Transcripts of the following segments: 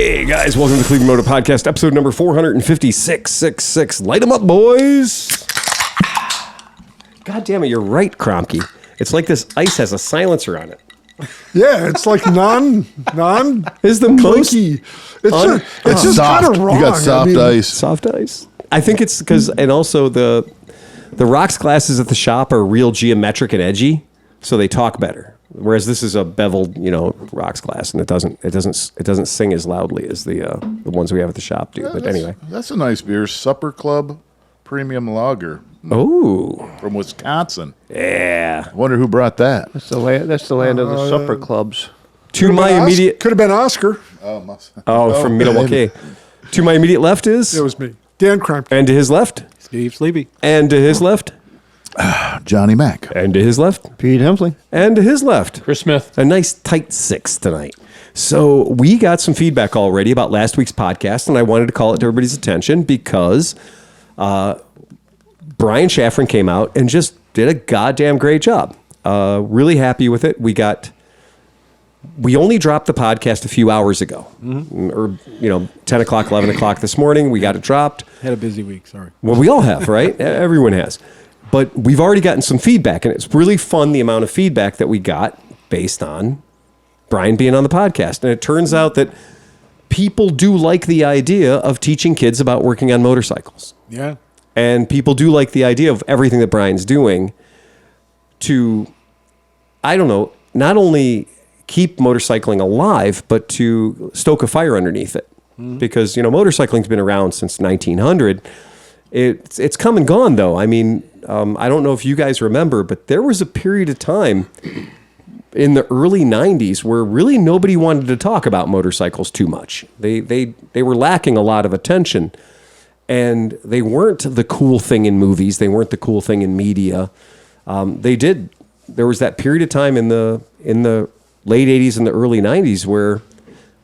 Hey guys, welcome to the Cleveland Moto Podcast, episode number 456. Light them up, boys. God damn it, you're right, Kromke. It's like this ice has a silencer on it. Yeah, it's like non Is the most clicky. It's just soft. kind of wrong. You got soft ice. soft ice. I think it's because, and also the rocks glasses at the shop are real geometric and edgy, so they talk better. Whereas this is a beveled, rocks glass, and it doesn't sing as loudly as the ones we have at the shop do. Yeah, but anyway, that's a nice beer. Supper Club Premium Lager oh from Wisconsin. yeah. I wonder who brought that. That's the land of the supper clubs. To my immediate could have been Oscar. from Milwaukee. To my immediate left is It was me, Dan Kromke. and to his left, Steve Sleepy. and to his left, Johnny Mac. and to his left, Pete Hemsley. and to his left. Chris Smith. A nice tight 6 tonight. So we got some feedback already about last week's podcast, and I wanted to call it to everybody's attention because Brian Shaffron came out and just did a goddamn great job. Really happy with it. We only dropped the podcast a few hours ago, or 10 o'clock, 11 o'clock this morning. We got it dropped. Had a busy week, sorry. Well, we all have, right? Everyone has. But we've already gotten some feedback, and it's really fun, the amount of feedback that we got based on Brian being on the podcast. And it turns out that people do like the idea of teaching kids about working on motorcycles. Yeah. And people do like the idea of everything that Brian's doing to, not only keep motorcycling alive, but to stoke a fire underneath it. Because, motorcycling's been around since 1900. It's come and gone, though. I mean, I don't know if you guys remember, but there was a period of time in the early 90s where really nobody wanted to talk about motorcycles too much. They were lacking a lot of attention, and they weren't the cool thing in movies. They weren't the cool thing in media. There was that period of time in the late 80s and the early 90s where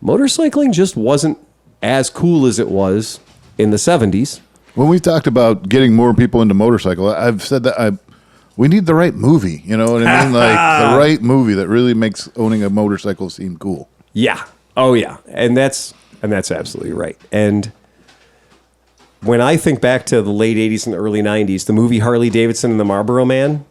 motorcycling just wasn't as cool as it was in the 70s. When we talked about getting more people into motorcycle, I've said that we need the right movie. You know what I mean? Like the right movie that really makes owning a motorcycle seem cool. Yeah. Oh, yeah. And that's absolutely right. And when I think back to the late 80s and the early 90s, the movie Harley Davidson and the Marlboro Man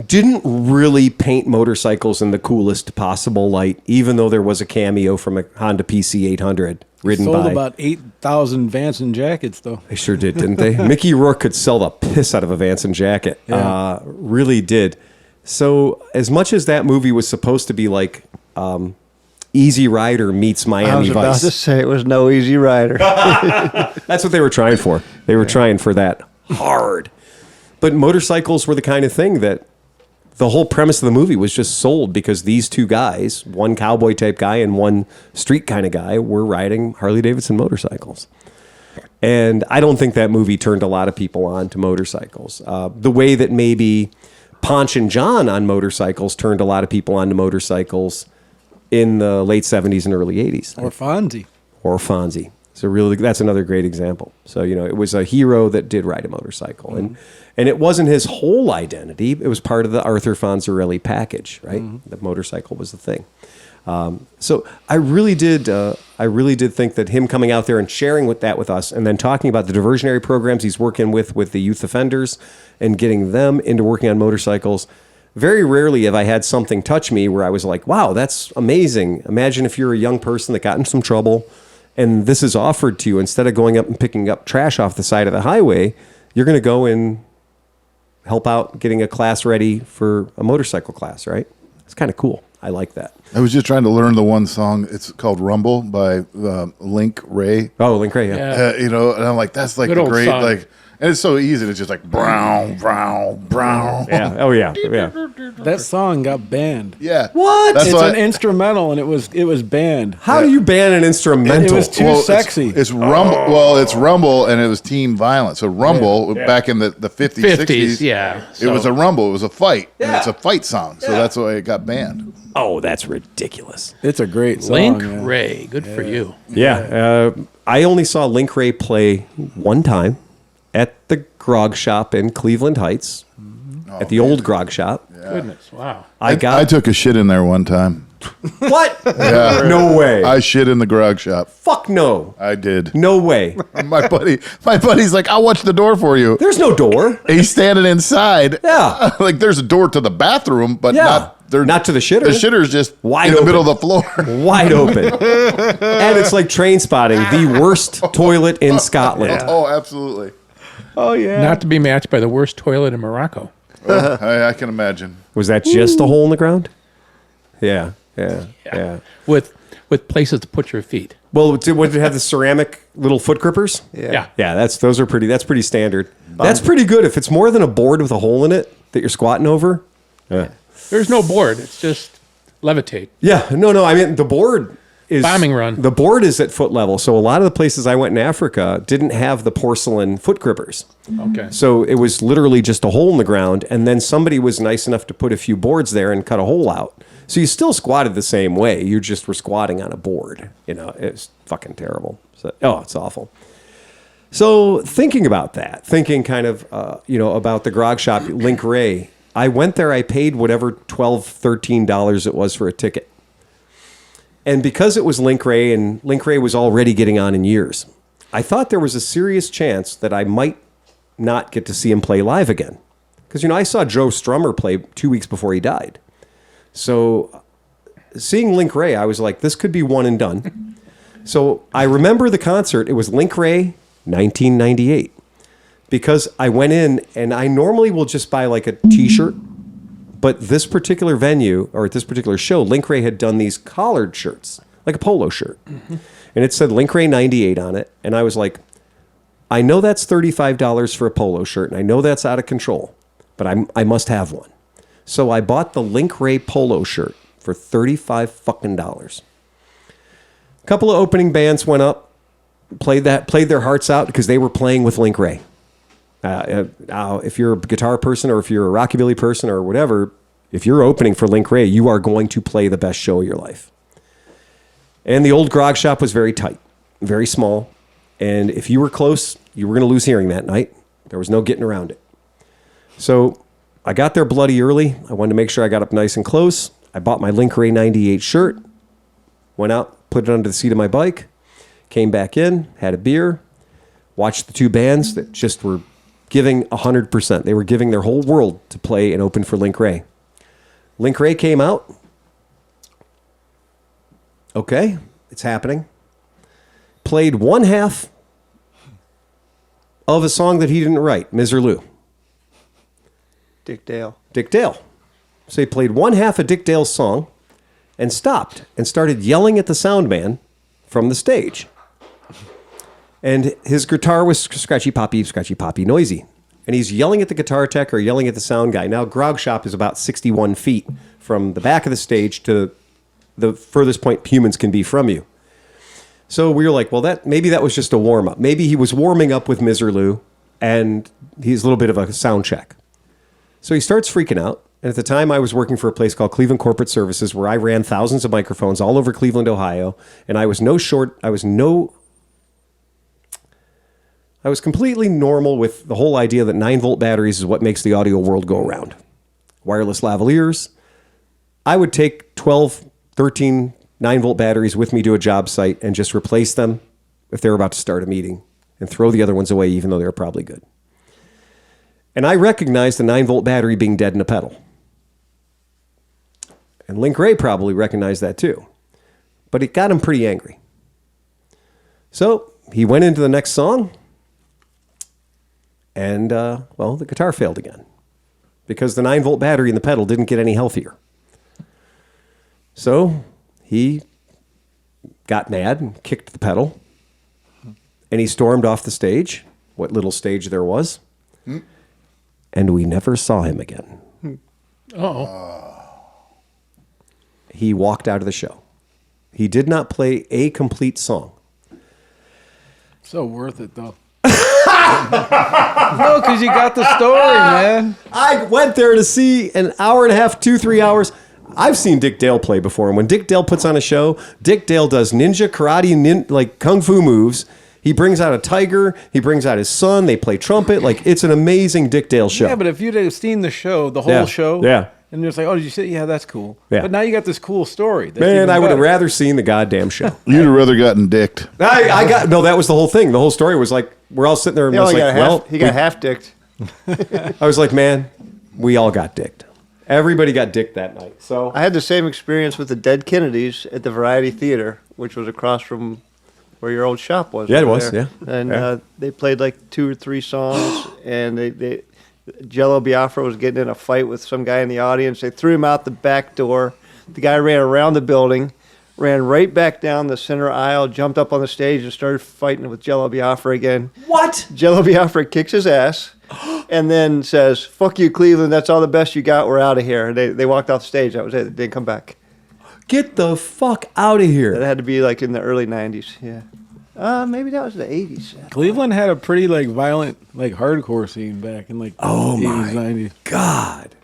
didn't really paint motorcycles in the coolest possible light, even though there was a cameo from a Honda PC 800 ridden Sold by... about 8,000 Vance jackets, though. They sure did, didn't they? Mickey Rourke could sell the piss out of a Vance jacket. Yeah. Really did. So as much as that movie was supposed to be like Easy Rider meets Miami Vice. I was about to say it was no Easy Rider. That's what they were trying for. They were trying for that hard. But motorcycles were the kind of thing that the whole premise of the movie was just sold because these two guys, one cowboy type guy and one street kind of guy, were riding Harley Davidson motorcycles. And I don't think that movie turned a lot of people on to motorcycles. The way that maybe Ponch and John on motorcycles turned a lot of people on to motorcycles in the late 70s and early 80s. Or Fonzie. So really, that's another great example. So, it was a hero that did ride a motorcycle. And it wasn't his whole identity. It was part of the Arthur Fonzarelli package, right? The motorcycle was the thing. So I really did think that him coming out there and sharing that with us and then talking about the diversionary programs he's working with the youth offenders and getting them into working on motorcycles. Very rarely have I had something touch me where I was like, wow, that's amazing. Imagine if you're a young person that got in some trouble and this is offered to you. Instead of going up and picking up trash off the side of the highway, you're going to go and help out getting a class ready for a motorcycle class, right? It's kind of cool. I like that. I was just trying to learn the one song. It's called Rumble by Link Ray. Oh, Link Ray, yeah. And I'm like, that's like Good the old great, song. like, and it's so easy. It's just like brown. Yeah. Oh, yeah. Yeah. That song got banned. Yeah. What? That's It's why an instrumental, and it was banned. How do you ban an instrumental? It was too sexy. It's Rumble. Well, it's Rumble, and it was team violence. So Rumble, back in the 50s, 60s, yeah. it was a rumble. It was a fight. And Yeah. it's a fight song. So that's why it got banned. Oh, that's ridiculous. It's a great song. Link yeah. Ray, good for you. Yeah. I only saw Link Ray play one time at the grog shop in Cleveland Heights, at the old grog shop. Goodness, wow. I took a shit in there one time. What? Yeah. No way. I shit in the grog shop. Fuck no. I did. No way. My buddy's like, I'll watch the door for you. There's no door. He's standing inside. Yeah. Like there's a door to the bathroom, but Yeah. Not to the shitter. The shitter's just Wide in the open. middle of the floor. Wide open. And it's like Train Spotting, the worst toilet in Scotland. Oh, absolutely. Oh, yeah. Not to be matched by the worst toilet in Morocco. I can imagine. Was that just a hole in the ground? Yeah. With places to put your feet. Well, would it have the ceramic little foot grippers? Yeah. Yeah, that's pretty standard. That's pretty good. If it's more than a board with a hole in it that you're squatting over. Yeah. There's no board. It's just levitate. Yeah, no. I mean, the board is Bombing run. The board is at foot level. So a lot of the places I went in Africa didn't have the porcelain foot grippers. Okay. So it was literally just a hole in the ground, and then somebody was nice enough to put a few boards there and cut a hole out. So you still squatted the same way. You just were squatting on a board. It's fucking terrible. So, it's awful. So thinking about that, kind of, about the grog shop, Link Ray, I went there, I paid whatever $12, $13 it was for a ticket. And because it was Link Ray, and Link Ray was already getting on in years, I thought there was a serious chance that I might not get to see him play live again. Because, I saw Joe Strummer play 2 weeks before he died. So seeing Link Ray, I was like, this could be one and done. So I remember the concert. It was Link Ray, 1998. Because I went in, and I normally will just buy like a T-shirt. But this particular venue, or at this particular show, Link Ray had done these collared shirts, like a polo shirt. Mm-hmm. And it said Link Ray 98 on it. And I was like, I know that's $35 for a polo shirt, and I know that's out of control, but I must have one. So I bought the Link Ray polo shirt for $35 fucking dollars. A couple of opening bands went up, played their hearts out because they were playing with Link Ray. If you're a guitar person or if you're a rockabilly person or whatever, if you're opening for Link Ray, you are going to play the best show of your life. And the old grog shop was very tight, very small. And if you were close, you were going to lose hearing that night. There was no getting around it. So I got there bloody early. I wanted to make sure I got up nice and close. I bought my Link Ray 98 shirt, went out, put it under the seat of my bike, came back in, had a beer, watched the two bands that just were giving 100%. They were giving their whole world to play and open for Link Ray. Link Ray came out. Okay, it's happening. Played one half of a song that he didn't write, Miserlou. Dick Dale. Dick Dale. So he played one half of Dick Dale's song and stopped and started yelling at the sound man from the stage. And his guitar was scratchy poppy, noisy. And he's yelling at the guitar tech or yelling at the sound guy. Now, Grog Shop is about 61 feet from the back of the stage to the furthest point humans can be from you. So we were like, well, maybe that was just a warm-up. Maybe he was warming up with Miserlou, and he's a little bit of a sound check. So he starts freaking out. And at the time, I was working for a place called Cleveland Corporate Services, where I ran thousands of microphones all over Cleveland, Ohio. And I was completely normal with the whole idea that 9-volt batteries is what makes the audio world go around. Wireless lavaliers. I would take 12, 13 9-volt batteries with me to a job site and just replace them if they were about to start a meeting and throw the other ones away, even though they were probably good. And I recognized the 9-volt battery being dead in a pedal. And Link Ray probably recognized that too. But it got him pretty angry. So he went into the next song. And, the guitar failed again. Because the 9-volt battery in the pedal didn't get any healthier. So he got mad and kicked the pedal. And he stormed off the stage, what little stage there was. And we never saw him again. Oh. He walked out of the show. He did not play a complete song. So worth it, though. No, because you got the story, man. I went there to see an hour and a half, 2-3 hours. I've seen Dick Dale play before. And when Dick Dale puts on a show, Dick Dale does ninja karate, like kung fu moves. He brings out a tiger. He brings out his son. They play trumpet. Like, it's an amazing Dick Dale show. Yeah, but if you'd have seen the show, the whole show, yeah, And you're just like, oh, did you see? Yeah, that's cool. Yeah. But now you got this cool story. That's Man, even I would have better. rather seen the goddamn show. You'd have rather gotten dicked. I got no. That was the whole thing. The whole story was like we're all sitting there and He I was only like, got well, half. He got half dicked. I was like, man, we all got dicked. Everybody got dicked that night. So I had the same experience with the Dead Kennedys at the Variety Theater, which was across from where your old shop was. Yeah, it over was, there. yeah. And Yeah. they played like 2 or 3 songs, and they Jello Biafra was getting in a fight with some guy in the audience. They threw him out the back door. The guy ran around the building, ran right back down the center aisle, jumped up on the stage, and started fighting with Jello Biafra again. what? Jello Biafra kicks his ass and then says, "Fuck you, Cleveland. That's all the best you got. We're out of here." And they walked off the stage. That was it. They didn't come back. Get the fuck out of That here! had to be like in the early 90s. Yeah. Maybe that was the 80s. Cleveland had a pretty like violent, like hardcore scene back in like the 80s, 90s. God,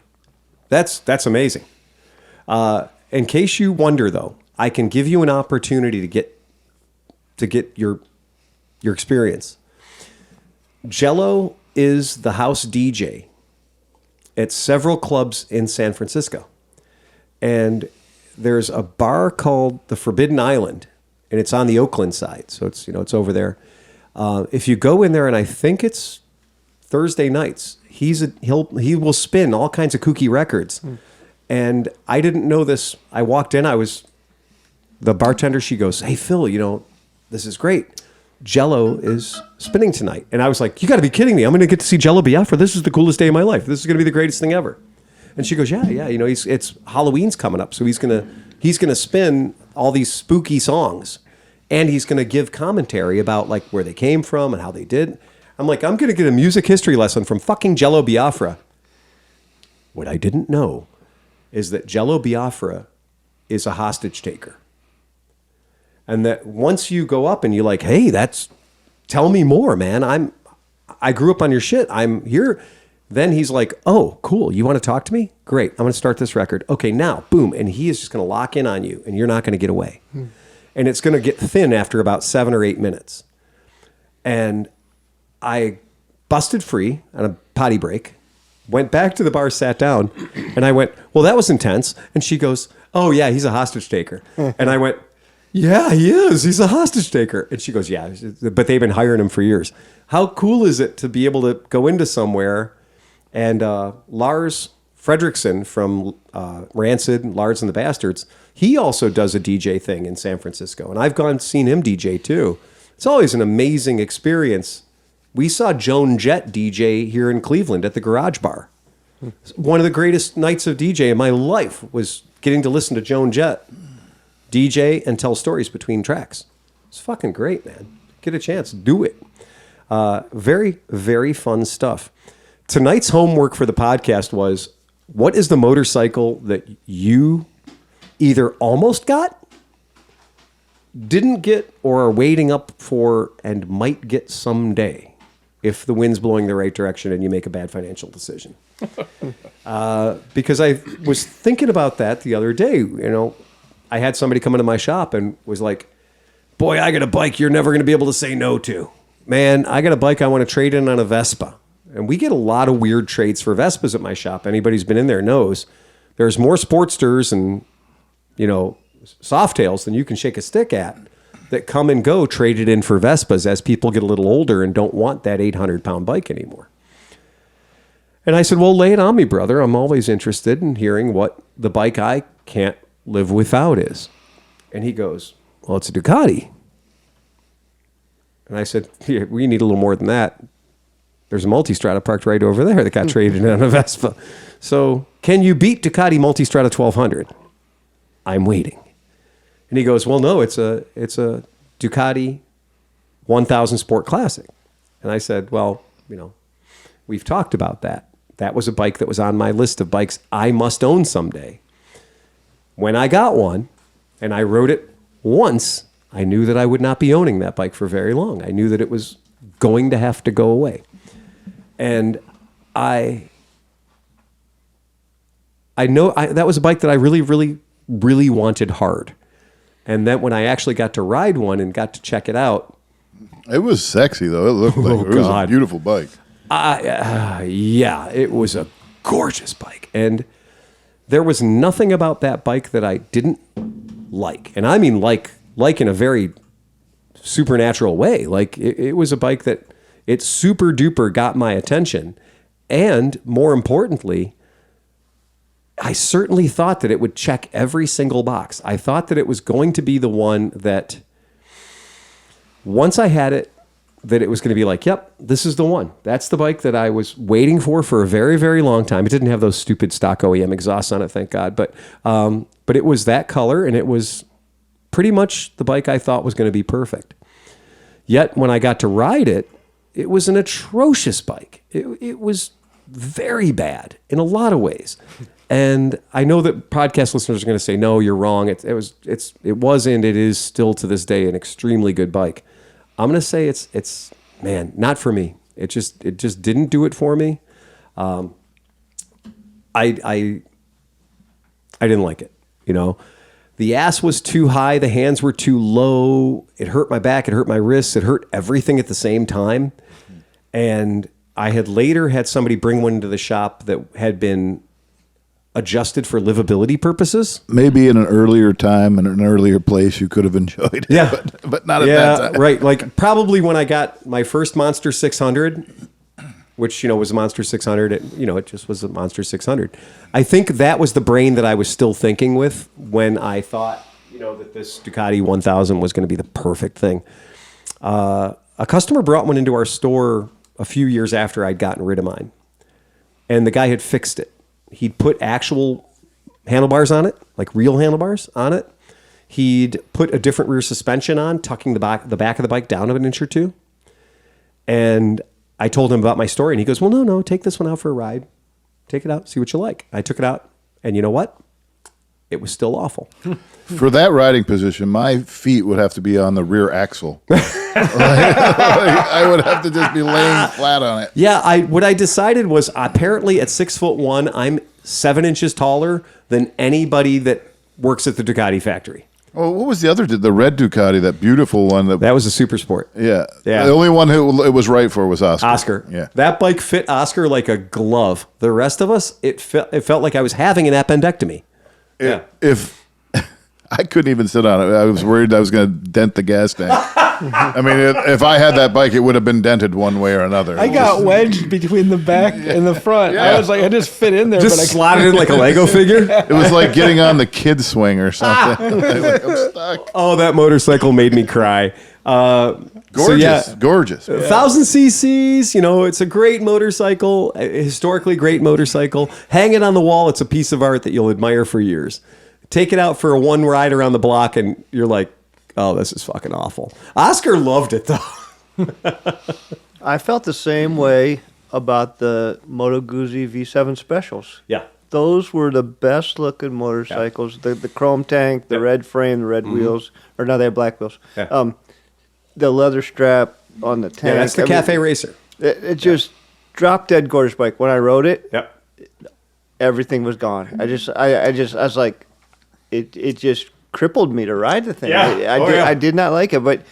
that's amazing. In case you wonder, though, I can give you an opportunity to get your experience. Jello is the house DJ at several clubs in San Francisco, and there's a bar called the Forbidden Island, and it's on the Oakland side, so it's over there. If you go in there, and I think it's Thursday nights, he will spin all kinds of kooky records. And I didn't know this. I walked in, the bartender, she goes, "Hey Phil, this is great. Jello is spinning tonight." And I was like, "You got to be kidding me. I'm going to get to see Jello Biafra. This is the coolest day of my life. This is going to be the greatest thing ever." And she goes, yeah, it's Halloween's coming up, so he's going to spin all these spooky songs, and he's going to give commentary about like where they came from and how they did. I'm like, I'm going to get a music history lesson from fucking Jello Biafra. What I didn't know is that Jello Biafra is a hostage taker. And that once you go up and you're like, "Hey, tell me more, man. I grew up on your shit. I'm here." Then he's like, "Oh, cool. You want to talk to me? Great. I'm going to start this record. Okay, now, boom." And he is just going to lock in on you, and you're not going to get away. And it's going to get thin after about 7 or 8 minutes. And I busted free on a potty break, went back to the bar, sat down, and I went, "Well, that was intense." And she goes, "Oh, yeah, he's a hostage taker." And I went, "Yeah, he is. He's a hostage taker." And she goes, "Yeah, but they've been hiring him for years." How cool is it to be able to go into somewhere and Lars Fredrickson from Rancid, Lars and the Bastards, he also does a DJ thing in San Francisco. And I've seen him DJ too. It's always an amazing experience. We saw Joan Jett DJ here in Cleveland at the Garage Bar. One of the greatest nights of DJ in my life was getting to listen to Joan Jett DJ and tell stories between tracks. It's fucking great, man. Get a chance, do it. Very, very fun stuff. Tonight's homework for the podcast was, what is the motorcycle that you either almost got, didn't get, or are waiting up for and might get someday if the wind's blowing the right direction and you make a bad financial decision? Because I was thinking about that the other day. I had somebody come into my shop and was like, "Boy, I got a bike you're never going to be able to say no to. Man, I got a bike I want to trade in on a Vespa." And we get a lot of weird trades for Vespas at my shop. Anybody who's been in there knows there's more Sportsters and, Softails than you can shake a stick at that come and go traded in for Vespas as people get a little older and don't want that 800-pound bike anymore. And I said, "Well, lay it on me, brother. I'm always interested in hearing what the bike I can't live without is." And he goes, "Well, it's a Ducati." And I said, "Yeah, we need a little more than that. There's a Multistrada parked right over there that got traded in on a Vespa. So can you beat Ducati Multistrada 1200? I'm waiting." And he goes, "Well, no, it's a Ducati 1000 Sport Classic." And I said, "Well, we've talked about that. That was a bike that was on my list of bikes I must own someday. When I got one and I rode it once, I knew that I would not be owning that bike for very long. I knew that it was going to have to go away. And I know that was a bike that I really, really, really wanted hard. And then when I actually got to ride one and got to check it out, It was sexy, though. It looked like it was a beautiful bike. yeah, it was a gorgeous bike. And there was nothing about that bike that I didn't like. And I mean like in a very supernatural way. Like it was a bike that it super duper got my attention. And more importantly, I certainly thought that it would check every single box. I thought that it was going to be the one that once I had it, that it was going to be like, yep, this is the one. That's the bike that I was waiting for a very, very long time. It didn't have those stupid stock OEM exhausts on it, thank God. But it was that color, and it was pretty much the bike I thought was going to be perfect. Yet when I got to ride it, it was an atrocious bike. It was very bad in a lot of ways. And I know that podcast listeners are going to say, no, you're wrong. It is still to this day an extremely good bike. I'm going to say it's man, not for me. It just didn't do it for me. I didn't like it. The ass was too high. The hands were too low. It hurt my back. It hurt my wrists. It hurt everything at the same time. And I had later had somebody bring one into the shop that had been adjusted for livability purposes. Maybe in an earlier time and an earlier place you could have enjoyed it. Yeah. But not at that time. Right. Like probably when I got my first Monster 600, which, was a Monster 600, it just was a Monster 600. I think that was the brain that I was still thinking with when I thought, that this Ducati 1000 was going to be the perfect thing. A customer brought one into our store a few years after I'd gotten rid of mine. And the guy had fixed it. He'd put actual handlebars on it, like real handlebars on it. He'd put a different rear suspension on, tucking the back of the bike down an inch or two. And I told him about my story, and he goes, well, no, take this one out for a ride. Take it out, see what you like. I took it out, and you know what? It was still awful. For that riding position, my feet would have to be on the rear axle. I would have to just be laying flat on it. Yeah, what I decided was apparently at 6'1", I'm 7 inches taller than anybody that works at the Ducati factory. Oh, what was the other? The red Ducati, that beautiful one. That was a Super Sport. Yeah. Yeah. The only one who it was right for was Oscar. Yeah. That bike fit Oscar like a glove. The rest of us, it felt like I was having an appendectomy. If I couldn't even sit on it, I was worried I was going to dent the gas tank. I mean, if I had that bike, it would have been dented one way or another. I got wedged between the back and the front. I was like, I just fit in there. Just but I slotted in like a Lego figure. It was like getting on the kid swing or something. I'm stuck. Oh, that motorcycle made me cry. Gorgeous, gorgeous. 1,000 cc's, it's a great motorcycle, a historically great motorcycle. Hang it on the wall. It's a piece of art that you'll admire for years. Take it out for a one ride around the block, and you're like, oh, this is fucking awful. Oscar loved it, though. I felt the same way about the Moto Guzzi V7 Specials. Yeah. Those were the best looking motorcycles. Yeah. The chrome tank, the red frame, the red wheels, or no, they have black wheels. Yeah. The leather strap on the tank. Yeah, that's the Cafe Racer. It just drop dead gorgeous bike. When I rode it, everything was gone. I was like, it just crippled me to ride the thing. Yeah. I did not like it, but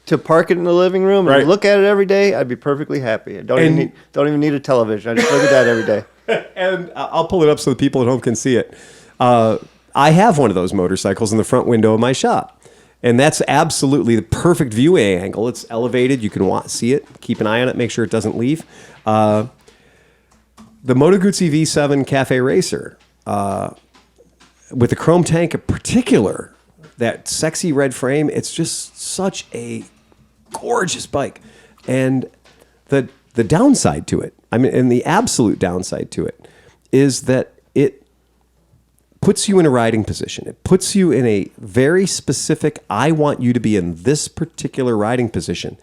to park it in the living room and look at it every day, I'd be perfectly happy. I don't even need a television. I just look at that every day. And I'll pull it up so the people at home can see it. I have one of those motorcycles in the front window of my shop. And that's absolutely the perfect viewing angle. It's elevated. You can see it. Keep an eye on it. Make sure it doesn't leave. The Moto Guzzi V7 Cafe Racer, with the chrome tank in particular, that sexy red frame, it's just such a gorgeous bike. And the downside to it, and the absolute downside to it, is that it puts you in a riding position. It puts you in a very specific, I want you to be in this particular riding position.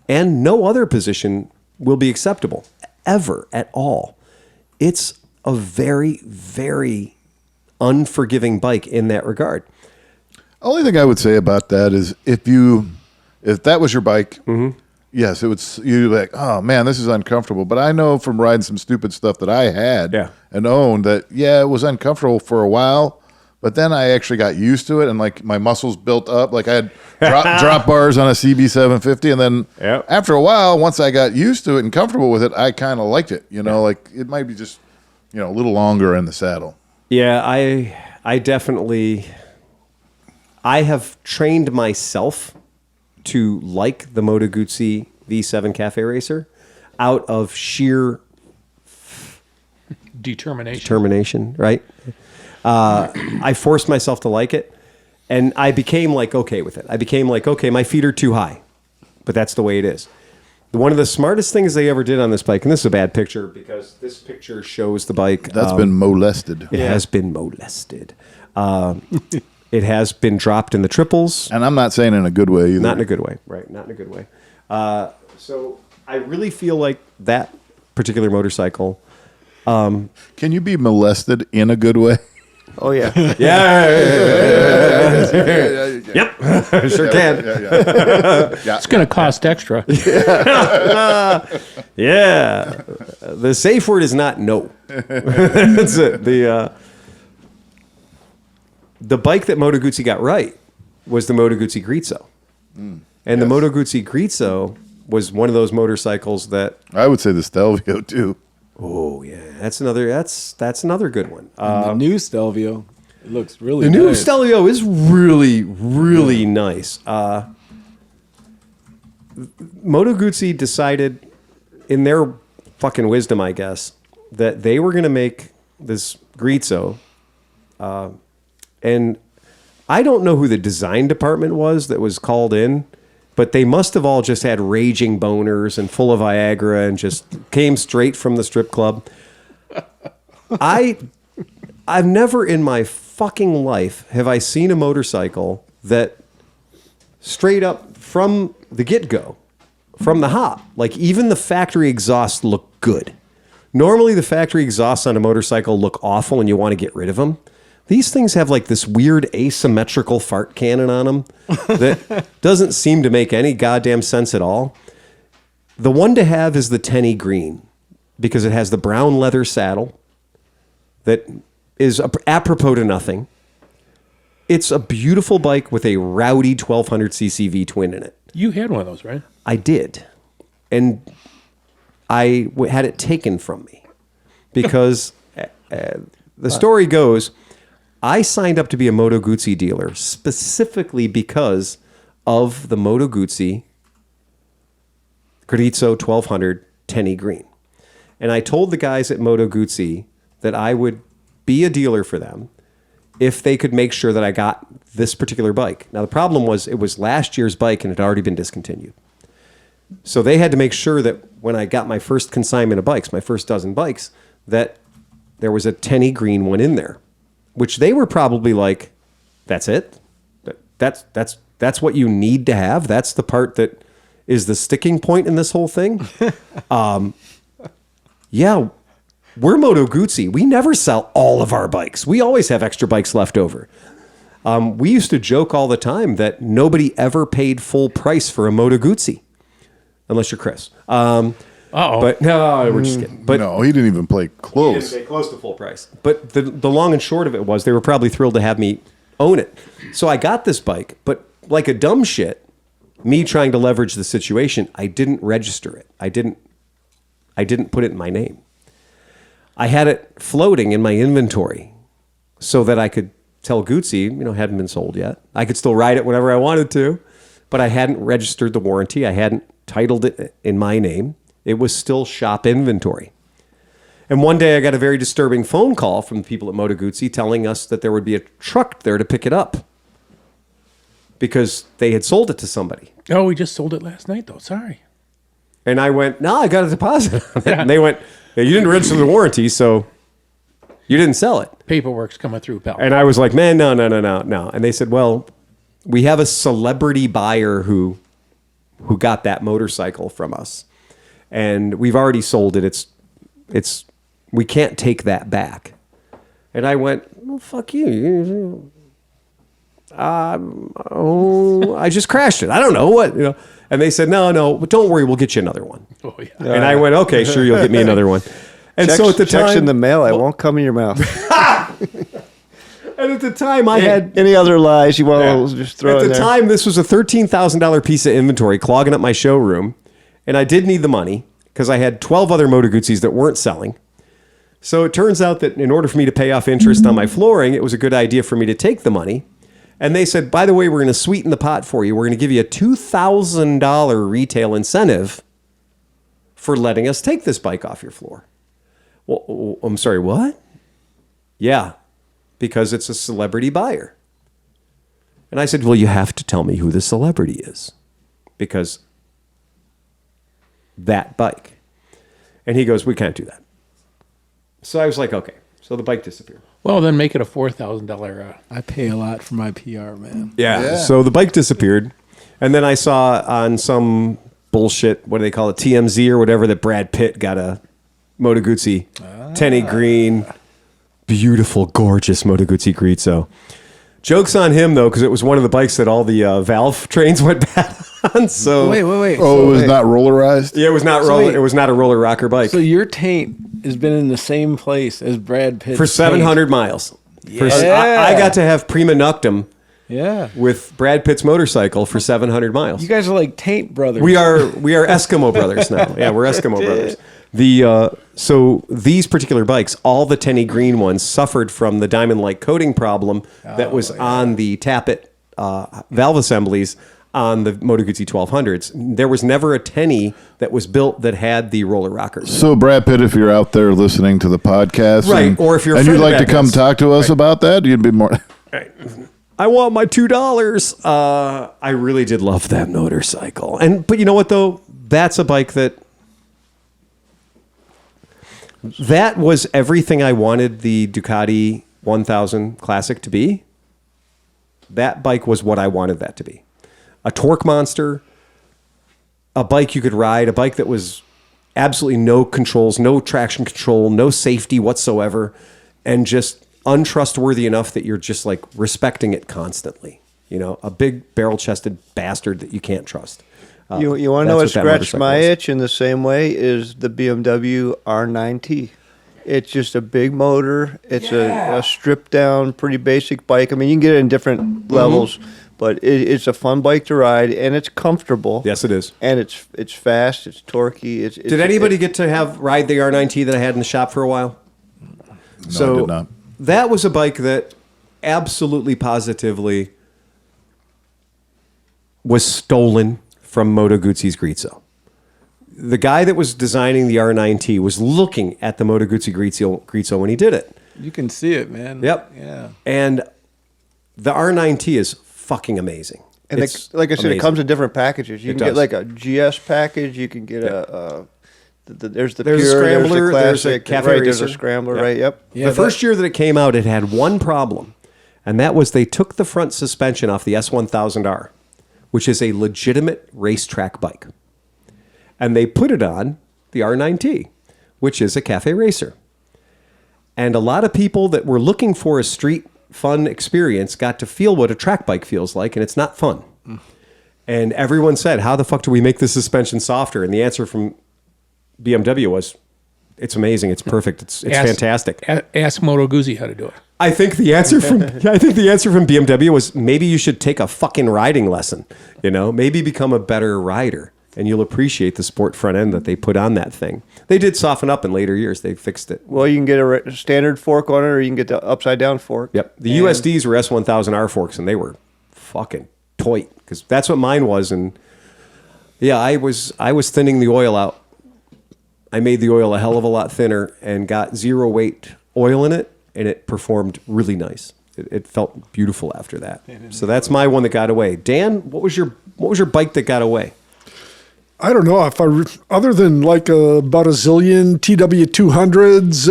And no other position will be acceptable, ever, at all. It's a very, very unforgiving bike in that regard. Only thing I would say about that is if that was your bike, yes, you'd be like, oh man, this is uncomfortable. But I know from riding some stupid stuff that I had and owned that, it was uncomfortable for a while, but then I actually got used to it and like my muscles built up. Like I had drop bars on a CB750, and then after a while, once I got used to it and comfortable with it, I kind of liked it. Like it might be just, a little longer in the saddle. Yeah, I definitely, I have trained myself to like the Moto Guzzi V7 Cafe Racer out of sheer determination, right? I forced myself to like it, and I became like okay with it. I became like, okay, my feet are too high, but that's the way it is. One of the smartest things they ever did on this bike, and this is a bad picture because this picture shows the bike. That's been molested. It has been molested. It has been dropped in the triples. And I'm not saying in a good way either. Not in a good way, right? Not in a good way. So I really feel like that particular motorcycle. Can you be molested in a good way? Oh yeah. Yep, sure can. It's going to cost extra. Yeah, the safe word is not no. That's it. The bike that Moto Guzzi got right was the Moto Guzzi Grezzo, and the Moto Guzzi Grezzo was one of those motorcycles that I would say the Stelvio too. Oh yeah, that's another good one. The new Stelvio, it looks really The new nice. Stelvio is really nice. Moto Guzzi decided, in their fucking wisdom, I guess, that they were going to make this Grezzo, and I don't know who the design department was that was called in, but they must have all just had raging boners and full of Viagra and just came straight from the strip club. I've never in my fucking life have I seen a motorcycle that straight up from the get-go, from the hop, like even the factory exhausts look good. Normally the factory exhausts on a motorcycle look awful and you want to get rid of them. These things have like this weird asymmetrical fart cannon on them that doesn't seem to make any goddamn sense at all. The one to have is the Tenny Green because it has the brown leather saddle that is apropos to nothing. It's a beautiful bike with a rowdy 1200cc V-twin in it. You had one of those, right? I did. And I had it taken from me because the story goes, I signed up to be a Moto Guzzi dealer specifically because of the Moto Guzzi Grezzo 1200 Tenny Green. And I told the guys at Moto Guzzi that I would be a dealer for them if they could make sure that I got this particular bike. Now, the problem was it was last year's bike and it had already been discontinued. So they had to make sure that when I got my first consignment of bikes, my first dozen bikes, that there was a Tenny Green one in there, which they were probably like, that's it? That's what you need to have? That's the part that is the sticking point in this whole thing? Yeah, we're Moto Guzzi. We never sell all of our bikes. We always have extra bikes left over. We used to joke all the time that nobody ever paid full price for a Moto Guzzi, unless you're Chris. But no, we're just kidding. But no, he didn't even play close. he didn't pay close to full price. But the long and short of it was they were probably thrilled to have me own it. So I got this bike, but like a dumb shit, me trying to leverage the situation, I didn't register it. I didn't put it in my name. I had it floating in my inventory so that I could tell Guzzi, hadn't been sold yet. I could still ride it whenever I wanted to, but I hadn't registered the warranty. I hadn't titled it in my name. It was still shop inventory. And one day I got a very disturbing phone call from the people at Moto Guzzi telling us that there would be a truck there to pick it up because they had sold it to somebody. Oh, we just sold it last night, though. Sorry. And I went, no, I got a deposit on it. And they went, yeah, you didn't register the warranty, so you didn't sell it. Paperwork's coming through, pal. And I was like, man, no. And they said, well, we have a celebrity buyer who got that motorcycle from us. And we've already sold it. It's we can't take that back. And I went, well, fuck you. I just crashed it. I don't know what, And they said, no, but don't worry, we'll get you another one. Oh, yeah. And I went, okay, sure, you'll get me another one. And so at the checks time, in the mail, it won't come in your mouth. and at the time, I had Any other lies you want to just throw at in the there? time, this was a $13,000 piece of inventory clogging up my showroom, and I did need the money because I had 12 other Moto Guzzis that weren't selling. So it turns out that in order for me to pay off interest on my flooring, it was a good idea for me to take the money. And they said, by the way, we're going to sweeten the pot for you. We're going to give you a $2,000 retail incentive for letting us take this bike off your floor. Well, I'm sorry, what? Yeah, because it's a celebrity buyer. And I said, well, you have to tell me who the celebrity is, because that bike. And he goes, we can't do that. So I was like, okay. So the bike disappeared. Well, then make it a $4,000. I pay a lot for my PR, man. Yeah. So the bike disappeared. And then I saw on some bullshit, what do they call it, TMZ or whatever, that Brad Pitt got a Moto Guzzi 10 green, beautiful, gorgeous Moto Guzzi Grezzo. Joke's on him, though, because it was one of the bikes that all the valve trains went bad on. So Wait. Oh, it was not rollerized? Yeah, it was not wait. It was not a roller rocker bike So your taint has been in the same place as Brad Pitt's for 700 miles. Yeah. I got to have prima noctum Yeah. with Brad Pitt's motorcycle for 700 miles. You guys are like taint brothers. We are Eskimo brothers now. Yeah, we're Eskimo brothers. So these particular bikes, all the Tenny green ones, suffered from the diamond-like coating problem that was on the tappet valve assemblies on the Moto Guzzi 1200s. There was never a Tenny that was built that had the roller rockers. So, Brad Pitt, if you're out there listening to the podcast, Right, or if you're a and friend you'd of like to Brad come Pitt's. talk to us about that, you'd be more. I want my $2. I really did love that motorcycle. But you know what, though? That's a bike that was everything I wanted the Ducati 1000 Classic to be. That bike was what I wanted that to be. A torque monster, a bike you could ride, a bike that was absolutely no controls, no traction control, no safety whatsoever, and just untrustworthy enough that you're just like respecting it constantly. You know, a big barrel-chested bastard that you can't trust. You want to know what scratched my itch in the same way is the BMW R9T. It's just a big motor. It's a stripped down, pretty basic bike. I mean, you can get it in different levels, but it's a fun bike to ride, and it's comfortable. Yes, it is. And it's fast. It's torquey. Did anybody get to ride the R9T that I had in the shop for a while? No, I did not. That was a bike that absolutely positively was stolen from Moto Guzzi's Grezzo. The guy that was designing the R9T was looking at the Moto Guzzi Grezzo when he did it. You can see it, man. Yep. Yeah. And the R9T is fucking amazing. And It's like I said, amazing. it comes in different packages. You It can get does. like a GS package. You can get there's the There's a Pure, Scrambler, there's there's the a Classic, Cafe right, there's a Racer. Scrambler, Yep. right? Yep. Yeah, The first year that it came out, it had one problem, and that was they took the front suspension off the S1000R, which is a legitimate racetrack bike, and they put it on the R9T, which is a Cafe Racer. And a lot of people that were looking for a street fun experience got to feel what a track bike feels like, and it's not fun. And everyone said, how the fuck do we make the suspension softer? And the answer from BMW was, it's amazing, it's perfect, it's fantastic. Ask Moto Guzzi how to do it. I think the answer from BMW was maybe you should take a fucking riding lesson. You know, maybe become a better rider, and you'll appreciate the sport front end that they put on that thing. They did soften up in later years. They fixed it. Well, you can get a standard fork on it, or you can get the upside down fork. Yep. The USDs were S1000R forks, and they were fucking toit, because that's what mine was. And yeah, I was thinning the oil out. I made the oil a hell of a lot thinner and got zero weight oil in it, and it performed really nice. It felt beautiful after that. So that's my one that got away. Dan, what was your bike that got away? I don't know if other than like about a zillion TW200s.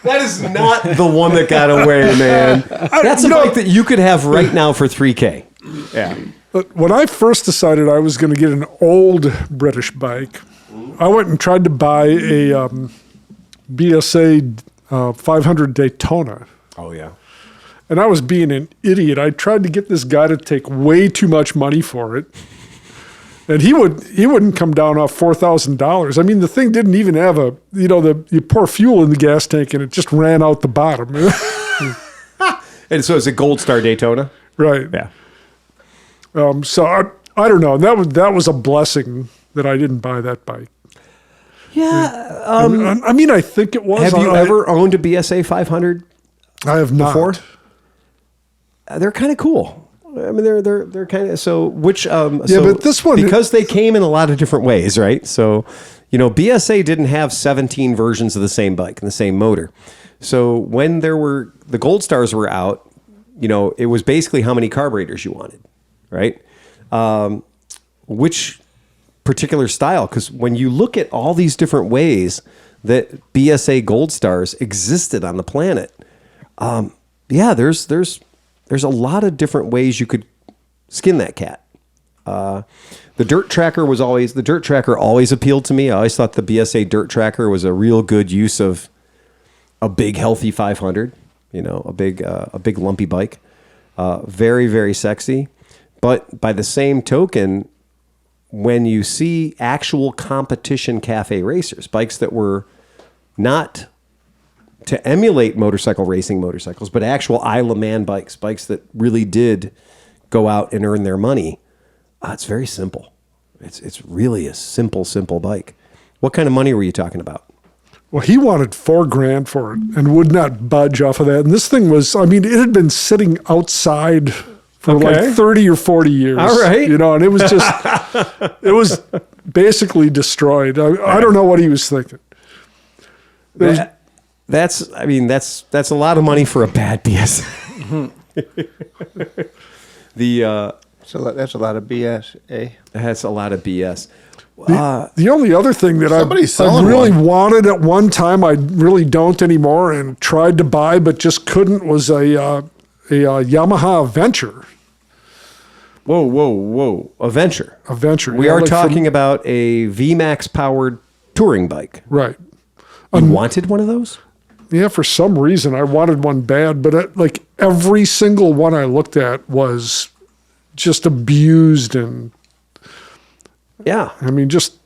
That is not the one that got away, man. That's a bike that you could have right now for $3,000. Yeah. But when I first decided I was going to get an old British bike, I went and tried to buy a BSA 500 Daytona. Oh, yeah. And I was being an idiot. I tried to get this guy to take way too much money for it. And he wouldn't come down off $4,000. I mean, the thing didn't even have you pour fuel in the gas tank and it just ran out the bottom. And so is it Gold Star Daytona? Right. Yeah. So I don't know. That was a blessing that I didn't buy that bike. Yeah. I mean, I think it was. Have you ever owned a BSA 500 I have not. before? They're kind of cool. I mean, they're kind of so. Which but this one, because they came in a lot of different ways, right? So, BSA didn't have 17 versions of the same bike and the same motor. So when the Gold Stars were out, it was basically how many carburetors you wanted, right? Which particular style? Because when you look at all these different ways that BSA Gold Stars existed on the planet, there's a lot of different ways you could skin that cat. The Dirt Tracker always appealed to me. I always thought the BSA Dirt Tracker was a real good use of a big healthy 500, a big lumpy bike, very, very sexy. But by the same token, when you see actual competition cafe racers, bikes that were not to emulate motorcycle racing motorcycles, but actual Isle of Man bikes that really did go out and earn their money, it's very simple. It's really a simple bike. What kind of money were you talking about? Well, he wanted $4,000 for it and would not budge off of that. And this thing was, it had been sitting outside for like 30 or 40 years. All right. And it was just, it was basically destroyed. I don't know what he was thinking. That's a lot of money for a bad BS. So that's a lot of BS, eh? That's a lot of BS. The only other thing that I really wanted at one time, I really don't anymore, and tried to buy but just couldn't, was a Yamaha Venture. Whoa. A Venture. A Venture. We are talking about a VMAX powered touring bike. Right. You wanted one of those? Yeah, for some reason I wanted one bad, but every single one I looked at was just abused and just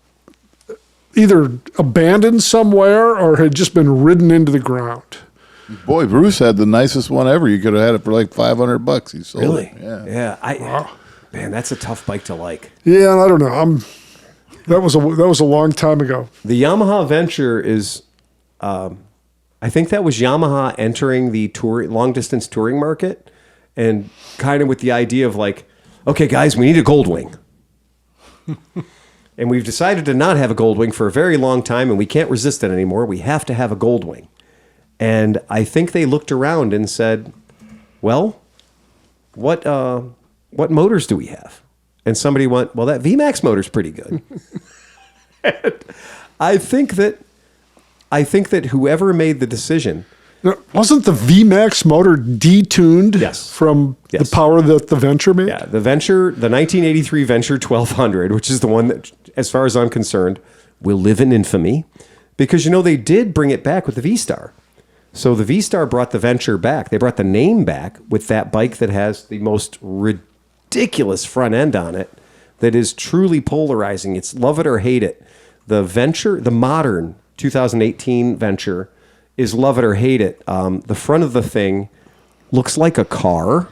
either abandoned somewhere or had just been ridden into the ground. Boy, Bruce had the nicest one ever. You could have had it for like $500. He sold Really? it. Yeah. Yeah. Man, that's a tough bike to like. Yeah, and I don't know. That was a long time ago. The Yamaha Venture is, I think that was Yamaha entering the long distance touring market, and kind of with the idea of like, okay, guys, we need a Goldwing. And we've decided to not have a Goldwing for a very long time, and we can't resist it anymore. We have to have a Goldwing. And I think they looked around and said, well, what motors do we have? And somebody went, well, that VMAX motor's pretty good. I think that whoever made the decision. Now, wasn't the VMAX motor detuned from the power that the Venture made? Yeah, the 1983 Venture 1200, which is the one that, as far as I'm concerned, will live in infamy. Because, they did bring it back with the V-Star. So the V-Star brought the Venture back. They brought the name back with that bike that has the most ridiculous front end on it that is truly polarizing. It's love it or hate it. The Venture, the modern 2018 Venture, is love it or hate it. The front of the thing looks like a car,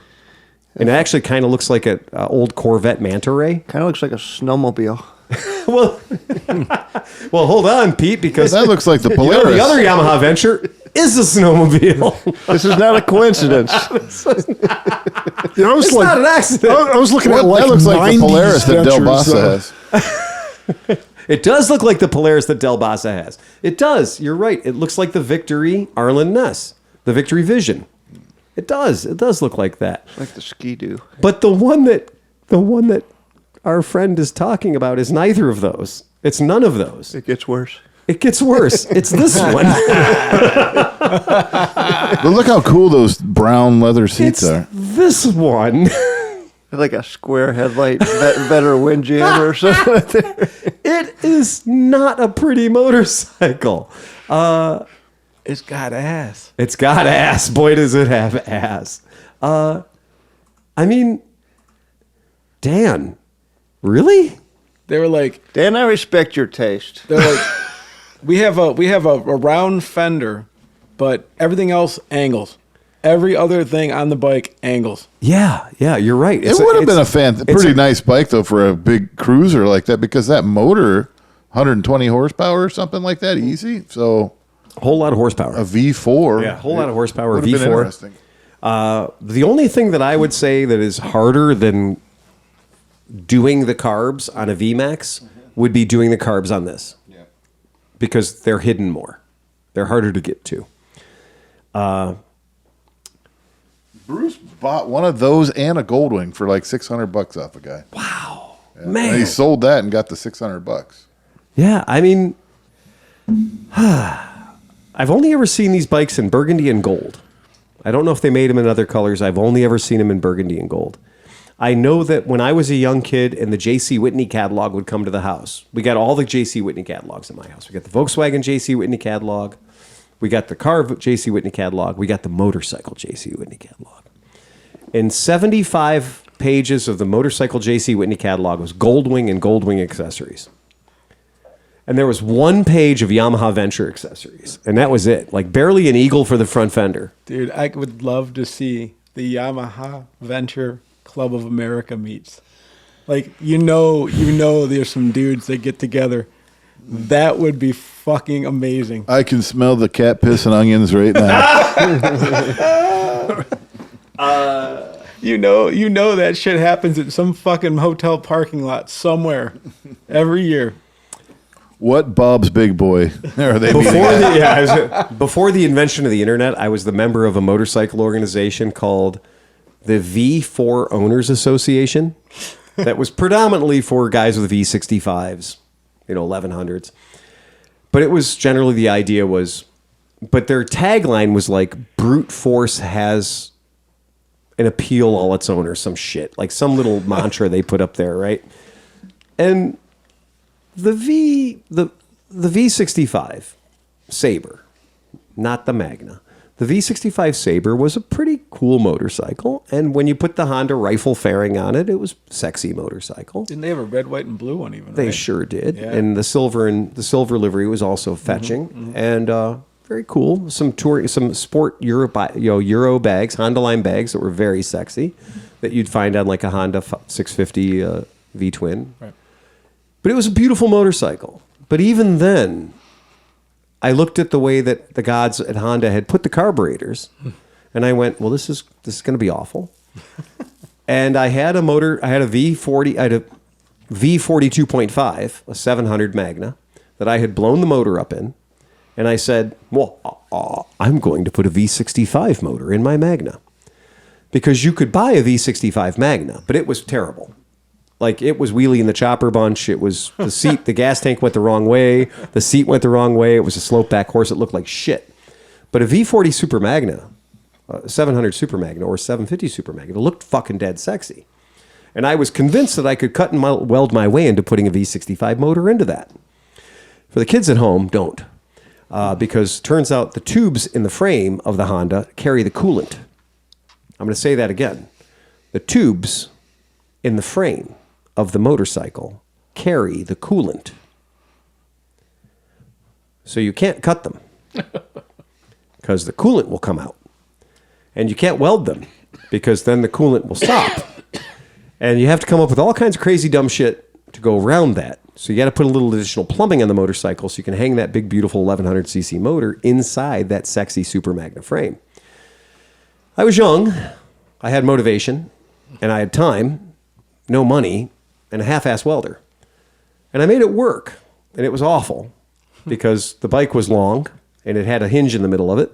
and it actually kind of looks like an old Corvette Manta Ray. Kind of looks like a snowmobile. well, hold on, Pete, because that looks like the Polaris. The other Yamaha Venture is a snowmobile. This is not a coincidence. It's not an accident. I was looking at that looks like the Polaris that Del Ventures, Bassa has. It does look like the Polaris that Del Bassa has. It does. You're right. It looks like the Victory Arlen Ness, the Victory Vision. It does. It does look like that. It's like the Ski-Doo. But the one that our friend is talking about is neither of those. It's none of those. It gets worse. It gets worse. It's this one. But look how cool those brown leather seats are. This one. Like a square headlight, better wind jam or something like that. It is not a pretty motorcycle. It's got ass. It's got ass. Boy, does it have ass. I mean, Dan, really? They were like, Dan, I respect your taste. they're like, we have a round fender, but everything else angles. Every other thing on the bike angles. Yeah, you're right. It would have been a pretty nice bike, though, for a big cruiser like that, because that motor 120 horsepower or something like that, easy. So A whole lot of horsepower. a V4. Yeah, a whole lot of horsepower. Would have been V4. interesting. The only thing that I would say that is harder than doing the carbs on a VMAX would be doing the carbs on this. Yeah. Because they're hidden more. They're harder to get to. Bruce bought one of those and a Goldwing for like $600 off a guy. Wow. Yeah. Man. And he sold that and got the $600. Yeah, I mean, I've only ever seen these bikes in burgundy and gold. I don't know if they made them in other colors. I've only ever seen them in burgundy and gold. I know that when I was a young kid and the J.C. Whitney catalog would come to the house, we got all the J.C. Whitney catalogs in my house. We got the Volkswagen J.C. Whitney catalog. We got the car J.C. Whitney catalog. We got the motorcycle J.C. Whitney catalog. In 75 pages of the motorcycle J.C. Whitney catalog was Goldwing and Goldwing accessories. And there was one page of Yamaha Venture accessories. And that was it. Like barely an eagle for the front fender. Dude, I would love to see the Yamaha Venture Club of America meets. Like, you know, there's some dudes that get together. That would be fucking amazing. I can smell the cat piss and onions right now. You know that shit happens at some fucking hotel parking lot somewhere every year. What Bob's Big Boy are they meeting Before at? before the invention of the internet, I was the member of a motorcycle organization called the V4 Owners Association that was predominantly for guys with V65s, 1100s. But it was generally the idea was, but their tagline was like brute force has an appeal all its own or some shit, like some little mantra they put up there, right? And the V65 Sabre, not the Magna. The V65 Sabre was a pretty cool motorcycle, and when you put the Honda rifle fairing on it, it was a sexy motorcycle. Didn't they have a red, white, and blue one even? They right? sure did, Yeah. and the silver livery was also fetching, and very cool. Some sport Euro bags, Honda line bags that were very sexy, that you'd find on like a Honda 650 V twin. Right. But it was a beautiful motorcycle. But even then, I looked at the way that the gods at Honda had put the carburetors, and I went, well, this is going to be awful. And I had a V40, I had a V42.5, a 700 Magna, that I had blown the motor up in. And I said, well, I'm going to put a V65 motor in my Magna. Because you could buy a V65 Magna, but it was terrible. Like, it was wheelie in the chopper bunch. It was the seat, the gas tank went the wrong way. The seat went the wrong way. It was a slope back horse. It looked like shit. But a V40 Super Magna, 700 Super Magna, or 750 Super Magna looked fucking dead sexy. And I was convinced that I could cut and weld my way into putting a V65 motor into that. For the kids at home, don't. Because turns out the tubes in the frame of the Honda carry the coolant. I'm going to say that again. The tubes in the frame of the motorcycle carry the coolant. So you can't cut them because the coolant will come out. And you can't weld them because then the coolant will stop. And you have to come up with all kinds of crazy dumb shit to go around that. So you got to put a little additional plumbing on the motorcycle so you can hang that big, beautiful 1100cc motor inside that sexy Super Magna frame. I was young, I had motivation, and I had time, no money, and a half-ass welder. And I made it work, and it was awful because the bike was long, and it had a hinge in the middle of it,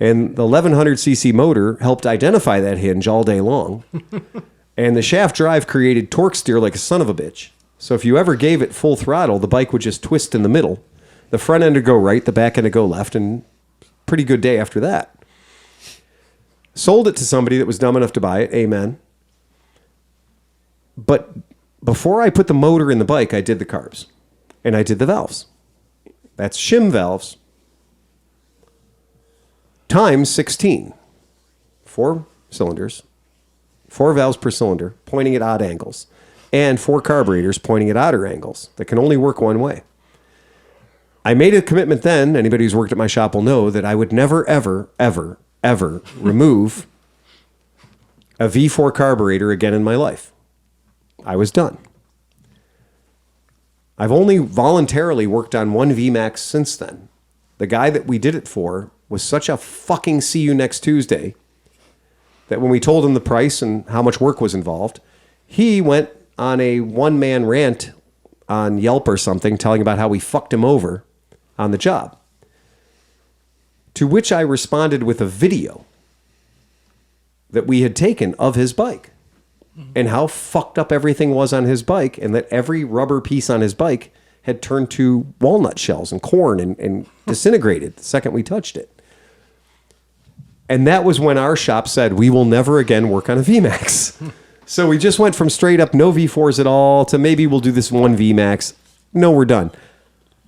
and the 1100cc motor helped identify that hinge all day long, and the shaft drive created torque steer like a son of a bitch. So if you ever gave it full throttle, the bike would just twist in the middle. The front end would go right, the back end would go left, and pretty good day after that. Sold it to somebody that was dumb enough to buy it, amen. But before I put the motor in the bike, I did the carbs. And I did the valves. That's shim valves times 16. 4 cylinders, 4 valves per cylinder, pointing at odd angles. And 4 carburetors pointing at odder angles that can only work one way. I made a commitment then, anybody who's worked at my shop will know, that I would never, ever, ever, ever remove a V4 carburetor again in my life. I was done. I've only voluntarily worked on one VMAX since then. The guy that we did it for was such a fucking see you next Tuesday that when we told him the price and how much work was involved, he went on a one-man rant on Yelp or something telling about how we fucked him over on the job. To which I responded with a video that we had taken of his bike and how fucked up everything was on his bike, and that every rubber piece on his bike had turned to walnut shells and corn and disintegrated the second we touched it. And that was when our shop said, we will never again work on a VMAX. So we just went from straight up no V4s at all to maybe we'll do this one VMAX. No, we're done.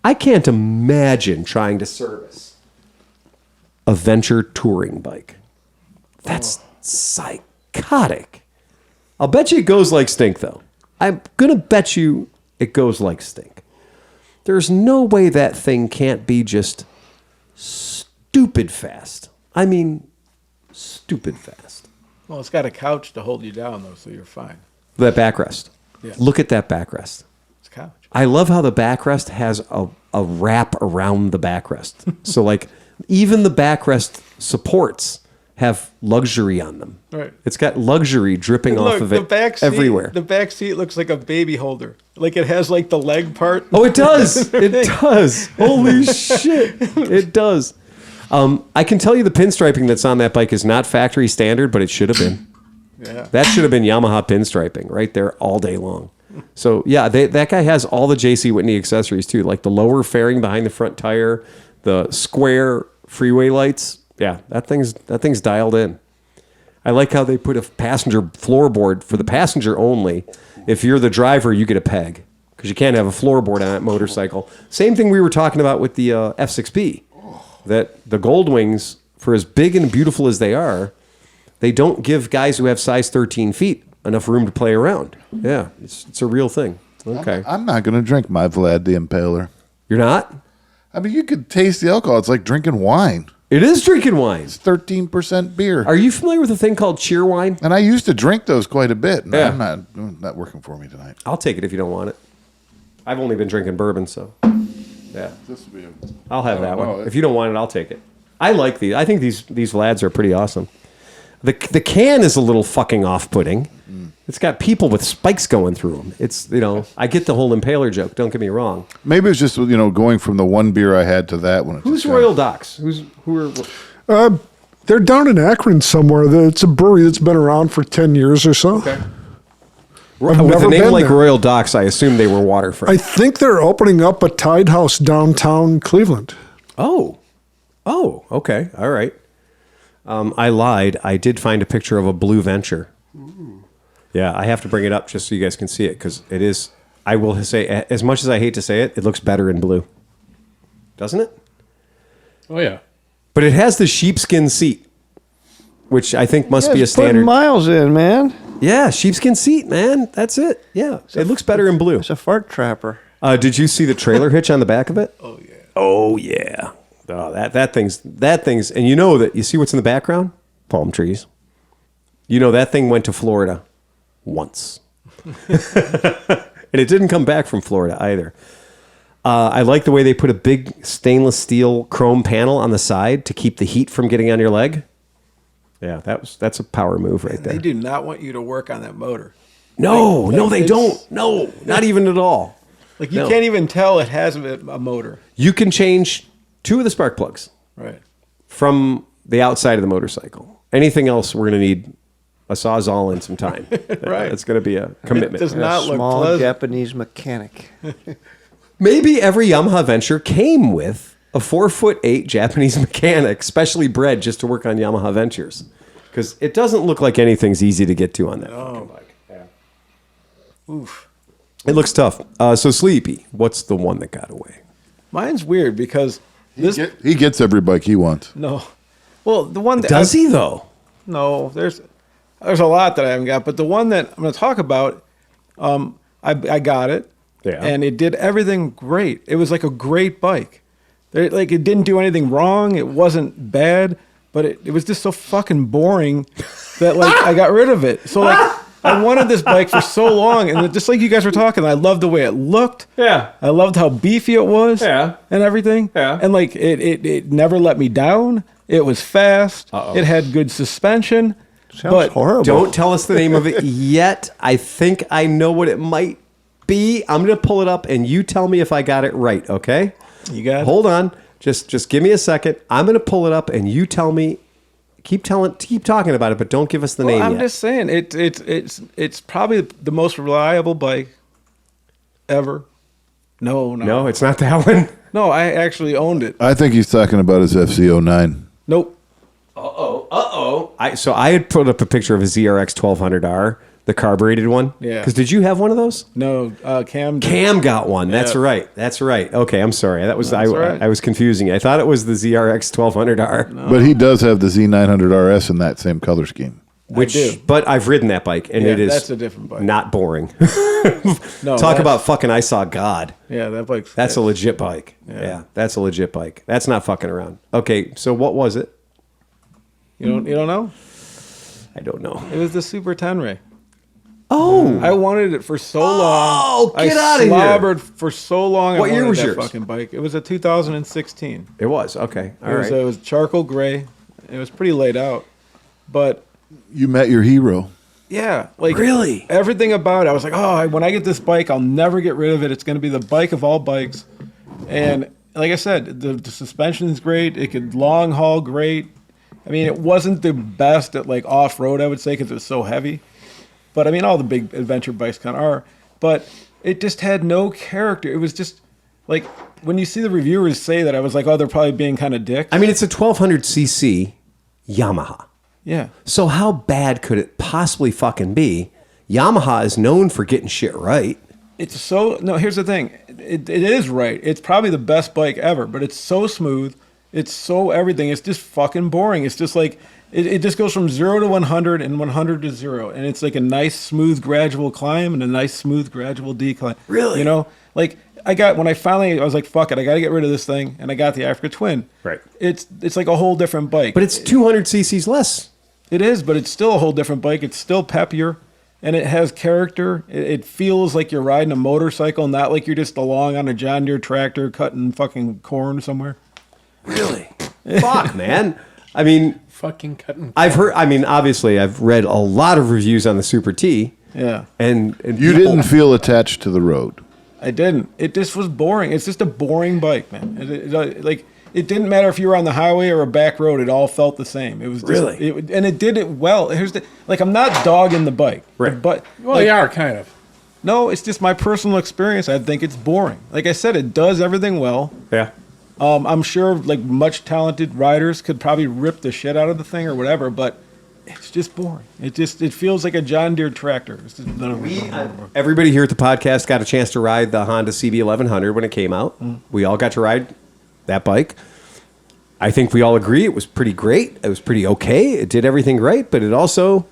I can't imagine trying to service a Venture touring bike. That's psychotic. I'll bet you it goes like stink, though. I'm going to bet you it goes like stink. There's no way that thing can't be just stupid fast. I mean, stupid fast. Well, it's got a couch to hold you down, though, so you're fine. That backrest. Yeah. Look at that backrest. It's a couch. I love how the backrest has a wrap around the backrest. So, like, even the backrest supports have luxury on them. Right. It's got luxury dripping off of it everywhere. The back seat looks like a baby holder. Like it has like the leg part. Oh, it does. It does. Holy shit. It does. I can tell you the pinstriping that's on that bike is not factory standard, but it should have been. Yeah. That should have been Yamaha pinstriping right there all day long. So, yeah, that guy has all the J.C. Whitney accessories, too, like the lower fairing behind the front tire, the square freeway lights. Yeah, that thing's dialed in. I like how they put a passenger floorboard for the passenger only. If you're the driver, you get a peg because you can't have a floorboard on that motorcycle. Same thing we were talking about with the F6P. That the Goldwings, for as big and beautiful as they are, they don't give guys who have size 13 feet enough room to play around. Yeah, it's a real thing. Okay. I'm not going to drink my Vlad the Impaler. You're not? I mean, you could taste the alcohol. It's like drinking wine. It is drinking wine. It's 13% beer. Are you familiar with a thing called cheer wine? And I used to drink those quite a bit. And Yeah. I'm not working for me tonight. I'll take it if you don't want it. I've only been drinking bourbon, so yeah. This will be I'll have that no, one. If you don't want it, I'll take it. I like these. I think these Vlads are pretty awesome. The can is a little fucking off-putting. It's got people with spikes going through them. It's, I get the whole Impaler joke. Don't get me wrong. Maybe it's just, going from the one beer I had to that one. Who's Royal Docks? Who are? They're down in Akron somewhere. It's a brewery that's been around for 10 years or so. Okay. I've With never a name been like there. Royal Docks, I assume they were waterfront. I think they're opening up a Tide House downtown Cleveland. Oh, okay. All right. I lied. I did find a picture of a blue Venture. Yeah, I have to bring it up just so you guys can see it because it is, I will say, as much as I hate to say it, it looks better in blue. Doesn't it? Oh, yeah. But it has the sheepskin seat, which I think must be a Putting standard. miles in, man. Yeah, sheepskin seat, man. That's it. Yeah, it looks better in blue. It's a fart trapper. Did you see the trailer hitch on the back of it? Oh, yeah. Oh, yeah. Oh, that thing's, and you see what's in the background? Palm trees. That thing went to Florida once. And it didn't come back from Florida either. I like the way they put a big stainless steel chrome panel on the side to keep the heat from getting on your leg. Yeah, that's a power move right there. They do not want you to work on that motor. No, they don't. No, not even at all. Like you can't even tell it has a motor. You can change 2 of the spark plugs Right. from the outside of the motorcycle. Anything else, we're going to need a Sawzall and some time. Right. It's going to be a commitment. It does not look Small pleasant. Japanese mechanic. Maybe every Yamaha Venture came with a 4'8" Japanese mechanic, specially bred just to work on Yamaha Ventures. Because it doesn't look like anything's easy to get to on that fucking bike. Yeah. Oof. It looks tough. So Sleepy, what's the one that got away? Mine's weird because He gets every bike he wants. no. Well, the one that Does he though? No, there's a lot that I haven't got, but the one that I'm going to talk about, I got it, Yeah. and it did everything great. It was like a great bike. It didn't do anything wrong. It wasn't bad, but it was just so fucking boring that I got rid of it. So I wanted this bike for so long, and just like you guys were talking, I loved the way it looked. Yeah. I loved how beefy it was. Yeah. And everything. Yeah. And like it never let me down. It was fast. It had good suspension. Sounds horrible. Don't tell us the name of it yet. I think I know what it might be. I'm going to pull it up, and you tell me if I got it right, okay? You got it? Hold on. Just give me a second. I'm going to pull it up, and you tell me. Keep talking about it, but don't give us the name I'm yet. just saying it's probably the most reliable bike ever. No, It's not that one. No, I actually owned it. I think he's talking about his FC09. Nope. So I had put up a picture of a ZRX 1200R, the carbureted one. Yeah. Because did you have one of those? No, Cam. Cam got one. That's Yeah. right. That's right. Okay, I'm sorry. That was That's all right. I was confusing you. I thought it was the ZRX 1200R. But he does have the Z900 RS in that same color scheme. Which, do. But I've ridden that bike, and Yeah, it is that's a different bike. not boring. No, Talk that's- about fucking I saw God. Yeah, that bike's. That's a legit bike. Yeah, that's a legit bike. That's not fucking around. Okay, so what was it? You don't know? I don't know. It was the Super Tenere. Oh, I wanted it for so long. Oh, get I outta here. slobbered for so long. What I year wanted was that yours? fucking bike. It was a 2016. it was. Okay, all It right. was charcoal gray. It was pretty laid out, but You met your hero. yeah, like Really? everything about it. I was like, oh, when I get this bike, I'll never get rid of it. It's going to be the bike of all bikes. And like I said, the suspension is great. It could long haul great. I mean, it wasn't the best at like off road, I would say, because it was so heavy. But I mean, all the big adventure bikes kind of are. But it just had no character. It was just like when you see the reviewers say that, I was like, oh, they're probably being kind of dicks. I mean, it's a 1200cc Yamaha. Yeah. So how bad could it possibly fucking be? Yamaha is known for getting shit right. It's so no. Here's the thing. It is right. It's probably the best bike ever. But it's so smooth. It's so everything. It's just fucking boring. It's just like it just goes from 0 to 100 and 100 to 0, and it's like a nice smooth gradual climb and a nice smooth gradual decline. Really? You know, like I was like, fuck it. I got to get rid of this thing, and I got the Africa Twin. Right. It's like a whole different bike. But it's 200cc's less. It is, but it's still a whole different bike. It's still peppier, and it has character. It feels like you're riding a motorcycle, not like you're just along on a John Deere tractor cutting fucking corn somewhere. Really? Fuck, man. I mean, Fucking cutting. I've heard. I mean, obviously, I've read a lot of reviews on the Super T, Yeah, and You people- didn't feel attached to the road. I didn't. It just was boring. It's just a boring bike, man. Like it didn't matter if you were on the highway or a back road. It all felt the same. It was just, Really? and it did it well. I'm not dogging the bike, Right. But Well, like, they are kind of. no, it's just my personal experience. I think it's boring. Like I said, it does everything well. Yeah. I'm sure like much talented riders could probably rip the shit out of the thing or whatever, but it's just boring. It feels like a John Deere tractor. It's just, Everybody here at the podcast got a chance to ride the Honda CB1100 when it came out. We all got to ride that bike. I think we all agree it was pretty great. It was pretty okay. It did everything right, but it also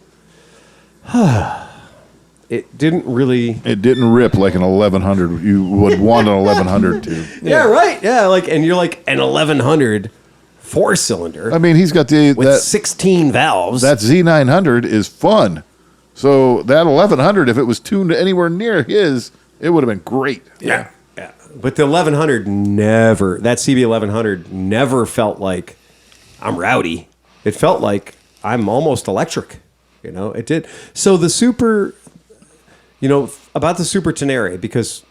it didn't really. It didn't rip like an 1100. You would want an 1100 to. Yeah, right. Yeah, like, and you're like an 1100 4-cylinder I mean, he's got with 16 valves. that Z900 is fun. So that 1100, if it was tuned anywhere near his, it would have been great. Yeah. Yeah. But the 1100 never, that CB 1100 never felt like I'm rowdy. It felt like I'm almost electric. You know, it did. So the Super, you know, about the Super Tenere, because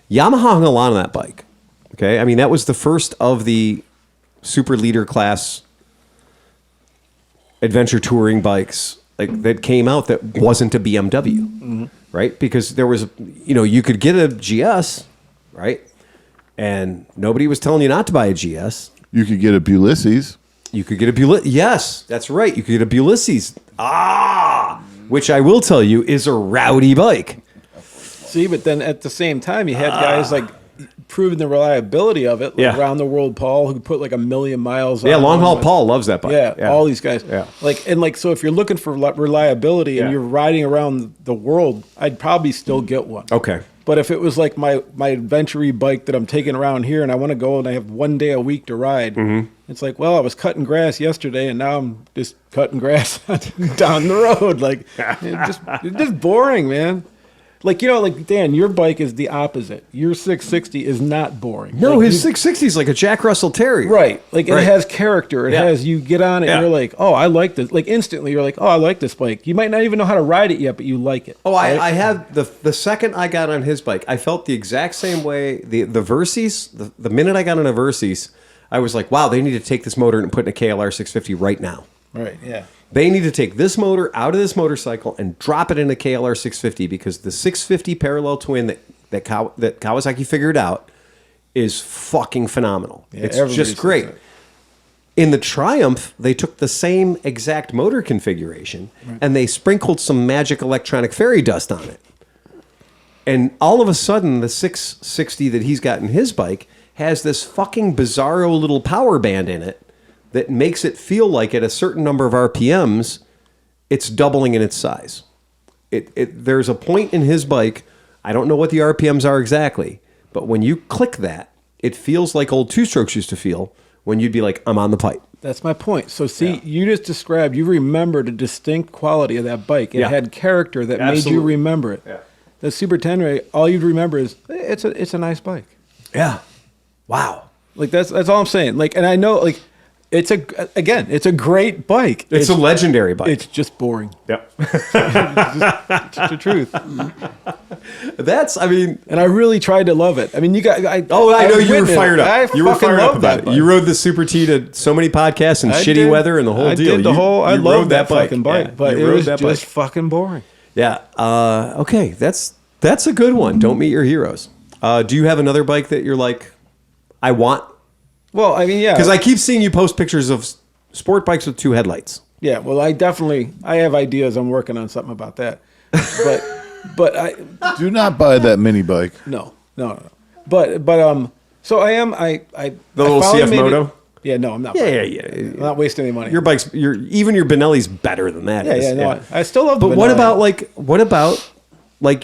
Yamaha hung a lot on that bike. Okay. I mean, that was the first of the super leader class adventure touring bikes like that came out that wasn't a BMW, right? Because there was, you know, you could get a GS, right? And nobody was telling you not to buy a GS. You could get a Ulysses. You could get a Ulysses. Yes, that's right. You could get a Ulysses. Which I will tell you is a rowdy bike. see, but then at the same time, you had guys like proving the reliability of it. Like Yeah. Around the World Paul, who put like 1 million miles. Yeah, on Long Haul one. Paul loves that bike. Yeah, all these guys. Yeah. So if you're looking for reliability and Yeah. you're riding around the world, I'd probably still get one. Okay. But if it was like my adventure bike that I'm taking around here and I want to go and I have 1 day a week to ride, it's like, well, I was cutting grass yesterday and now I'm just cutting grass down the road. Like, it's just boring, man. Like, like Dan, your bike is the opposite. Your 660 is not boring. No, like his 660 is like a Jack Russell Terrier. Right. Like it has character. It has, you get on it and you're like, oh, I like this. Like instantly you're like, oh, I like this bike. You might not even know how to ride it yet, but you like it. Oh, I had the second I got on his bike, I felt the exact same way. The Versys, the minute I got on a Versys, I was like, wow, they need to take this motor and put in a KLR 650 right now. Right, yeah. They need to take this motor out of this motorcycle and drop it in a KLR 650 because the 650 parallel twin that Kawasaki figured out is fucking phenomenal. Yeah, it's just great. In the Triumph, they took the same exact motor configuration and they sprinkled some magic electronic fairy dust on it. And all of a sudden, the 660 that he's got in his bike has this fucking bizarro little power band in it that makes it feel like at a certain number of RPMs, it's doubling in its size. There's a point in his bike, I don't know what the RPMs are exactly, but when you click that, it feels like old two-strokes used to feel when you'd be like, I'm on the pipe. That's my point. So see, you just described, you remembered a distinct quality of that bike. It had character that made you remember it. Yeah. The Super Tenere, all you'd remember is, it's a nice bike. Yeah. Wow. Like that's all I'm saying. Like, and I know, like, it's a great bike. It's a legendary bike. It's just boring. Yep. It's the truth. And I really tried to love it. I mean, you got. I know you were fired up. You were fired up about it. Bike. You rode the Super T to so many podcasts and shitty weather and the whole deal. I loved that fucking bike, yeah, but it was just fucking boring. Yeah. Okay. That's a good one. Don't meet your heroes. Do you have another bike that you're like, I want? Well, I mean, yeah. Because I keep seeing you post pictures of sport bikes with 2 headlights. Yeah, well, I have ideas. I'm working on something about that. But I do not buy that mini bike. No. But so I am. The little CF Moto. Yeah, no, I'm not. Yeah. I'm not wasting any money. Your bike's even your Benelli's better than that. Yeah. I still love. But what about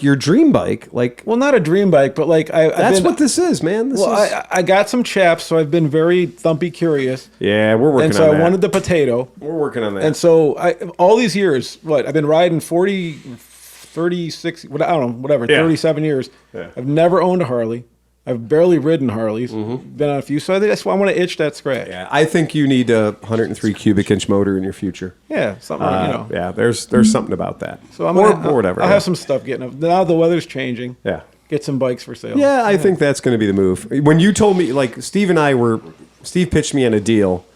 your dream bike? Like, well, not a dream bike, but like that's what this is, man. I got some chaps, so I've been very thumpy curious. Yeah, we're working on that. And so I wanted the potato. We're working on that. And so all these years, I've been riding 40, 36, I don't know, whatever, 37 years. Yeah. I've never owned a Harley. I've barely ridden Harleys. Been on a few, so that's why I want to itch that scratch. Yeah, I think you need a 103 cubic inch motor in your future. Yeah, something. Yeah, there's something about that. So or whatever. I'll have some stuff getting up. Now the weather's changing. Yeah, get some bikes for sale. Yeah, I think that's going to be the move. When you told me, like Steve pitched me on a deal.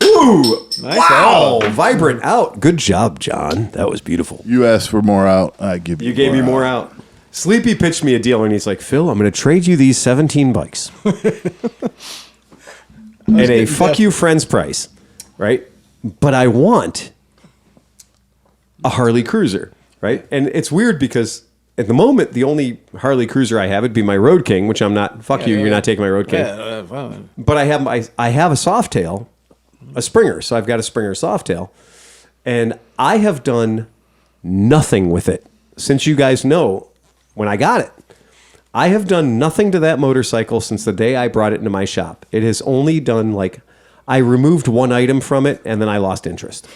Ooh, nice. Wow, vibrant out. Good job, John. That was beautiful. You asked for more out. I give you. You gave me more out. Sleepy pitched me a deal, and he's like, Phil, I'm going to trade you these 17 bikes at a fuck you friends price, right? But I want a Harley Cruiser, right? And it's weird because at the moment, the only Harley Cruiser I have would be my Road King, which I'm not. Fuck you, you're not taking my Road King. Yeah, but I have a Softail, a Springer, so I've got a Springer Softail, and I have done nothing with it since you guys know. When I got it, I have done nothing to that motorcycle since the day I brought it into my shop. It has only done I removed one item from it and then I lost interest.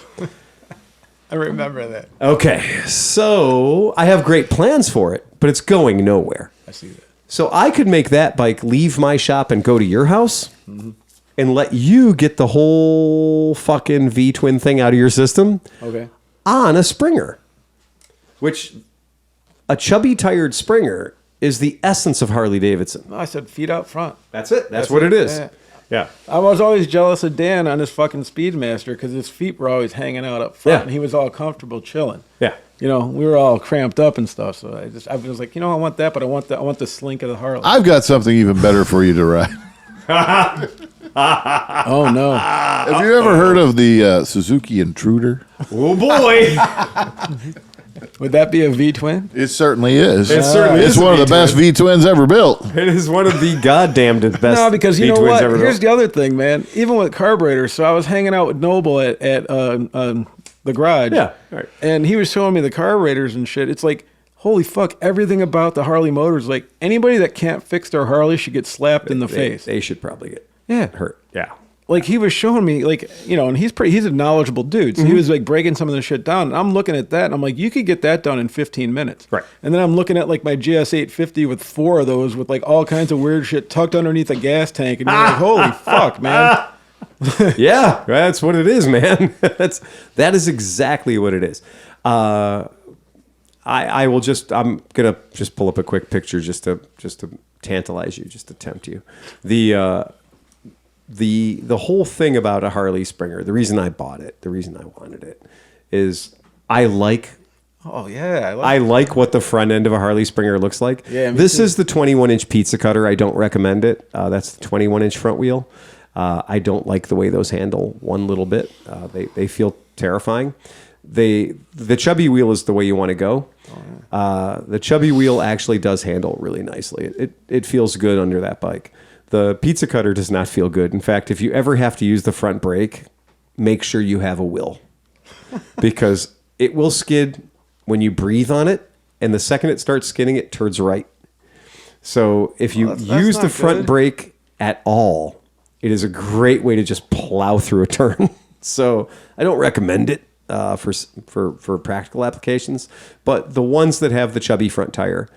I remember that. Okay, so I have great plans for it, but it's going nowhere. I see that. So I could make that bike leave my shop and go to your house and let you get the whole fucking V-twin thing out of your system on a Springer, which... A chubby, tired Springer is the essence of Harley Davidson. No, I said feet out front. That's it. That's what it is. Yeah. I was always jealous of Dan on his fucking Speedmaster because his feet were always hanging out up front and he was all comfortable chilling. Yeah. We were all cramped up and stuff. So I was like, I want that, but I want the slink of the Harley. I've got something even better for you to ride. Oh, no. Have you ever heard of the Suzuki Intruder? Oh, boy. Would that be a V-twin? It certainly is. It certainly is. It's one of the best V-twins ever built. It is one of the goddamned best. No, because you know what? Ever Here's built. the other thing, man. Even with carburetors, so I was hanging out with Noble at the garage. Yeah. Right. And he was showing me the carburetors and shit. It's like holy fuck, everything about the Harley motors, like anybody that can't fix their Harley should get slapped in the face. They should probably get hurt. Yeah. Like he was showing me, like, and he's a knowledgeable dude. So he was like breaking some of the shit down. And I'm looking at that and I'm like, you could get that done in 15 minutes. Right. And then I'm looking at like my GS 850 with 4 of those with like all kinds of weird shit tucked underneath a gas tank. And you're like, holy fuck, man. Yeah, that's what it is, man. That is exactly what it is. I'm gonna just pull up a quick picture just to tantalize you, just to tempt you. The whole thing about a Harley Springer, the reason I bought it, the reason I wanted it, is I like what the front end of a Harley Springer looks like. Yeah, this is the 21-inch pizza cutter. I don't recommend it. That's the 21-inch front wheel. I don't like the way those handle one little bit. They feel terrifying. The chubby wheel is the way you want to go. The chubby wheel actually does handle really nicely. It feels good under that bike. The pizza cutter does not feel good. In fact, if you ever have to use the front brake, make sure you have a will, because it will skid when you breathe on it, and the second it starts skidding, it turns right. So if you use the front brake at all, it is a great way to just plow through a turn. So I don't recommend it for practical applications, but the ones that have the chubby front tire,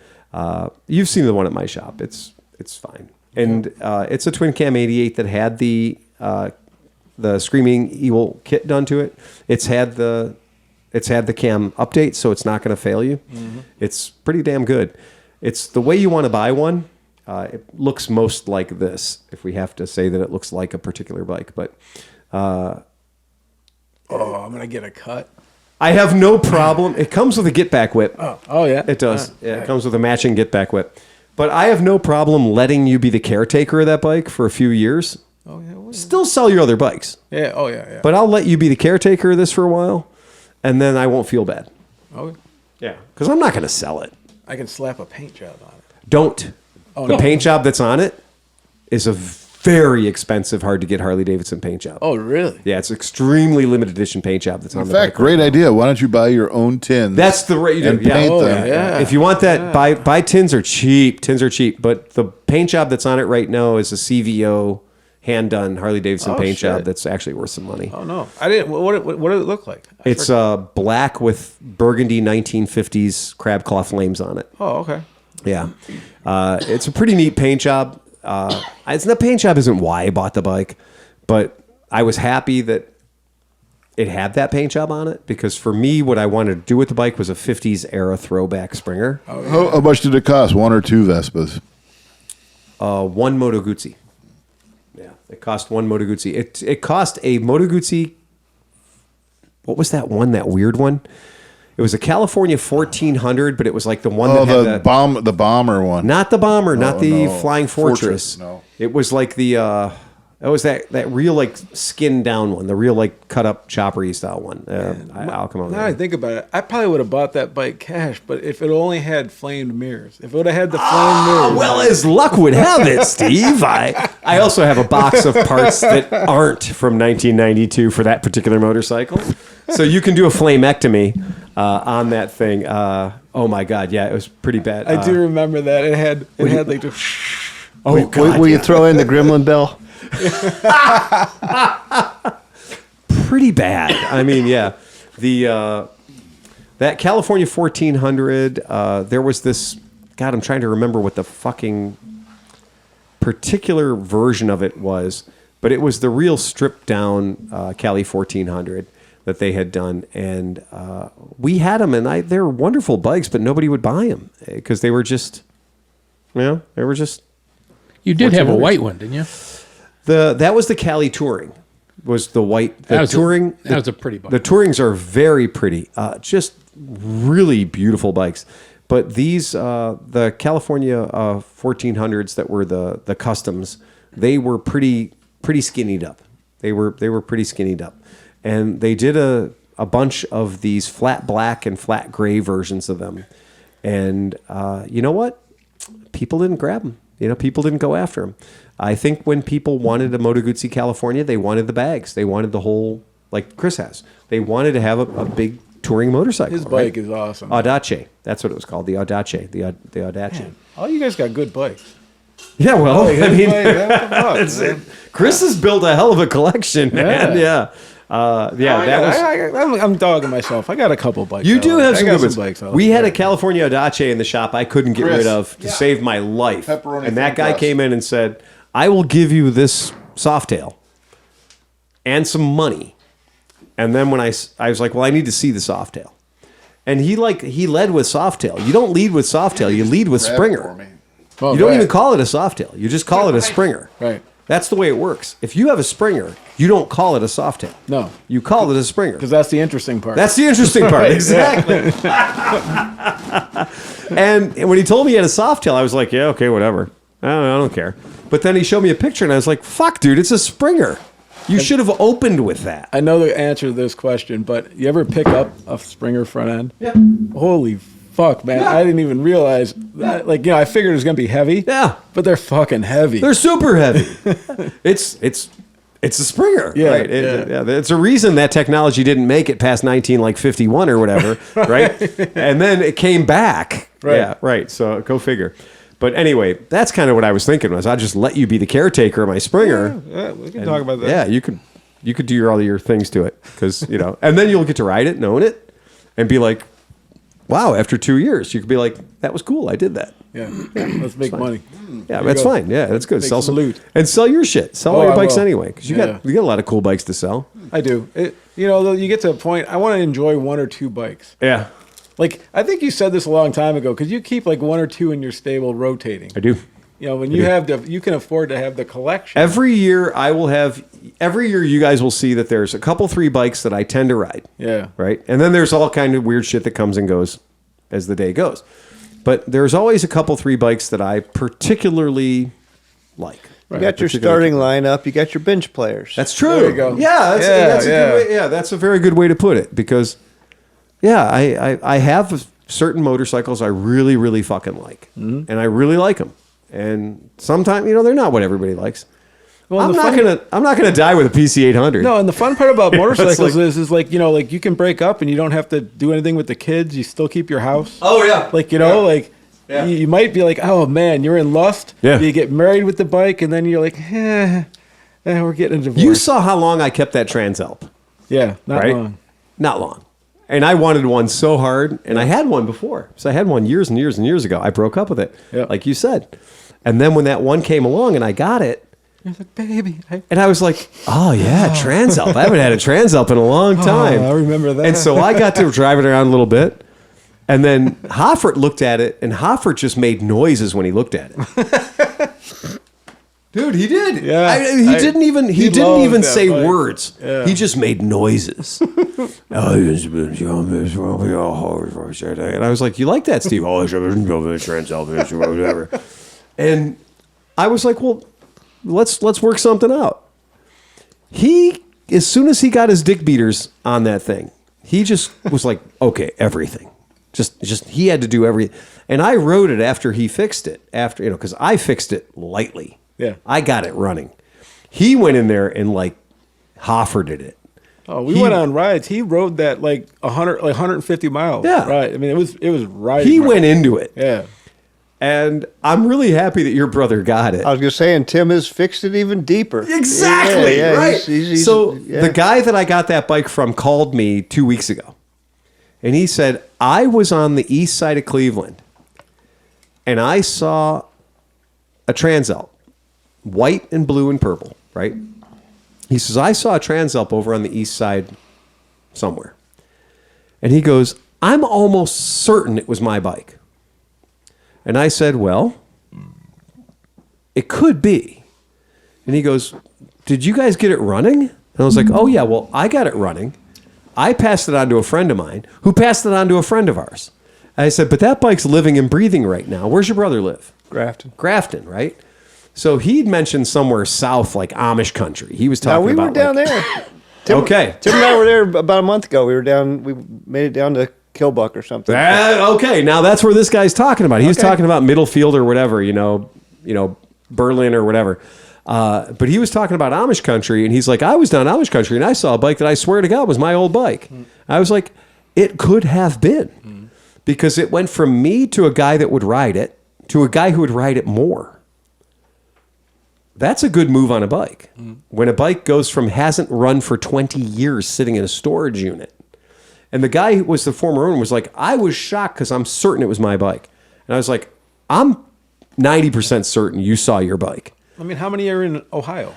you've seen the one at my shop. It's fine. And it's a twin cam 88 that had the Screaming Eagle kit done to it. It's had the cam update, so it's not going to fail you. Mm-hmm. It's pretty damn good. It's the way you want to buy one. It looks most like this, if we have to say that it looks like a particular bike. But I'm gonna get a cut. I have no problem. It comes with a get back whip. Oh yeah, it does. It comes with a matching get back whip. But I have no problem letting you be the caretaker of that bike for a few years. Oh yeah. Still sell your other bikes. Yeah. Oh yeah. But I'll let you be the caretaker of this for a while, and then I won't feel bad. Okay. Yeah. Because I'm not going to sell it. I can slap a paint job on it. Don't. Oh, the no. paint job that's on it is a very expensive, hard to get Harley Davidson paint job. Oh really? Yeah, it's extremely limited edition paint job that's on the bike. In fact, great idea. Why don't you buy your own tins? That's the way you do and it. Yeah. paint Oh, them. yeah. If you want that, buy tins are cheap. Tins are cheap, but the paint job that's on it right now is a CVO hand done Harley Davidson paint shit. job that's actually worth some money. Oh no, I didn't. What did it look like? It's black with burgundy 1950s crab claw flames on it. Oh okay. Yeah, it's a pretty neat paint job. The paint job isn't why I bought the bike, but I was happy that it had that paint job on it, because for me, what I wanted to do with the bike was a 50s era throwback Springer. How much did it cost? 1 or 2 Vespas? One Moto Guzzi. Yeah, it cost one Moto Guzzi. It cost a Moto Guzzi. What was that one? That weird one? It was a California 1400, but it was like the one that had the bomber one. not the bomber, not the no. Flying Fortress. No. It was like the that was that real like skinned down one, the real like cut up choppery style one. I'll come over. Now I think about it, I probably would have bought that bike cash, but if it only had flamed mirrors, if it would have had the flamed mirrors. Well, as luck would have it, Steve, I also have a box of parts that aren't from 1992 for that particular motorcycle. So you can do a flamectomy on that thing. Oh my God, yeah, it was pretty bad. I do remember that it had like the. Oh God, Will you throw in the gremlin bell? pretty bad. I mean, yeah, that California 1400. There was this. God, I'm trying to remember what the fucking particular version of it was, but it was the real stripped down Cali 1400 that they had done, and we had them, and they were wonderful bikes, but nobody would buy them because they were just, they were just. You did have a white one, didn't you? That was the Cali Touring. Was the white Touring? That was a pretty bike. The Tourings are very pretty, just really beautiful bikes. But these, the California 1400s that were the customs, they were pretty skinnied up. They were pretty skinnied up, and they did a bunch of these flat black and flat gray versions of them. And you know what? People didn't grab them. People didn't go after them. I think when people wanted a Moto Guzzi California, they wanted the bags. They wanted the whole, like Chris has. They wanted to have a big touring motorcycle. His bike is awesome. Audace. That's what it was called. The Audace. The Audace. All you guys got good bikes. Yeah, well, I mean, man. Chris has built a hell of a collection, man. Yeah. I'm dogging myself. I got a couple bikes. You do have some good ones. bikes. We had a California Audace in the shop I couldn't get rid of to save my life. Pepperoni And that guy Funhouse. came in and said, I will give you this Softail and some money. And then when I was like, well, I need to see the Softail. And he led with Softail. You don't lead with Softail. You lead with Grab it for Springer. me. Oh, You don't right. even call it a Softail. You just call it a Springer. Right. That's the way it works. If you have a Springer, you don't call it a Softail. No. You call it a Springer. Because that's the interesting part. That's the interesting part. Right, Exactly. And when he told me he had a Softail, I was like, yeah, okay, whatever. I don't care. But then he showed me a picture, and I was like, fuck, dude, it's a Springer. You should have opened with that. I know the answer to this question, but you ever pick up a Springer front end? Yeah. Holy fuck, man. I didn't even realize that. Like, I figured it was going to be heavy. Yeah. But they're fucking heavy. They're super heavy. It's a Springer, Yeah, right? It's a reason that technology didn't make it past 1951 or whatever, right? And then it came back. Right. Yeah, right. So go figure. But anyway, that's kind of what I was thinking was I'll just let you be the caretaker of my Springer. Yeah, we can talk about that. Yeah, you could do all your things to it because and then you'll get to ride it and own it and be like, wow, after 2 years, you could be like, that was cool. I did that. Yeah. Let's make money. Yeah, that's go. fine. Yeah, that's good. Make Sell some some loot. and sell your shit. Sell Oh, all your I bikes will. anyway because you got a lot of cool bikes to sell. I do. You get to a point, I want to enjoy one or two bikes. Yeah, Like, I think you said this a long time ago, because you keep like one or two in your stable rotating. I do. When you have you can afford to have the collection. Every year you guys will see that there's a couple 3 bikes that I tend to ride. Yeah. Right. And then there's all kind of weird shit that comes and goes as the day goes. But there's always a couple 3 bikes that I particularly like. You got your starting lineup. You got your bench players. That's true. There you go. Yeah, that's a Yeah. good way. Yeah, that's a very good way to put it because, I have certain motorcycles I really, really fucking like, and I really like them. And sometimes, they're not what everybody likes. Well, I'm not gonna die with a PC 800. No, and the fun part about motorcycles like- is like you can break up and you don't have to do anything with the kids. You still keep your house. Oh yeah. Like Yeah. you might be like, oh man, you're in lust. Yeah. You get married with the bike, and then you're like, we're getting a divorce. You saw how long I kept that Transalp, yeah, not right? long. Not long. And I wanted one so hard, and I had one before. So I had one years and years and years ago. I broke up with it, Yeah. like you said. And then when that one came along and I got it, You're like, baby. and I was like, oh yeah, Transalp. I haven't had a Transalp in a long time. I remember that. And so I got to drive it around a little bit. And then Hoffert looked at it, and Hoffert just made noises when he looked at it. Dude, he did. Yeah. He didn't even loved that say bike. words. Yeah. He just made noises. And I was like, you like that, Steve? Oh, whatever. And I was like, well, let's work something out. As soon as he got his dick beaters on that thing, he just was like, okay, everything. Just he had to do everything. And I rode it after he fixed it. Because I fixed it lightly. Yeah. I got it running. He went in there and Hofferted it. Oh, we went on rides. He rode that 150 miles. Yeah. Right. I mean, it was riding. He right. went into it. Yeah. And I'm really happy that your brother got it. I was going to say, and Tim has fixed it even deeper. Exactly. Yeah, right. he's- The guy that I got that bike from called me 2 weeks ago. And he said, I was on the east side of Cleveland and I saw a Transalp, white and blue and purple, right? He says, I saw a Transalp over on the east side somewhere. And he goes, I'm almost certain it was my bike. And I said, well, it could be. And he goes, did you guys get it running? And I was like, oh yeah, well, I got it running. I passed it on to a friend of mine who passed it on to a friend of ours. And I said, but that bike's living and breathing right now. Where's your brother live? Grafton, right? So he'd mentioned somewhere south, like Amish country. He was talking we about were down there. Okay. Tim and I were there about a month ago. We made it down to Killbuck or something. Okay, now that's where this guy's talking about. He was talking about Middlefield or whatever, Berlin or whatever. But he was talking about Amish country, and he's like, I was down Amish country, and I saw a bike that I swear to God was my old bike. I was like, it could have been, because it went from me to a guy that would ride it to a guy who would ride it more. That's a good move on a bike. When a bike goes from hasn't run for 20 years sitting in a storage unit. And the guy who was the former owner was like, I was shocked because I'm certain it was my bike. And I was like, I'm 90% certain you saw your bike. I mean, how many are in Ohio?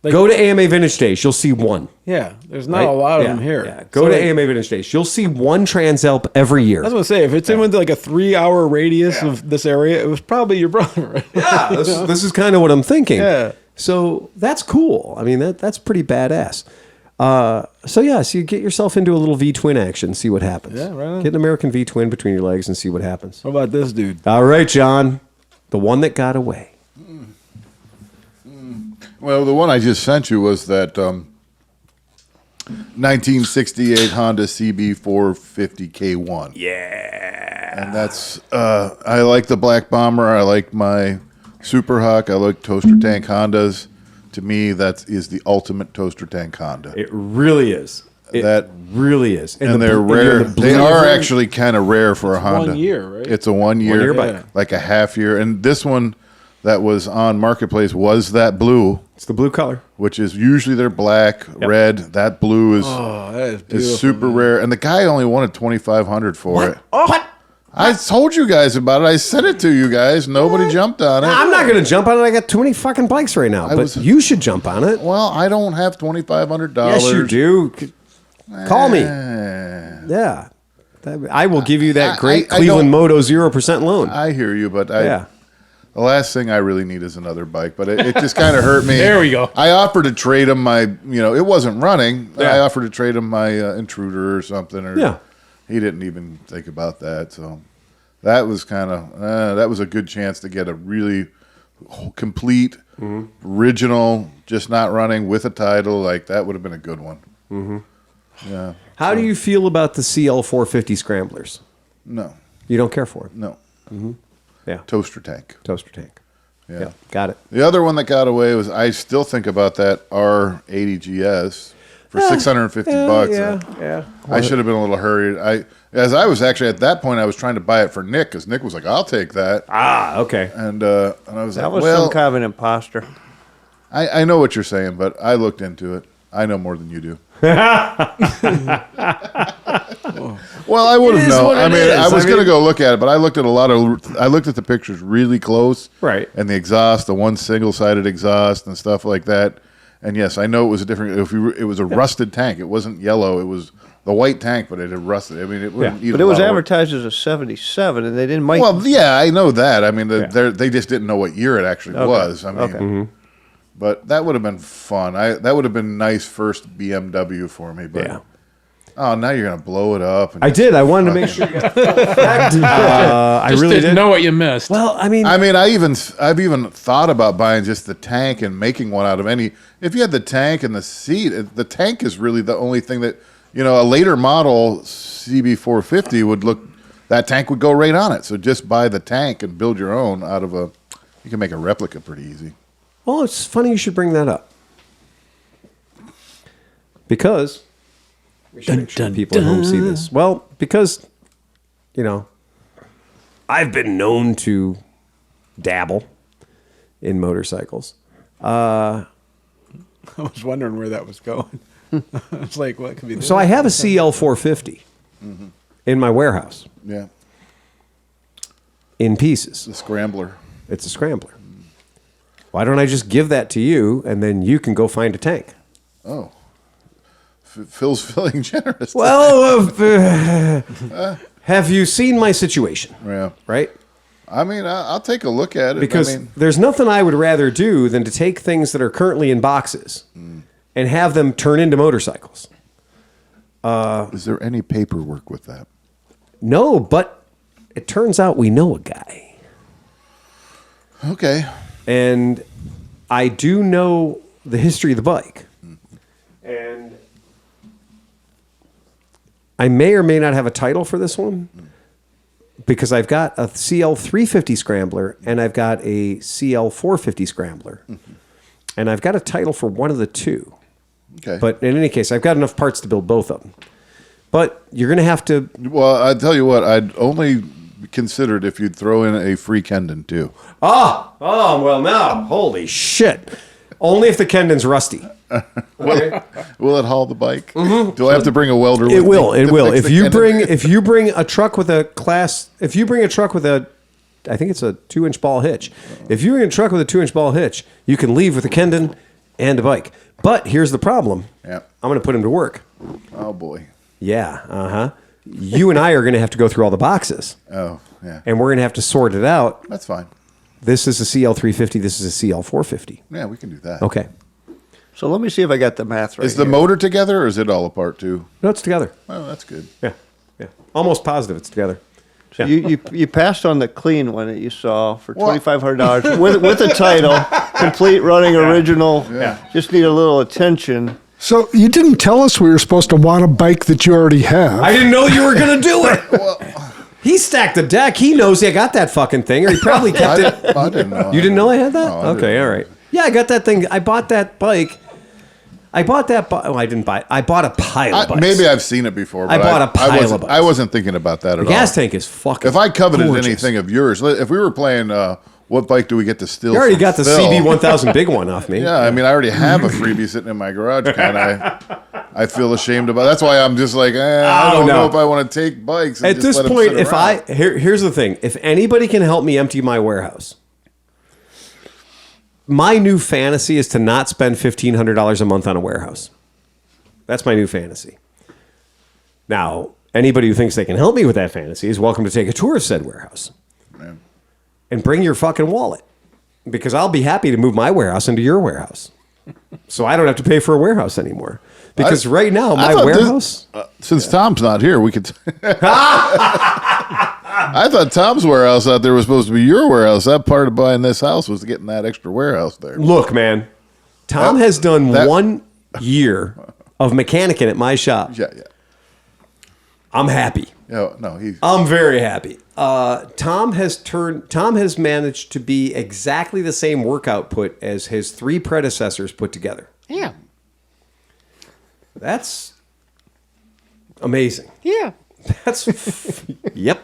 Like, Go to AMA Vintage Days. You'll see one. Yeah, there's not Right? a lot of Yeah, them here. yeah. Go So, to like, AMA Vintage Days. You'll see one Transalp every year. I was gonna say, if it's in within like a 3-hour radius of this area, it was probably your brother. Right? Yeah, this is kind of what I'm thinking. Yeah. So that's cool. I mean, that's pretty badass. So you get yourself into a little V-twin action, see what happens. Yeah, right on. Get an American V-twin between your legs and see what happens. What about this dude? All right, John, the one that got away. Well, the one I just sent you was that 1968 Honda CB450 K1. Yeah. And that's, I like the Black Bomber. I like my Super Hawk. I like toaster tank Hondas. To me, that is the ultimate toaster tank Honda. It really is. That really is. And they're rare. They are actually kind of rare for a Honda. 1 year, right? It's a 1 year, 1 year bike. like a half year. And this one that was on Marketplace was that blue, It's the blue color. which is usually they're black, red. That blue is Oh, that is beautiful. is super rare. And the guy only wanted $2,500 for it. What? I told you guys about it. I sent it to you guys. Nobody jumped on it. I'm not going to jump on it. I got too many fucking bikes right now. But you should jump on it. Well, I don't have $2,500. Yes, you do. Call me. Eh. Yeah. I will give you that great I don't- ClevelandMoto 0% loan. I hear you, but Yeah. the last thing I really need is another bike. But it just kind of hurt me. There we go. I offered to trade him my, it wasn't running. Yeah. I offered to trade him my Intruder or something. Or Yeah. He didn't even think about that. So that was kind of, that was a good chance to get a really complete, original, just not running with a title. Like that would have been a good one. Yeah. How do you feel about the CL450 Scramblers? No, You don't care for them? no. Yeah. Toaster tank. Toaster tank. Yeah. Yeah. Got it. The other one that got away was, I still think about that R80 GS for $650. Yeah. I should have been a little hurried. I was actually at that point, I was trying to buy it for Nick because Nick was like, "I'll take that," Ah, okay. and I was That like, was "Well, some kind of an imposter. I know what you're saying, but I looked into it. I know more than you do." Well, I would have known. what I it mean, is. I was I going to mean- go look at it, but I looked at the pictures really close, Right. And the exhaust, the one single-sided exhaust, and stuff like that. And yes, I know it was a different. It was a rusted tank. It wasn't yellow. It was the white tank, but it had rusted. I mean, it wouldn't. Yeah. need But a it was lot of work. advertised as a 77, and they didn't make. Well, yeah, I know that. I mean, they just didn't know what year it actually was. I mean, Okay. but that would have been fun. That would have been nice first BMW for me. But Yeah. oh, now you're gonna blow it up. And I did. I wanted to make sure you got full effect. I Just really didn't did. know what you missed. Well, I mean, I've even thought about buying just the tank and making one out of any. If you had the tank and the seat, the tank is really the only thing that a later model CB450 would look. That tank would go right on it. So just buy the tank and build your own out of a. You can make a replica pretty easy. well, it's funny you should bring that up. Because we should make sure people at home see this. Well, because, I've been known to dabble in motorcycles. I was wondering where that was going. I was like, what could be this? So I have a CL450 in my warehouse Yeah, in pieces. the scrambler. It's a scrambler. Why don't I just give that to you and then you can go find a tank? Oh, Phil's feeling generous. Well, have you seen my situation? Yeah. Right? I mean, I'll take a look at it. Because I mean, there's nothing I would rather do than to take things that are currently in boxes and have them turn into motorcycles. is there any paperwork with that? No, but it turns out we know a guy. Okay. And I do know the history of the bike. And I may or may not have a title for this one because I've got a CL350 Scrambler and I've got a CL450 Scrambler. And I've got a title for one of the two. Okay. But in any case, I've got enough parts to build both of them. But you're going to have to. Well, I tell you what, I'd only consider it if you'd throw in a free Kendon too. Oh, well, now, holy shit. Only if the Kendon's rusty. Okay. Will it haul the bike? Mm-hmm. Do I have to bring a welder? It with will. me It to will. fix If the you Kendon? bring a truck with a I think it's a 2-inch ball hitch. If you bring a truck with a 2-inch ball hitch, you can leave with a Kendon and a bike. But here's the problem. Yeah. I'm going to put him to work. Oh boy. Yeah. You and I are going to have to go through all the boxes. Oh yeah. And we're going to have to sort it out. That's fine. This is a CL350. This is a CL450. Yeah, we can do that. Okay. So let me see if I got the math right. Is the here. motor together or is it all apart too? No, it's together. Oh, that's good. Yeah. Almost positive it's together. So you passed on the clean one that you saw for Well- $2,500 with a title, complete running original. Yeah. Just need a little attention. So you didn't tell us we were supposed to want a bike that you already have. I didn't know you were going to do it. He stacked the deck. He knows I got that fucking thing, or he probably kept it. I didn't know. You didn't know I had that? No, I Okay, didn't. all right. Yeah, I got that thing. I bought that bike. I didn't buy it. I bought a pile of bikes. Maybe I've seen it before. I But bought a pile wasn't, of I bikes. wasn't thinking about that at The all. gas tank is fucking If I coveted gorgeous. anything of yours, if we were playing, what bike do we get to steal? You already from got the Phil? CB1000 big one off me. Yeah, I mean, I already have a freebie sitting in my garage. Kind of, I feel ashamed about. That's why I'm just like, I don't know if I want to take bikes. And At just this let 'em point, sit if around. here's the thing: if anybody can help me empty my warehouse, my new fantasy is to not spend $1,500 a month on a warehouse. That's my new fantasy. Now, anybody who thinks they can help me with that fantasy is welcome to take a tour of said warehouse. Man. And bring your fucking wallet, because I'll be happy to move my warehouse into your warehouse, so I don't have to pay for a warehouse anymore. Because right now, I my thought warehouse. since Tom's not here, we could. I thought Tom's warehouse out there was supposed to be your warehouse. That part of buying this house was getting that extra warehouse there. Look, man, Tom has done that- 1 year of mechanicing at my shop. Yeah. I'm happy. No, he's. I'm very happy. Tom has managed to be exactly the same work output as his 3 predecessors put together. Yeah. That's amazing. Yeah. That's yep.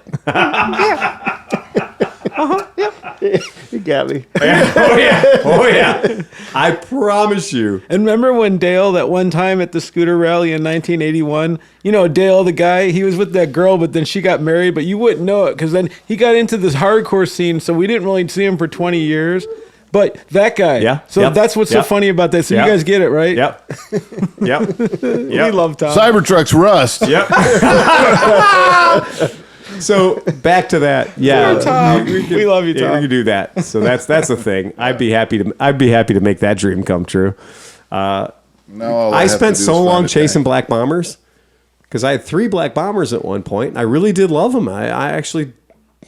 You got me. Oh yeah. I promise you. And remember when Dale, that one time at the scooter rally in 1981, Dale, the guy, he was with that girl, but then she got married, but you wouldn't know it because then he got into this hardcore scene, so we didn't really see him for 20 years. But that guy. Yeah. So Yep. that's what's so Yep. funny about that. So Yep. you guys get it, right? Yep. Yep. We love Tom. Cybertruck's rust. Yep. So back to that. Yeah. Tom. We love you, Yeah, Tom. we can do that. So that's the thing. I'd be happy to make that dream come true. No, all I have to spent do so is find long a chasing tank. black bombers because I had 3 black bombers at one point, and I really did love them. I actually,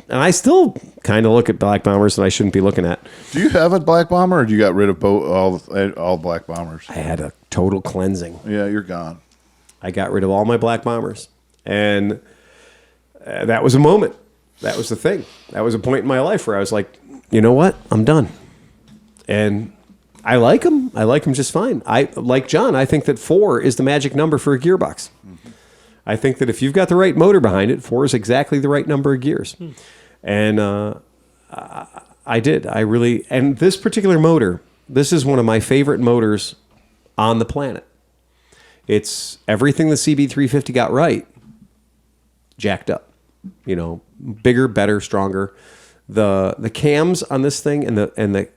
and I still kind of look at black bombers that I shouldn't be looking at. Do you have a black bomber, or do you got rid of all black bombers? I had a total cleansing. Yeah, you're gone. I got rid of all my black bombers, and that was a moment. That was the thing. That was a point in my life where I was like, you know what? I'm done. And I like them. I like them just fine. Like John, I think that 4 is the magic number for a gearbox. Mm-hmm. I think that if you've got the right motor behind it, 4 is exactly the right number of gears. And I did. I really, and this particular motor, this is one of my favorite motors on the planet. It's everything the CB350 got right, jacked up. Bigger, better, stronger. The cams on this thing and the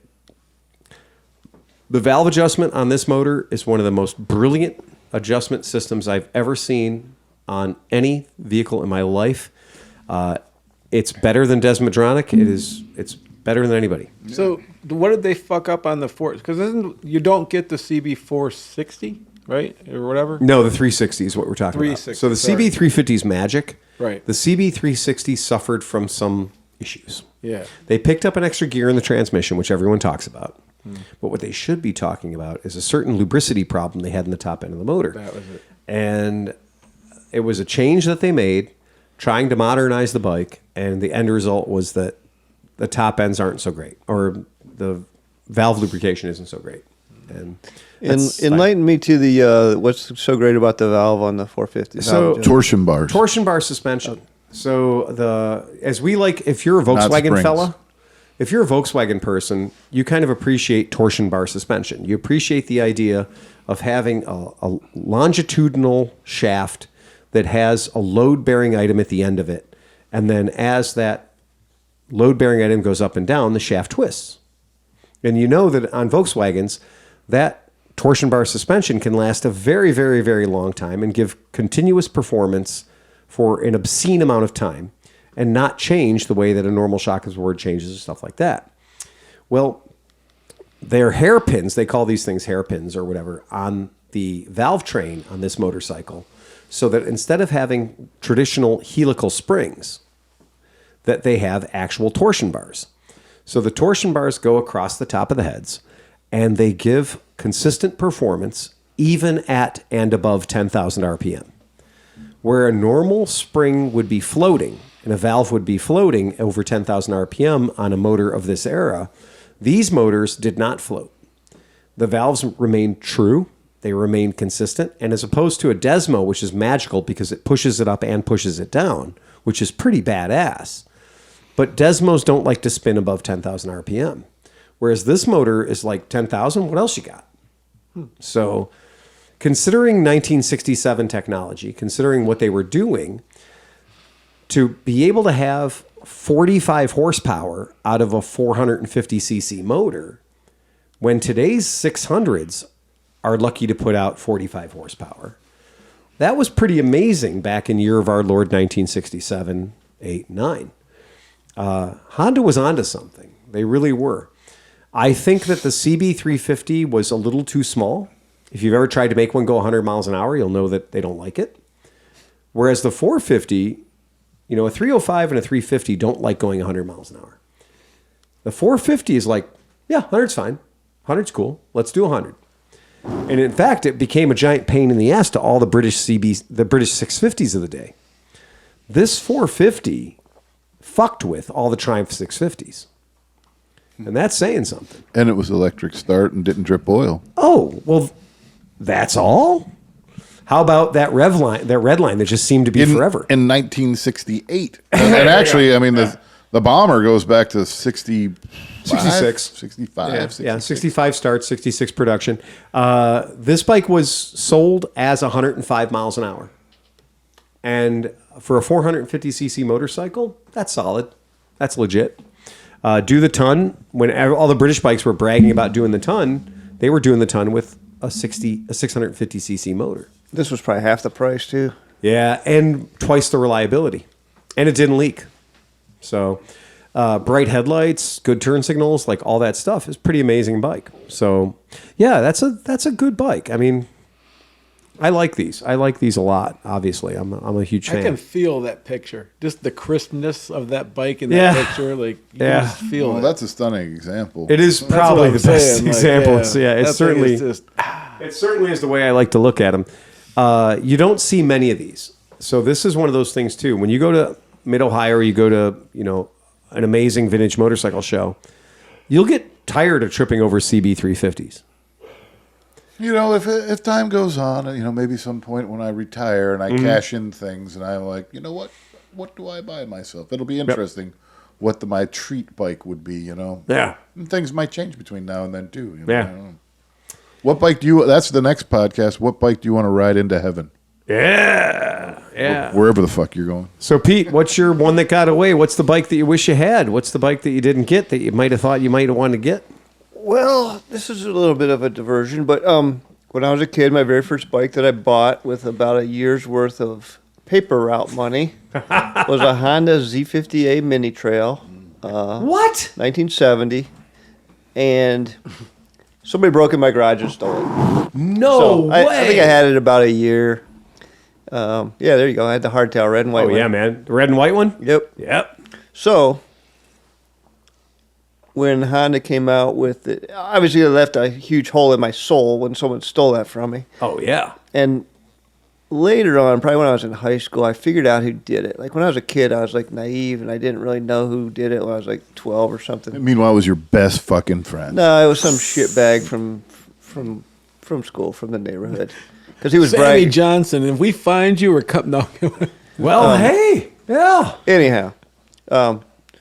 valve adjustment on this motor is one of the most brilliant adjustment systems I've ever seen on any vehicle in my life. It's better than Desmodronic. It's better than anybody. So what did they fuck up on the 4? Because you don't get the CB460, right? Or whatever? No, the 360 is what we're talking about. 360, So the sorry. CB350 is magic. Right. The CB360 suffered from some issues. Yeah. They picked up an extra gear in the transmission, which everyone talks about. But what they should be talking about is a certain lubricity problem they had in the top end of the motor. That was it. And it was a change that they made, trying to modernize the bike, and the end result was that the top ends aren't so great, or the valve lubrication isn't so great. And Enlighten me to the what's so great about the valve on the 450. So- Torsion bars. torsion bar suspension. So if you're a Not Volkswagen springs. fella, if you're a Volkswagen person, you kind of appreciate torsion bar suspension. You appreciate the idea of having a longitudinal shaft that has a load-bearing item at the end of it. And then as that load-bearing item goes up and down, the shaft twists. And you know that on Volkswagens, that torsion bar suspension can last a very, very, very long time and give continuous performance for an obscene amount of time and not change the way that a normal shock absorber changes and stuff like that. Well, they're hairpins, they call these things hairpins or whatever, on the valve train on this motorcycle, so that instead of having traditional helical springs, that they have actual torsion bars. So the torsion bars go across the top of the heads, and they give consistent performance even at and above 10,000 RPM. Where a normal spring would be floating and a valve would be floating over 10,000 RPM on a motor of this era, these motors did not float. The valves remained true. They remained consistent. And as opposed to a Desmo, which is magical because it pushes it up and pushes it down, which is pretty badass. But Desmos don't like to spin above 10,000 RPM. Whereas this motor is like 10,000. What else you got? So considering 1967 technology, considering what they were doing, to be able to have 45 horsepower out of a 450cc motor, when today's 600s are lucky to put out 45 horsepower, that was pretty amazing back in year of our Lord 1967, 8, 9. Honda was onto something. They really were. I think that the CB350 was a little too small. If you've ever tried to make one go 100 miles an hour, you'll know that they don't like it. Whereas the 450, a 305 and a 350 don't like going 100 miles an hour. The 450 is like, yeah, 100's fine. 100's cool. Let's do 100. And in fact, it became a giant pain in the ass to all the British 650s of the day. This 450 fucked with all the Triumph 650s. And that's saying something. And it was electric start and didn't drip oil. Oh, well, that's all? How about that red line that just seemed to be forever? In 1968. And actually, I mean, the Bomber goes back to 65. 65 starts, 66 production. This bike was sold as 105 miles an hour. And for a 450cc motorcycle, that's solid. That's legit. Do the ton. When all the British bikes were bragging about doing the ton, they were doing the ton with a 650cc motor. This was probably half the price too. Yeah, and twice the reliability. And it didn't leak. So bright headlights, good turn signals, like all that stuff is pretty amazing bike. So yeah, that's a good bike. I mean, I like these. I like these a lot. Obviously, I'm a huge fan. I can feel that picture, just the crispness of that bike in that picture. Like you can just feel Well, it. that's a stunning example. It is probably the best example. It that certainly thing is just, it certainly is the way I like to look at them. You don't see many of these. So this is one of those things too. When you go to Mid-Ohio or you go to, an amazing vintage motorcycle show, you'll get tired of tripping over CB350s. If time goes on, maybe some point when I retire and I cash in things and I'm like, you know what do I buy myself? It'll be interesting what my treat bike would be, Yeah. And things might change between now and then too. Yeah. I don't know. What bike that's the next podcast. What bike do you want to ride into heaven? Yeah. Wherever the fuck you're going. So Pete, what's your one that got away? What's the bike that you wish you had? What's the bike that you didn't get that you might have thought you might have wanted to get? Well, this is a little bit of a diversion, but when I was a kid, my very first bike that I bought with about a year's worth of paper route money was a Honda Z50A Mini Trail. What? 1970. And somebody broke in my garage and stole it. No way. I think I had it about a year. Yeah, there you go. I had the hardtail red and white Oh, one. yeah, man. The red and white one? Yep. Yep. So when Honda came out with it, obviously it left a huge hole in my soul when someone stole that from me. Oh, yeah. And later on, probably when I was in high school, I figured out who did it. Like when I was a kid, I was like naive and I didn't really know who did it when I was like 12 or something. Meanwhile, it was your best fucking friend. No, it was some shitbag from from school, from the neighborhood, because he was Sammy bragging. Johnson, if we find you, we're coming. No. Well, hey, yeah. Anyhow,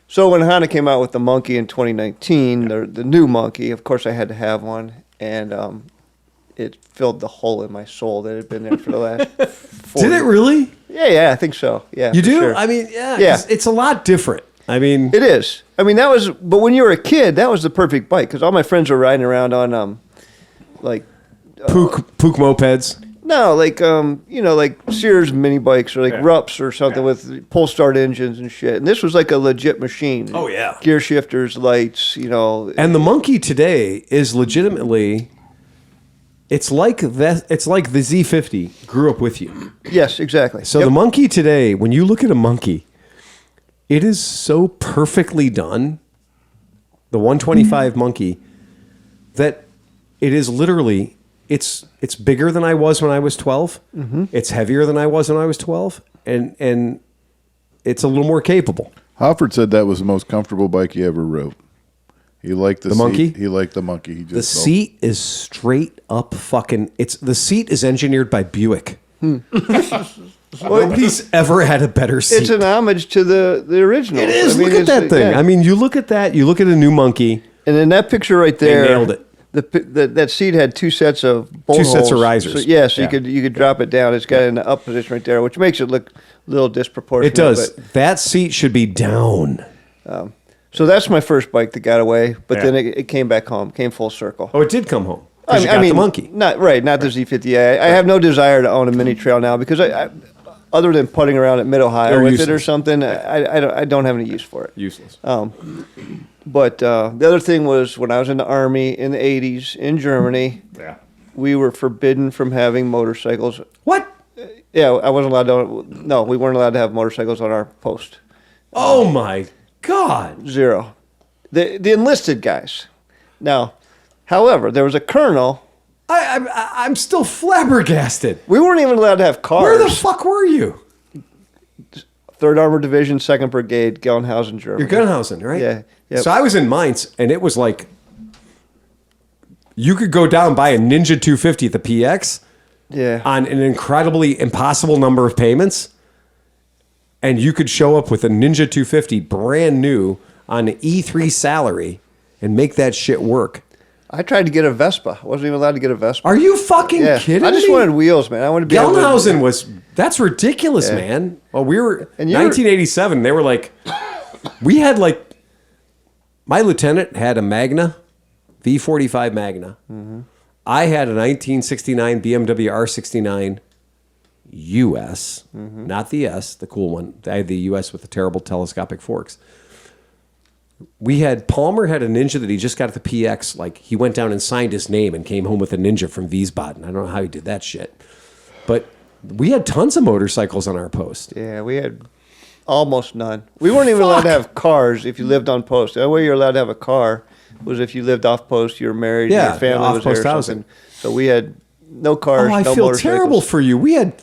so when Honda came out with the Monkey in 2019, the new Monkey, of course I had to have one, and it filled the hole in my soul that had been there for the last 4 Did it years. really? Yeah, I think so. Yeah, You for do? sure. I mean, yeah. Yeah. 'Cause it's a lot different. I mean, It is. I mean, but when you were a kid, that was the perfect bike, because all my friends were riding around on, like, Pook mopeds. no, like, like Sears mini bikes or like Rups or something with pull start engines and shit. And this was like a legit machine. Oh, yeah. Gear shifters, lights, And the Monkey today is legitimately, it's like the Z50 grew up with you. Yes, exactly. So Yep. the Monkey today, when you look at a Monkey, it is so perfectly done, the 125 Monkey, that it is literally, it's bigger than I was when I was 12. Mm-hmm. It's heavier than I was when I was 12, and it's a little more capable. Hofford said that was the most comfortable bike he ever rode. He liked the seat. Monkey? He liked the Monkey. He just The seat is straight up fucking. The seat is engineered by Buick. Nobody's ever had a better seat. It's an homage to the original. It is. Look at that thing. Yeah. I mean, you look at that. You look at a new Monkey. And in that picture right there, nailed it. That seat had two sets of bolt Two sets of holes. risers. So, you could drop it down. It's got it in the up position right there, which makes it look a little disproportionate. It does. but- That seat should be down. So that's my first bike that got away, but Yeah. then it came back home, came full circle. Oh, it did come home. 'Cause you got the Monkey. Not the Z50. I have no desire to own a mini trail now because I other than putting around at Mid Ohio They're with it or useless. something, I don't have any use for it. Useless. But the other thing was when I was in the Army in the 80s in Germany, we were forbidden from having motorcycles. What? Yeah, I wasn't allowed to. No, we weren't allowed to have motorcycles on our post. Oh my God. Zero. The enlisted guys. Now, however, there was a colonel. I'm still flabbergasted. We weren't even allowed to have cars. Where the fuck were you? 3rd Armored Division, 2nd Brigade, Gelnhausen, Germany. You're Gunhausen, right? Yeah. Yep. So I was in Mainz, and it was like you could go down buy a Ninja 250 at the PX Yeah. on an incredibly impossible number of payments, and you could show up with a Ninja 250 brand new on an E3 salary and make that shit work. I tried to get a Vespa. I wasn't even allowed to get a Vespa. Are you fucking Yeah. kidding me? I just wanted wheels, man. I wanted to be able to- Gelnhausen that's ridiculous, Yeah. man. Well, we were And you were- 1987. They were like, we had like, my lieutenant had a Magna, V45 Magna. Mm-hmm. I had a 1969 BMW R69 US, Mm-hmm. not the S, the cool one. I had the US with the terrible telescopic forks. Palmer had a Ninja that he just got at the PX. Like, he went down and signed his name and came home with a Ninja from Wiesbaden. I don't know how he did that shit. But we had tons of motorcycles on our post. Yeah, we had almost none. We weren't even allowed to have cars if you lived on post. The only way you're allowed to have a car was if you lived off post, you were married, Yeah, and your family was there or off-post housing. something. So we had no cars, Oh, I no feel motorcycles. terrible for you. We had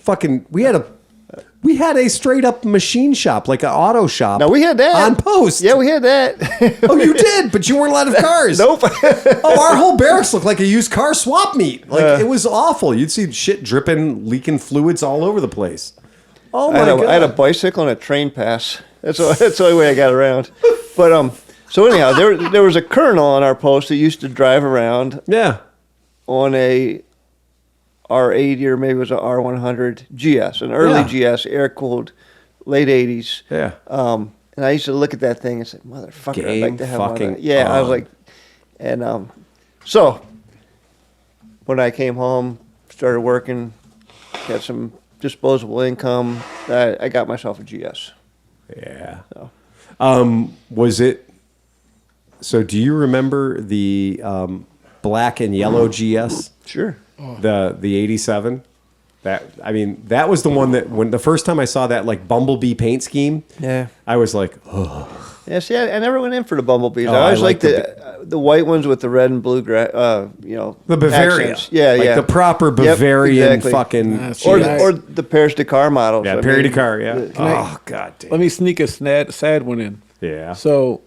a straight up machine shop, like an auto shop. No, we had that. on post. Yeah, we had that. Oh, you did, but you weren't allowed to have cars. Nope. Oh, our whole barracks looked like a used car swap meet. Like, it was awful. You'd see shit dripping, leaking fluids all over the place. Oh my God. I had a bicycle and a train pass. That's the only way I got around. But so anyhow, there was a colonel on our post that used to drive around Yeah. on a R80 or maybe it was a R100 GS, an early Yeah. GS, air cooled, late 80s. Yeah. And I used to look at that thing and say, "Motherfucker, I'd Game like to have one." fucking Of that. Yeah, I was on. like, and so when I came home, started working, got some disposable income, I got myself a GS. Yeah. So. Was it? So, do you remember the black and yellow GS? Sure. The 87? That was the one that when the first time I saw that like Bumblebee paint scheme, Yeah. I was like, oh, Yeah, see, I never went in for the bumblebees. Oh, I always I like liked the white ones with the red and blue, the Bavaria. accents. Yeah, like yeah. the proper Yep, Bavarian exactly. fucking That's Or, Nice. or the Paris Dakar models. yeah, I Perry mean, Dakar, yeah. the- Oh god damn. Let me sneak a sad one in. Yeah. So,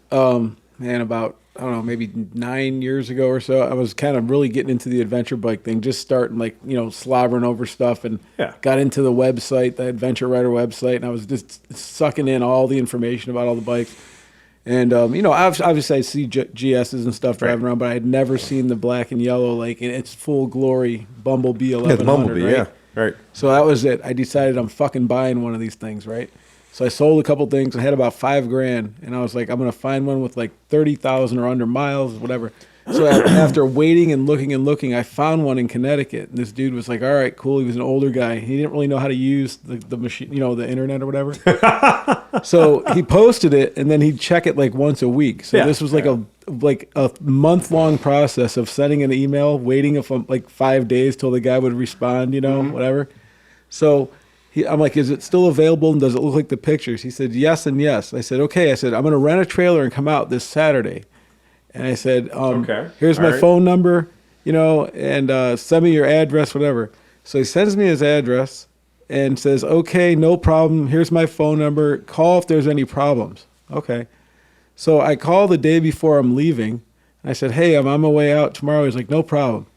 man, about I don't know, maybe 9 years ago or so, I was kind of really getting into the adventure bike thing, just starting like, slobbering over stuff, and got into the website, the Adventure Rider website, and I was just sucking in all the information about all the bikes. And, obviously I see GSs and stuff driving around, but I had never seen the black and yellow, like in its full glory Bumblebee 1100, Yeah, the Bumblebee, right? right. So that was it. I decided I'm fucking buying one of these things, right? So I sold a couple things. I had about $5,000, and I was like, I'm gonna find one with like 30,000 or under miles, whatever. So after waiting and looking, I found one in Connecticut. And this dude was like, all right, cool. He was an older guy. He didn't really know how to use the machine, the internet or whatever. So he posted it, and then he'd check it like once a week. So this was like a month-long process of sending an email, waiting like 5 days till the guy would respond, whatever. So I'm like, is it still available, and does it look like the pictures? He said, yes and yes. I said, okay. I said, I'm going to rent a trailer and come out this Saturday. And I said, here's my phone number, and send me your address, whatever. So he sends me his address and says, okay, no problem. Here's my phone number. Call if there's any problems. Okay. So I call the day before I'm leaving. And I said, hey, I'm on my way out tomorrow. He's like, no problem.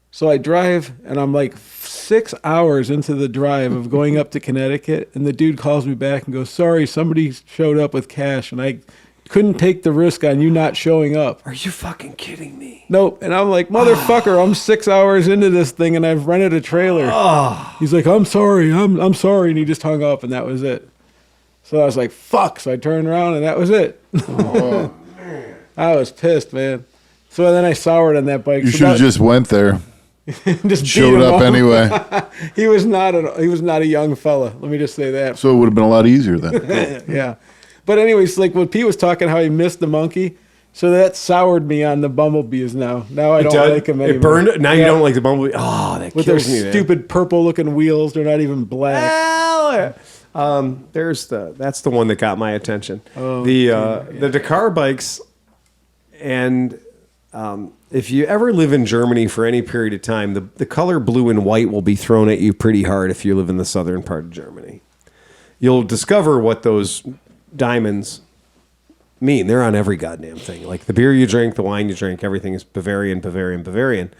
So I drive, and I'm like 6 hours into the drive of going up to Connecticut, and the dude calls me back and goes, sorry, somebody showed up with cash, and I couldn't take the risk on you not showing up. Are you fucking kidding me? Nope. And I'm like, motherfucker, I'm 6 hours into this thing, and I've rented a trailer. He's like, I'm sorry, I'm sorry, and he just hung up, and that was it. So I was like, fuck. So I turned around, and that was it. Oh, man. I was pissed, man. So then I soured on that bike. You should have just went there. Just showed up anyway. He was not a young fella. Let me just say that. So it would have been a lot easier then. Yeah. But anyways, like when Pete was talking how he missed the monkey, so that soured me on the bumblebees now. Now I don't like them anymore. It burned. Now you don't like the Bumblebee. Oh, that with their kills me, stupid purple-looking wheels. They're not even black. That's the one that got my attention. The Dakar bikes, and if you ever live in Germany for any period of time, the color blue and white will be thrown at you pretty hard if you live in the southern part of Germany. You'll discover what those diamonds mean. They're on every goddamn thing. Like the beer you drink, the wine you drink, everything is Bavarian, Bavarian, Bavarian.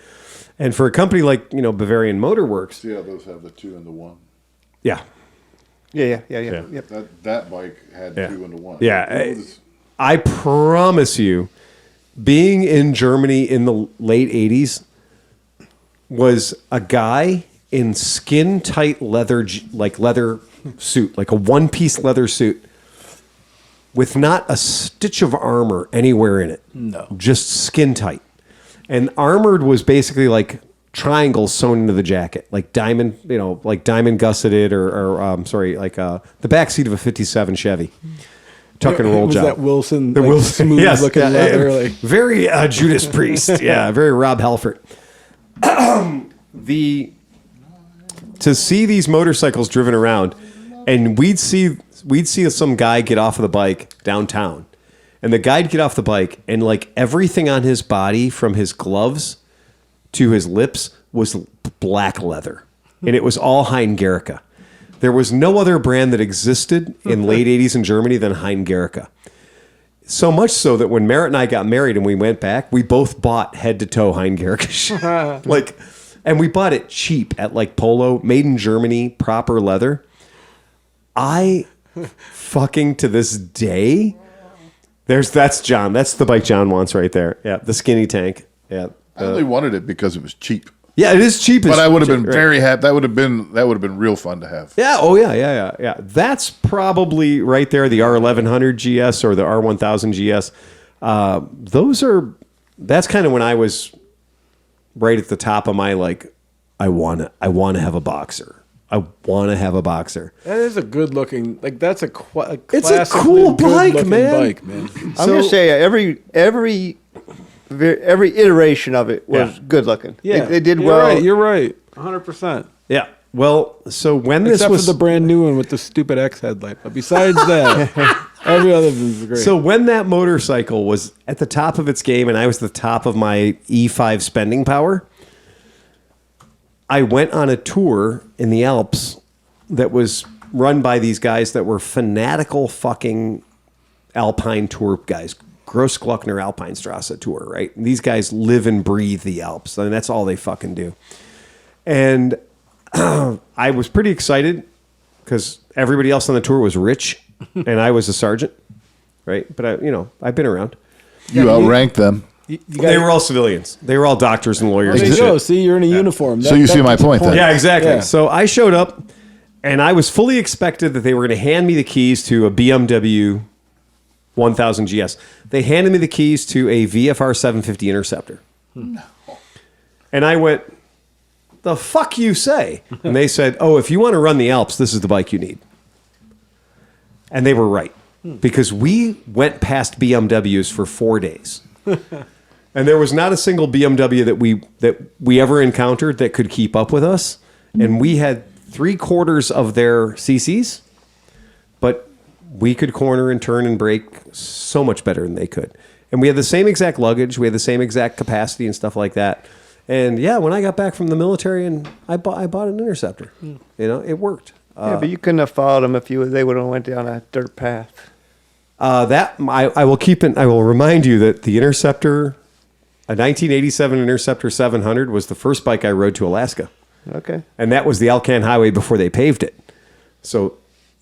And for a company like, Bavarian Motor Works. See how those have the 2 and the 1? Yeah. Yeah. Yep. That bike had 2 and the 1. Yeah. I promise you, being in Germany in the late 80s was a guy in skin-tight leather suit, like a one-piece leather suit, with not a stitch of armor anywhere in it. No. Just skin-tight. And armored was basically like triangles sewn into the jacket, like diamond, diamond gusseted or the back seat of a 57 Chevy. Tuck and roll was job. That Wilson, the Wilson, smooth looking leather, like. Very Judas Priest, very Rob Halford. To see these motorcycles driven around, and we'd see some guy get off of the bike downtown, and the guy'd get off the bike, and like everything on his body, from his gloves to his lips, was black leather, and it was all Heingericka. There was no other brand that existed in late 80s in Germany than Heingericka. So much so that when Merritt and I got married and we went back, we both bought head-to-toe Heingericka shit. And we bought it cheap at like Polo, made in Germany, proper leather. I fucking, to this day, that's John. That's the bike John wants right there. Yeah, the skinny tank. Yeah. I only wanted it because it was cheap. Yeah, it is cheap. But I would have been very happy. That would have been real fun to have. Yeah. Oh yeah. That's probably right there. The R1100 GS or the R1000 GS. That's kind of when I was right at the top of my I want to have a boxer. I want to have a boxer. That is a good looking. That's a it's a cool bike, man. I'm gonna say every iteration of it was good looking. Yeah, they did well. You're right. 100%. Yeah. Well, so when Except this was for the brand new one with the stupid X headlight, but besides that, every other one's great. So when that motorcycle was at the top of its game, and I was the top of my E5 spending power, I went on a tour in the Alps that was run by these guys that were fanatical fucking Alpine tour guys. Grossglockner Alpinstrasse tour, right? And these guys live and breathe the Alps. I mean, that's all they fucking do. And I was pretty excited because everybody else on the tour was rich and I was a sergeant, right? But I've been around. You outranked them. They were all civilians. They were all doctors and lawyers. There you go. See, you're in a uniform. So you see my point then. Yeah, exactly. Yeah. So I showed up, and I was fully expected that they were going to hand me the keys to a BMW 1000 GS. They handed me the keys to a VFR 750 Interceptor. And I went, the fuck you say? And they said, oh, if you want to run the Alps, this is the bike you need. And they were right, because we went past BMWs for 4 days. And there was not a single BMW that we ever encountered that could keep up with us. And we had 3/4 of their CCs, but we could corner and turn and brake so much better than they could. And we had the same exact luggage. We had the same exact capacity and stuff like that. And yeah, when I got back from the military, and I bought an Interceptor. It worked. Yeah, but you couldn't have followed them if they would have went down a dirt path. I will keep it. I will remind you that the Interceptor, a 1987 Interceptor 700, was the first bike I rode to Alaska. Okay. And that was the Alcan Highway before they paved it. So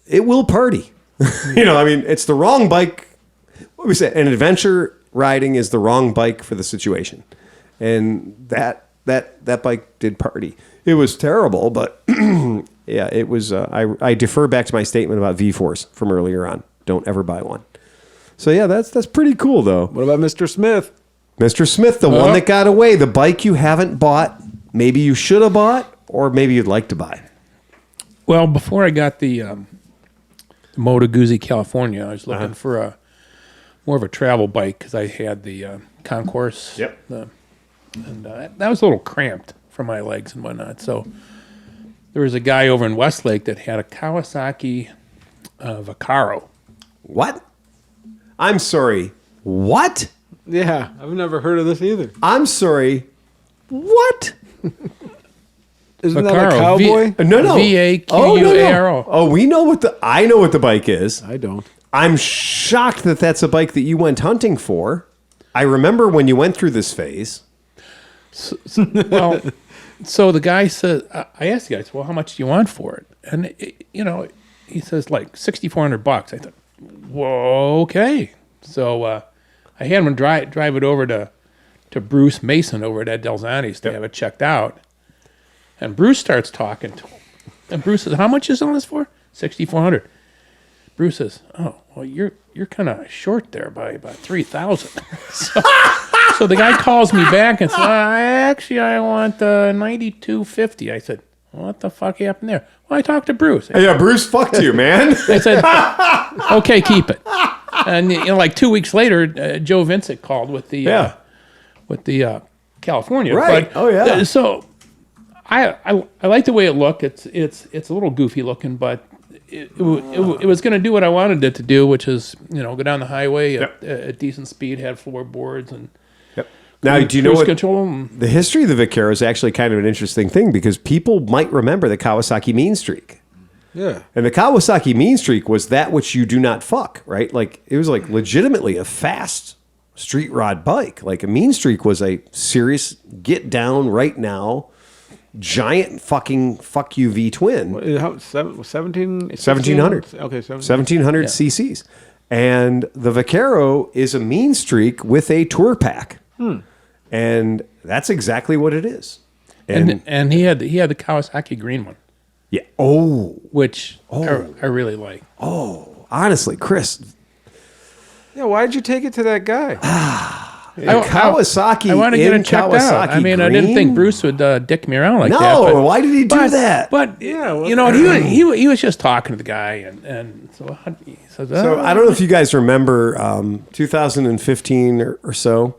it will party. It's the wrong bike. What we say, an adventure riding is the wrong bike for the situation. And that bike did party. It was terrible, but yeah, it was. I defer back to my statement about V4s from earlier on. Don't ever buy one. So yeah, that's pretty cool though. What about Mr. Smith? Mr. Smith, the one that got away, the bike you haven't bought, maybe you should have bought, or maybe you'd like to buy. Well, before I got the Moto Guzzi California, I was looking for more of a travel bike because I had the Concourse. Yep. And that was a little cramped for my legs and whatnot. So there was a guy over in Westlake that had a Kawasaki Vaccaro. What? I'm sorry. What? Yeah, I've never heard of this either. I'm sorry. What? Isn't that Vaccaro, a cowboy? No. VAQUARO. Oh, I know what the bike is. I don't. I'm shocked that that's a bike that you went hunting for. I remember when you went through this phase. Well, so the guy said, I asked the guy, well, how much do you want for it? And, he says like $6,400. I thought, whoa, okay. So I had him drive it over to Bruce Mason over at Ed Delzani's to have it checked out. And Bruce starts talking to him. And Bruce says, how much is on this for? $6,400. Bruce says, oh, well, you're kind of short there by about $3,000. So the guy calls me back and says, I want $9,250. I said, what the fuck happened there? Well, I talked to Bruce. Yeah, Bruce fucked you, man. I said, okay, keep it. And like 2 weeks later, Joe Vincent called with the California. Right. But, oh yeah. So I like the way it looked. It's a little goofy looking, but it was going to do what I wanted it to do, which is go down the highway at decent speed, have floorboards and. Now, do you know what control? The history of the Vaccaro is actually kind of an interesting thing because people might remember the Kawasaki Mean Streak. Yeah. And the Kawasaki Mean Streak was that which you do not fuck, right? Like it was like legitimately a fast street rod bike. Like a Mean Streak was a serious get down right now, giant fucking fuck you V twin. 1700? 1700. Okay, 1700 cc's. And the Vaccaro is a Mean Streak with a tour pack. And that's exactly what it is. And he had the Kawasaki green one. Yeah. Oh. Which I really like. Oh. Honestly, Chris. Yeah, why did you take it to that guy? Kawasaki. I want to get it checked out. I mean, I didn't think green? Bruce would dick me around like that. No, why did he do that? But Yeah, he was just talking to the guy, and so he says, So I don't know if you guys remember 2015 or so.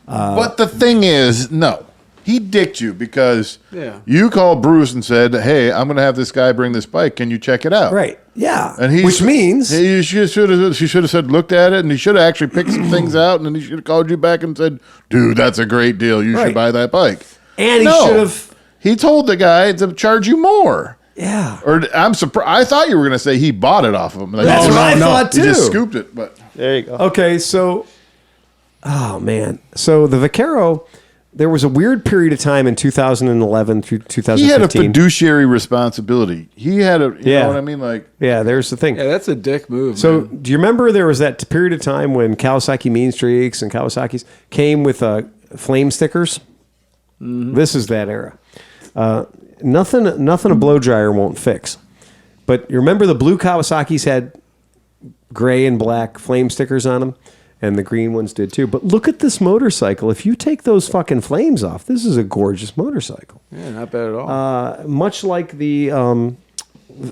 But the thing is, no. He dicked you because Yeah. you called Bruce and said, hey, I'm going to have this guy bring this bike. Can you check it out? Right. Yeah. And which means she should have said, looked at it, and he should have actually picked some things out, and then he should have called you back and said, dude, that's a great deal. You Right. should buy that bike. and he No. should have. He told the guy to charge you more. Yeah. Or I'm surprised. I thought you were going to say he bought it off of him. Like, That's oh, what I no, thought, He just too. scooped it, but There you go. Okay, so Oh, man. So the Vaquero, there was a weird period of time in 2011 through 2015. He had a fiduciary responsibility. He had a, you know what I mean? Like, yeah, there's the thing. Yeah, that's a dick move. So man. do you remember there was that period of time when Kawasaki Mean Streaks and Kawasaki's came with flame stickers? Mm-hmm. This is that era. Nothing a blow dryer won't fix. But you remember the blue Kawasaki's had gray and black flame stickers on them? And the green ones did too. But look at this motorcycle. If you take those fucking flames off, this is a gorgeous motorcycle. Yeah, not bad at all. Much like the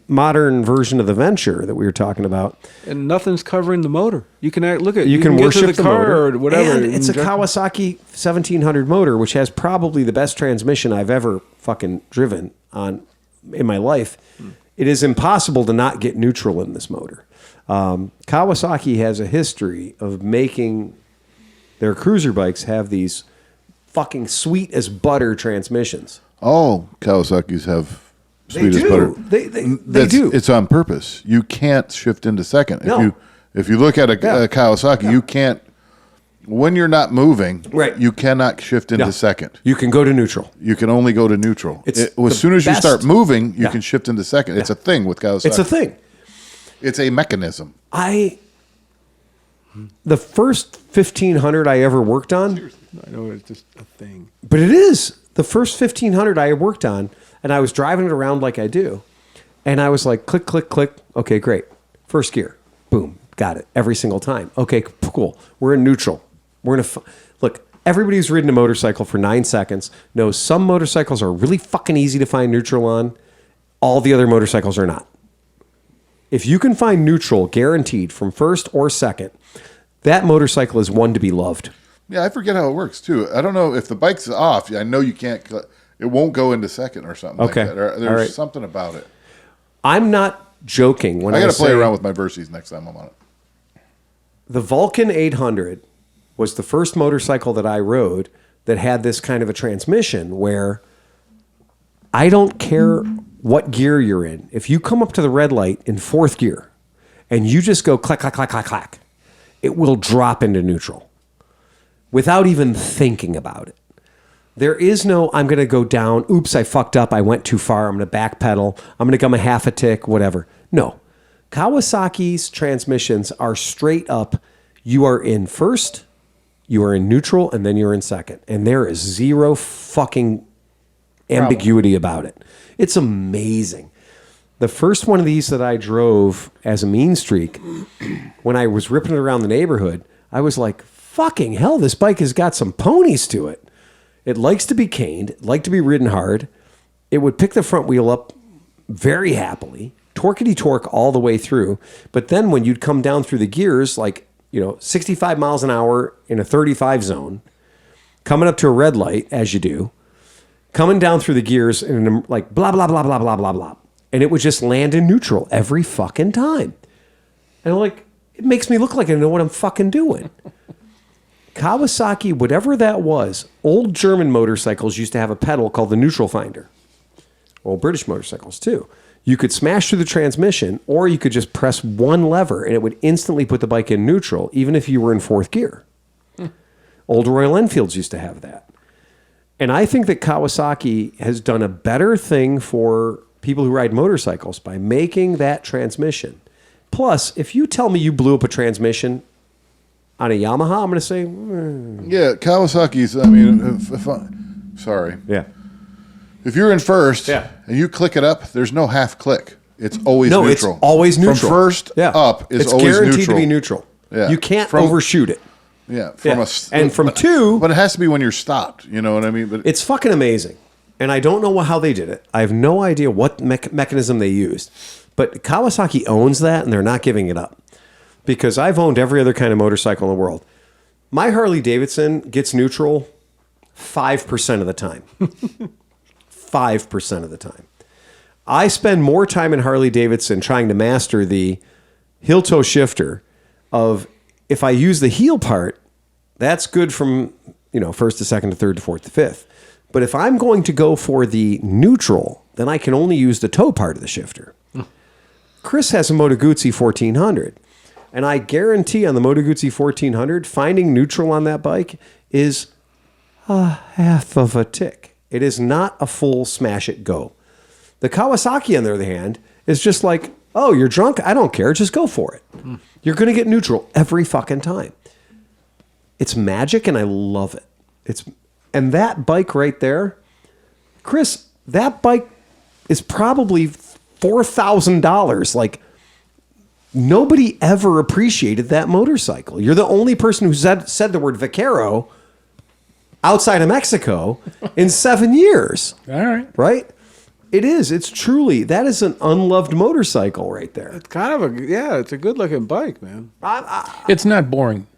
modern version of the Venture that we were talking about. And nothing's covering the motor. You can look at you can get worship to the the car motor or whatever. And it's a Kawasaki 1700 motor, which has probably the best transmission I've ever fucking driven on in my life. It is impossible to not get neutral in this motor. Kawasaki has a history of making their cruiser bikes have these fucking sweet as butter transmissions. all Kawasaki's have They sweet as do. butter. They do. It's on purpose. You can't shift into second. No. If you look at a Kawasaki, you can't. When you're not moving, Right. you cannot shift into second. You can go to neutral. You can only go to neutral. It's As the soon as you best. start moving, you Yeah. can shift into second. It's a thing with Kawasaki. It's a thing. It's a mechanism. The first 1500 I ever worked on, I know it's just a thing. but it is the first 1500 I worked on, and I was driving it around like I do, and I was like, click, click, click. Okay, great. First gear, boom, got it every single time. Okay, cool. We're in neutral. We're in look. Everybody who's ridden a motorcycle for 9 seconds knows some motorcycles are really fucking easy to find neutral on. All the other motorcycles are not. If you can find neutral guaranteed from first or second, that motorcycle is one to be loved. Yeah, I forget how it works too. I don't know if the bike's off. I know you can't. It won't go into second or something Okay. like that. Or there's All right. something about it. I'm not joking when I got to play say around with my Versys next time I'm on it. the Vulcan 800 was the first motorcycle that I rode that had this kind of a transmission where I don't care what gear you're in. If you come up to the red light in fourth gear and you just go clack, clack, clack, clack, clack, it will drop into neutral without even thinking about it. There is no, I'm going to go down. Oops, I fucked up. I went too far. I'm going to backpedal. I'm going to come a half a tick, whatever. No. Kawasaki's transmissions are straight up. You are in first, you are in neutral, and then you're in second. And there is zero fucking ambiguity about it. It's amazing. The first one of these that I drove as a mean streak, when I was ripping it around the neighborhood, I was like, fucking hell, this bike has got some ponies to it. It likes to be caned, it likes to be ridden hard. It would pick the front wheel up very happily, torquety torque all the way through. But then when you'd come down through the gears, like, 65 miles an hour in a 35 zone, coming up to a red light, as you do, coming down through the gears and like blah, blah, blah, blah, blah, blah, blah. And it would just land in neutral every fucking time. And I'm like, it makes me look like I know what I'm fucking doing. Kawasaki, whatever that was, old German motorcycles used to have a pedal called the neutral finder. Old British motorcycles too. You could smash through the transmission, or you could just press one lever and it would instantly put the bike in neutral, even if you were in fourth gear. Old Royal Enfields used to have that. And I think that Kawasaki has done a better thing for people who ride motorcycles by making that transmission. Plus, if you tell me you blew up a transmission on a Yamaha, I'm going to say, Yeah, Kawasaki's. I mean, sorry. yeah. If you're in first Yeah. and you click it up, there's no half click. It's always No, neutral. it's always neutral. From first up is it's always guaranteed neutral. to be neutral. Yeah. You can't From- overshoot it. Yeah. Yeah. And from two, But it has to be when you're stopped. You know what I mean? But it's fucking amazing. And I don't know how they did it. I have no idea what mechanism they used. But Kawasaki owns that, and they're not giving it up. Because I've owned every other kind of motorcycle in the world. My Harley Davidson gets neutral 5% of the time. 5% of the time. I spend more time in Harley Davidson trying to master the heel toe shifter of if I use the heel part, that's good from, first to second to third to fourth to fifth. But if I'm going to go for the neutral, then I can only use the toe part of the shifter. Chris has a Moto Guzzi 1400. And I guarantee on the Moto Guzzi 1400, finding neutral on that bike is a half of a tick. It is not a full smash it go. The Kawasaki, on the other hand, is just like, oh, you're drunk? I don't care. Just go for it. You're going to get neutral every fucking time. It's magic, and I love it. And that bike right there, Chris, that bike is probably $4,000. Like, nobody ever appreciated that motorcycle. You're the only person who said the word Vaquero outside of Mexico in 7 years. All right. Right? It is. It's truly, that is an unloved motorcycle right there. It's kind of it's a good looking bike, man. It's not boring.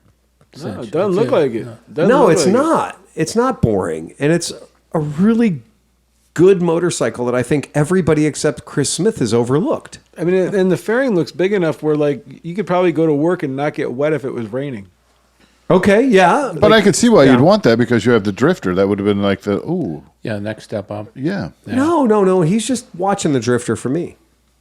No, it doesn't look like it. No, it's not. It's not boring. And it's a really good motorcycle that I think everybody except Chris Smith has overlooked. I mean, and the fairing looks big enough where, like, you could probably go to work and not get wet if it was raining. Okay, yeah. But I could see why you'd want that because you have the drifter. That would have been like Yeah, next step up. yeah. No. He's just watching the drifter for me.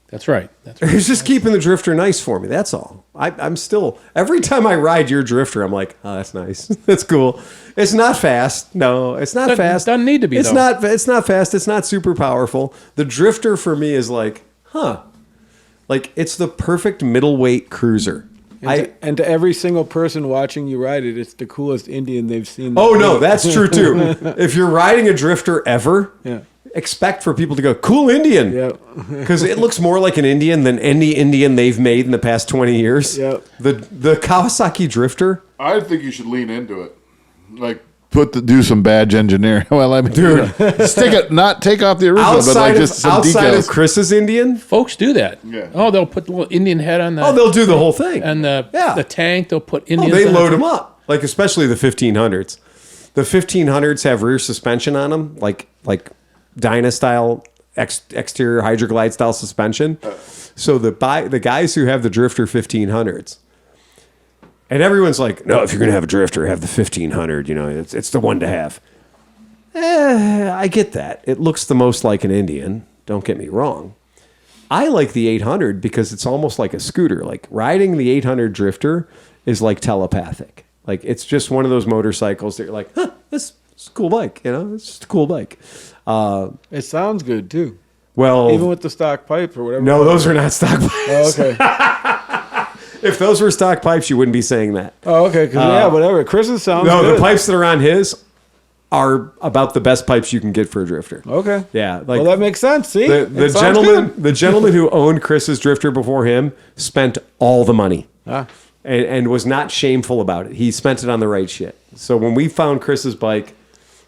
That's right. That's right. He's just keeping the drifter nice for me. That's all. I'm still, every time I ride your drifter, I'm like, oh, that's nice. That's cool. It's not fast. No, it's not fast. Doesn't need to be, It's though. not. It's not fast. It's not super powerful. The drifter for me is like, like it's the perfect middleweight cruiser. And to every single person watching you ride it, it's the coolest Indian they've seen. Oh no, that's true too. If you're riding a drifter ever, expect for people to go, cool Indian. Yeah. Because it looks more like an Indian than any Indian they've made in the past 20 years. Yeah. The Kawasaki drifter. I think you should lean into it. Like do some badge engineering. Well, I mean, dude, stick it, not take off the original, but like just some outside decals. of Chris's Indian. Folks do that. Yeah. Oh, they'll put the little Indian head on the. Oh, they'll do the whole thing. And the tank. They'll put Indian. They load them up, like especially the 1500s. The 1500s have rear suspension on them, like Dyna style exterior Hydroglide style suspension. So the guys who have the Drifter 1500s, and everyone's like, no, if you're gonna have a Drifter, have the 1500. You know, it's the one to have. I get that. It looks the most like an Indian. Don't get me wrong. I like the 800 because it's almost like a scooter. Like riding the 800 Drifter is like telepathic. Like it's just one of those motorcycles that you're like, this is a cool bike. You know, it's just a cool bike. It sounds good too. Well, Even with the stock pipe or whatever. no, those are not stock pipes. Oh, okay. If those were stock pipes, you wouldn't be saying that. Oh, okay. Because whatever. Chris's sounds No, good. the pipes that are on his are about the best pipes you can get for a Drifter. Okay. Yeah, like Well, that makes sense. See, the It sounds good. the gentleman who owned Chris's Drifter before him spent all the money. And was not shameful about it. He spent it on the right shit. So when we found Chris's bike,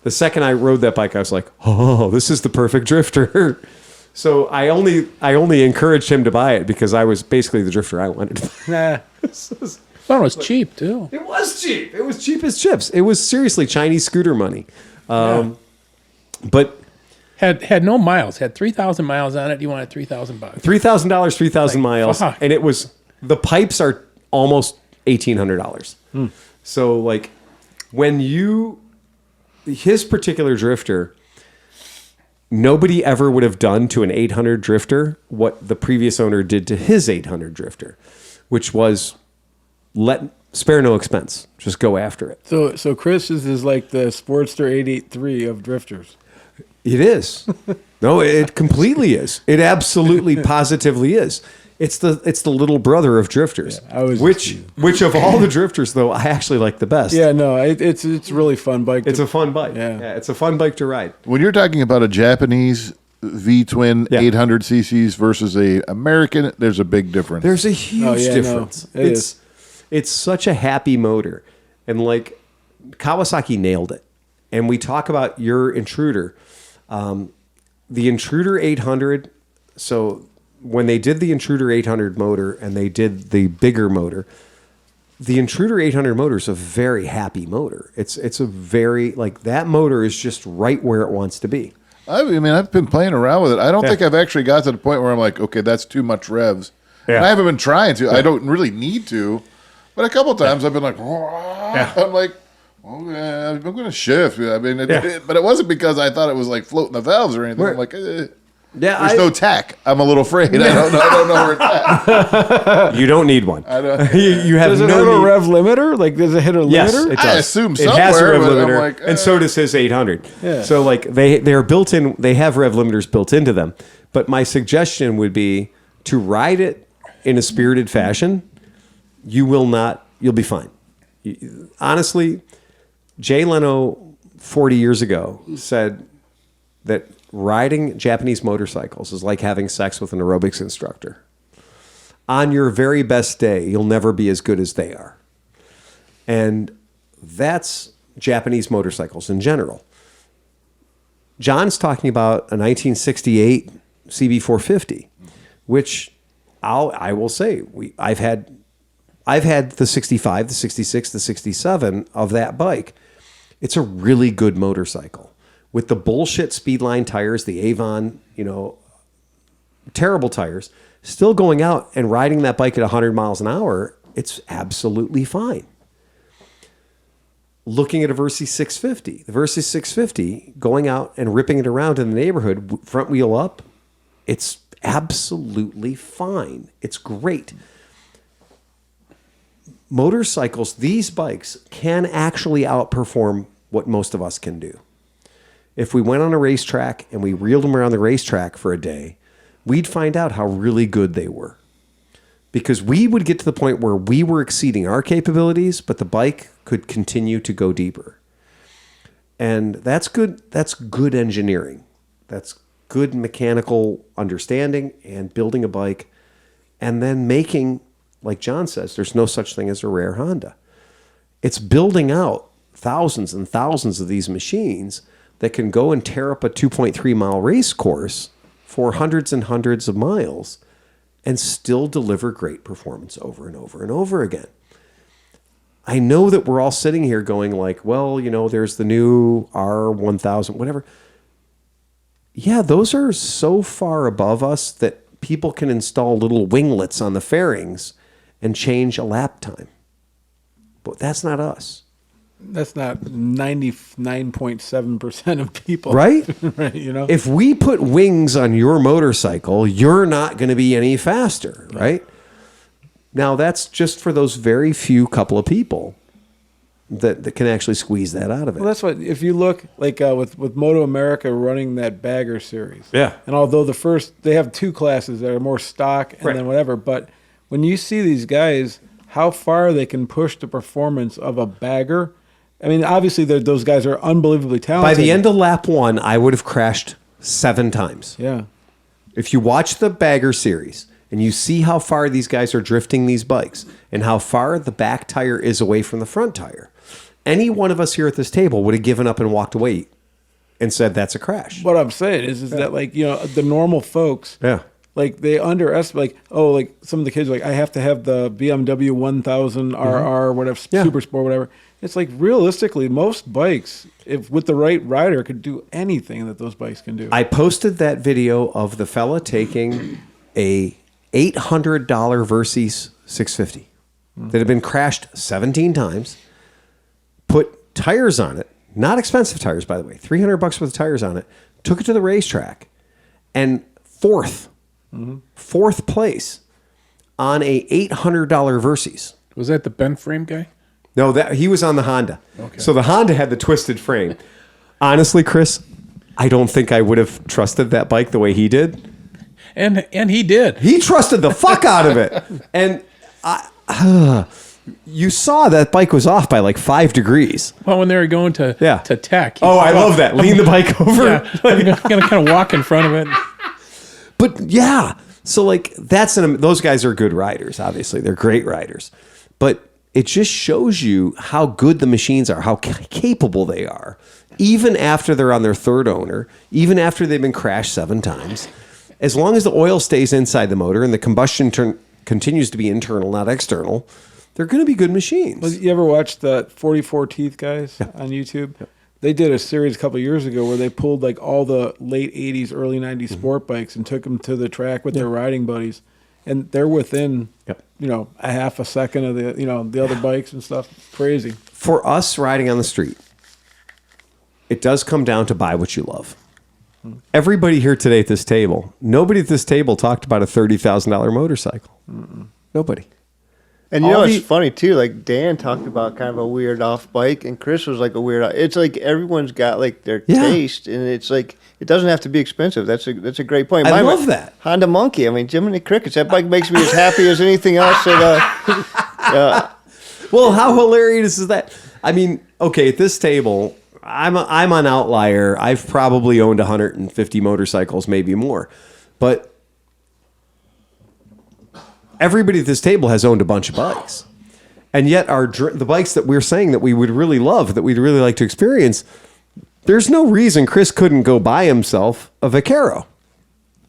the second I rode that bike, I was like, oh, this is the perfect Drifter. So I only encouraged him to buy it because I was basically the Drifter I wanted to buy. Nah. Well, it was cheap too. It was cheap. It was cheap as chips. It was seriously Chinese scooter money. But Had no miles. Had 3,000 miles on it. You wanted $3,000. $3,000, 3,000 miles. fuck. And the pipes are almost $1,800. So like his particular Drifter, nobody ever would have done to an 800 Drifter what the previous owner did to his 800 Drifter, which was spare no expense. Just go after it. So Chris's is like the Sportster 883 of drifters. It is. No, it completely is. It absolutely positively is. It's the little brother of drifters. I was which of all the drifters though I actually like the best. Yeah, no, it's a really fun bike. It's a fun bike. Yeah. It's a fun bike to ride. When you're talking about a Japanese V-twin 800 cc's versus a American, there's a big difference. There's a huge yeah, difference. no, it is. It's such a happy motor. And like Kawasaki nailed it. And we talk about your Intruder. The Intruder 800, so when they did the Intruder 800 motor and they did the bigger motor, the Intruder 800 motor is a very happy motor. It's a very, like, that motor is just right where it wants to be. I mean, I've been playing around with it. I don't think I've actually got to the point where I'm like, okay, that's too much revs. Yeah. And I haven't been trying to. I don't really need to. But a couple times I've been like, I'm like, okay, I'm going to shift. I mean, but it wasn't because I thought it was like floating the valves or anything. I'm like, Yeah, There's no tack. I'm a little afraid. I don't know where it's at. You don't need one. I don't, You have Does it no have a need. rev limiter? Like, does it hit a Yes, limiter? it does. I assume it has a somewhere, rev but I'm limiter, like, and so does his 800. Yeah. So like they're built in. They have rev limiters built into them. But my suggestion would be to ride it in a spirited fashion. You will not. You'll be fine. Honestly, Jay Leno 40 years ago said that riding Japanese motorcycles is like having sex with an aerobics instructor. On your very best day, you'll never be as good as they are. And that's Japanese motorcycles in general. John's talking about a 1968 CB450, which I will say I've had the 65, the 66, the 67 of that bike. It's a really good motorcycle with the bullshit Speedline tires, the Avon, terrible tires, still going out and riding that bike at 100 miles an hour. It's absolutely fine. Looking at a Versys 650, the Versys 650 going out and ripping it around in the neighborhood, front wheel up, it's absolutely fine. It's great. Motorcycles, these bikes can actually outperform what most of us can do. If we went on a racetrack and we reeled them around the racetrack for a day, we'd find out how really good they were. Because we would get to the point where we were exceeding our capabilities, but the bike could continue to go deeper. And that's good. That's good engineering. That's good mechanical understanding and building a bike and then making, like John says, there's no such thing as a rare Honda. It's building out thousands and thousands of these machines that can go and tear up a 2.3 mile race course for hundreds and hundreds of miles and still deliver great performance over and over and over again. I know that we're all sitting here going like, well, there's the new R1000, whatever. Yeah, those are so far above us that people can install little winglets on the fairings and change a lap time. But that's not us. That's not 99.7% of people. Right? Right, If we put wings on your motorcycle, you're not going to be any faster, right? Now, that's just for those very few couple of people that can actually squeeze that out of it. Well, that's what, if you look like with Moto America running that bagger series. Yeah. And although they have two classes that are more stock and Right. then whatever, but when you see these guys, how far they can push the performance of a bagger. I mean, obviously those guys are unbelievably talented. By the end of lap 1, I would have crashed 7 times. Yeah. If you watch the bagger series and you see how far these guys are drifting these bikes and how far the back tire is away from the front tire, any one of us here at this table would have given up and walked away and said that's a crash. What I'm saying is that the normal folks, Yeah. like they underestimate, like some of the kids are like, I have to have the BMW 1000 RR, whatever, Yeah. Super Sport, whatever. It's like realistically, most bikes, if with the right rider, could do anything that those bikes can do. I posted that video of the fella taking a $800 Versys 650 that had been crashed 17 times, put tires on it, not expensive tires, by the way, $300 worth of tires on it, took it to the racetrack, and fourth place on a $800 Versys. Was that the bent frame guy? No, that he was on the Honda. Okay. So the Honda had the twisted frame. Honestly, Chris, I don't think I would have trusted that bike the way he did. And he did. He trusted the fuck out of it. And you saw that bike was off by like 5 degrees. Well, when they were going to tech. Oh, I love that. Lean the bike over. Yeah, I'm gonna kind of walk in front of it. But yeah, so like those guys are good riders. Obviously, they're great riders. But it just shows you how good the machines are, how capable they are, even after they're on their third owner, even after they've been crashed 7 times. As long as the oil stays inside the motor and the combustion continues to be internal, not external, they're going to be good machines. Well, you ever watch the 44 Teeth guys on YouTube? Yeah. They did a series a couple of years ago where they pulled like all the late 80s, early 90s sport bikes and took them to the track with their riding buddies. And they're within, a half a second of the other bikes and stuff. Crazy. For us riding on the street, it does come down to buy what you love. everybody here today at this table, nobody at this table talked about a $30,000 motorcycle. Nobody. And you know, it's funny too. Like Dan talked about kind of a weird off bike, and Chris was like a weird. It's like everyone's got like their taste, and it's like it doesn't have to be expensive. That's a great point. I love that Honda Monkey. I mean, Jiminy Crickets. That bike makes me as happy as anything else. That, well, how hilarious is that? I mean, okay, at this table, I'm an outlier. I've probably owned 150 motorcycles, maybe more, but everybody at this table has owned a bunch of bikes, and yet the bikes that we're saying that we would really love, that we'd really like to experience, there's no reason Chris couldn't go buy himself a Vaquero,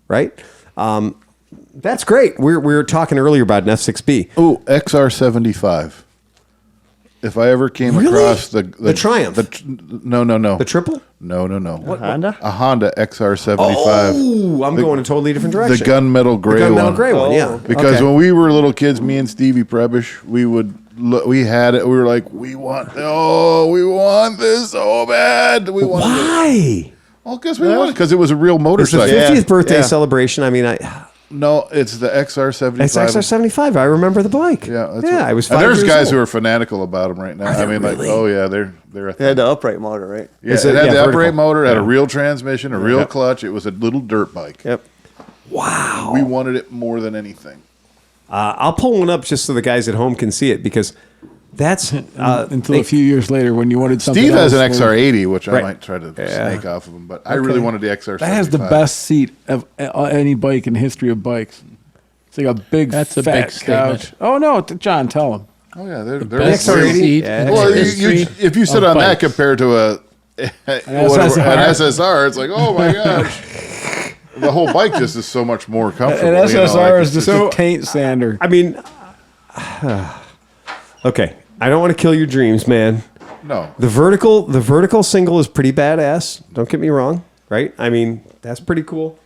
right? That's great. We were talking earlier about an F6B. Oh, XR75. If I ever came across the Triumph. No. The triple? No. what Honda? A Honda XR75. Oh, I'm going a totally different direction. The gunmetal gray one. The gunmetal gray one, yeah. Because Okay. when we were little kids, me and Stevie Prebish, we had it. We were like, we want this so bad. We want it. Why? Well, because we wanted, because it was a real It's the motorcycle. 50th birthday Yeah. celebration. I mean, No, it's the XR75. it's XR75. I remember the bike. Yeah, I was 5 And there's years guys old. who are fanatical about them right now. I mean, really? like, oh yeah, they're a They thing. had the upright motor, right? Yeah, Is it it- had yeah, the upright vertical. motor, had a Yeah. real transmission, a real clutch. It was a little dirt bike. Yep. Wow. We wanted it more than anything. I'll pull one up just so the guys at home can see it, because that's Until a few years later when you wanted something Steve has an else where- XR80, which I Right. might try to Yeah. snake off of him, but I really wanted the XR75. That has the best seat of any bike in the history of bikes. It's like a big, That's a fat big couch. statement. Oh no, John, tell him. Oh yeah, they're Best really- seat Yeah. in Well, the history if you sit of on that bikes. compared to an SSR, it's like, oh my gosh. The whole bike just is so much more comfortable. An you know, SSR like is just So- a taint sander. I mean, okay. I don't want to kill your dreams, man. no. The vertical single is pretty badass. Don't get me wrong, right? I mean, that's pretty cool.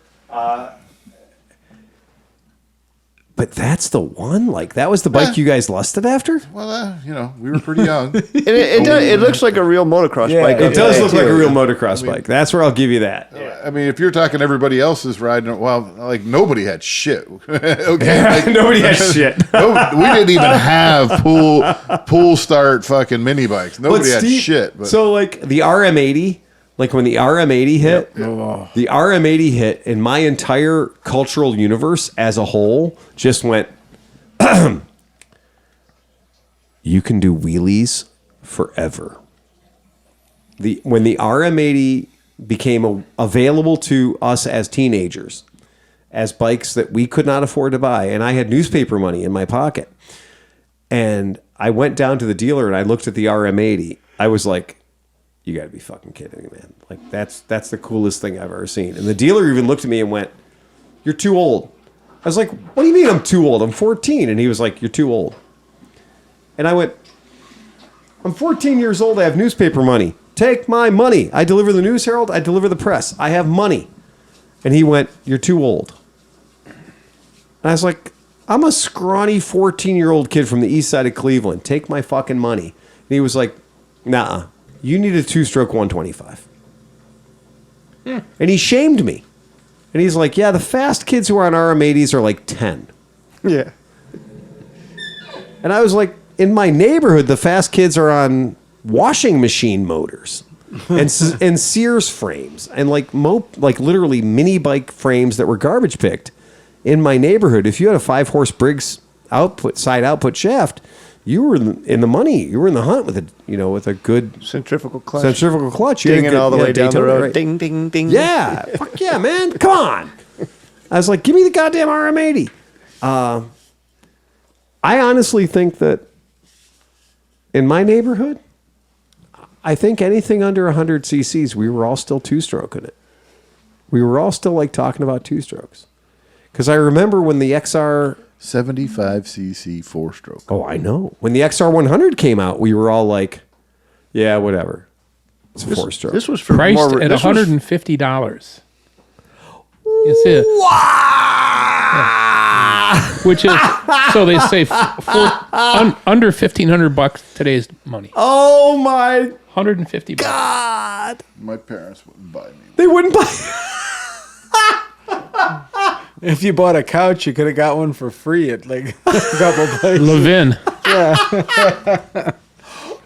But that's the one. Like, that was the bike you guys lusted after. Well, we were pretty young. It looks like a real motocross bike. It does look like a real motocross bike. That's where I'll give you that. I mean, if you're talking everybody else is riding, well, like nobody had shit. Okay, like, Nobody has shit. we didn't even have pool start fucking mini bikes. Nobody had shit. But So, like, the RM80, like when the RM80 hit, the RM80 hit, and my entire cultural universe as a whole just went, you can do wheelies forever. When the RM80 became available to us as teenagers, as bikes that we could not afford to buy, and I had newspaper money in my pocket, and I went down to the dealer and I looked at the RM80, I was like, you got to be fucking kidding me, man. Like, that's the coolest thing I've ever seen. And the dealer even looked at me and went, you're too old. I was like, what do you mean I'm too old? I'm 14. And he was like, you're too old. And I went, I'm 14 years old. I have newspaper money. Take my money. I deliver the News Herald. I deliver the press. I have money. And he went, you're too old. And I was like, I'm a scrawny 14-year-old kid from the east side of Cleveland. Take my fucking money. And he was like, nah. You need a 2-stroke 125. And he shamed me. And he's like, yeah, the fast kids who are on RM80s are like 10. Yeah. And I was like, in my neighborhood, the fast kids are on washing machine motors and Sears frames and like literally mini bike frames that were garbage picked in my neighborhood. If you had a 5-horse Briggs side output shaft, you were in the money. You were in the hunt with a good Centrifugal clutch. centrifugal clutch. You had a Dinging good- all the yeah, way down the Daytona, road. right. Ding, ding, ding. Yeah, fuck yeah, man. Come on. I was like, give me the goddamn RM80. I honestly think that in my neighborhood, I think anything under 100 cc's, we were all still 2-stroking it. We were all still like talking about 2-strokes. Because I remember when the XR... 75cc 4-stroke. Oh, I know. When the XR100 came out, we were all like, yeah, whatever. It's a 4-stroke. This was for Priced more. at this was- $150. You see it. Yeah. Which is, so they say under $1,500 today's money. Oh, my $150. God. God. My parents wouldn't buy me. They wouldn't buy. If you bought a couch, you could have got one for free at like a couple places. Levin.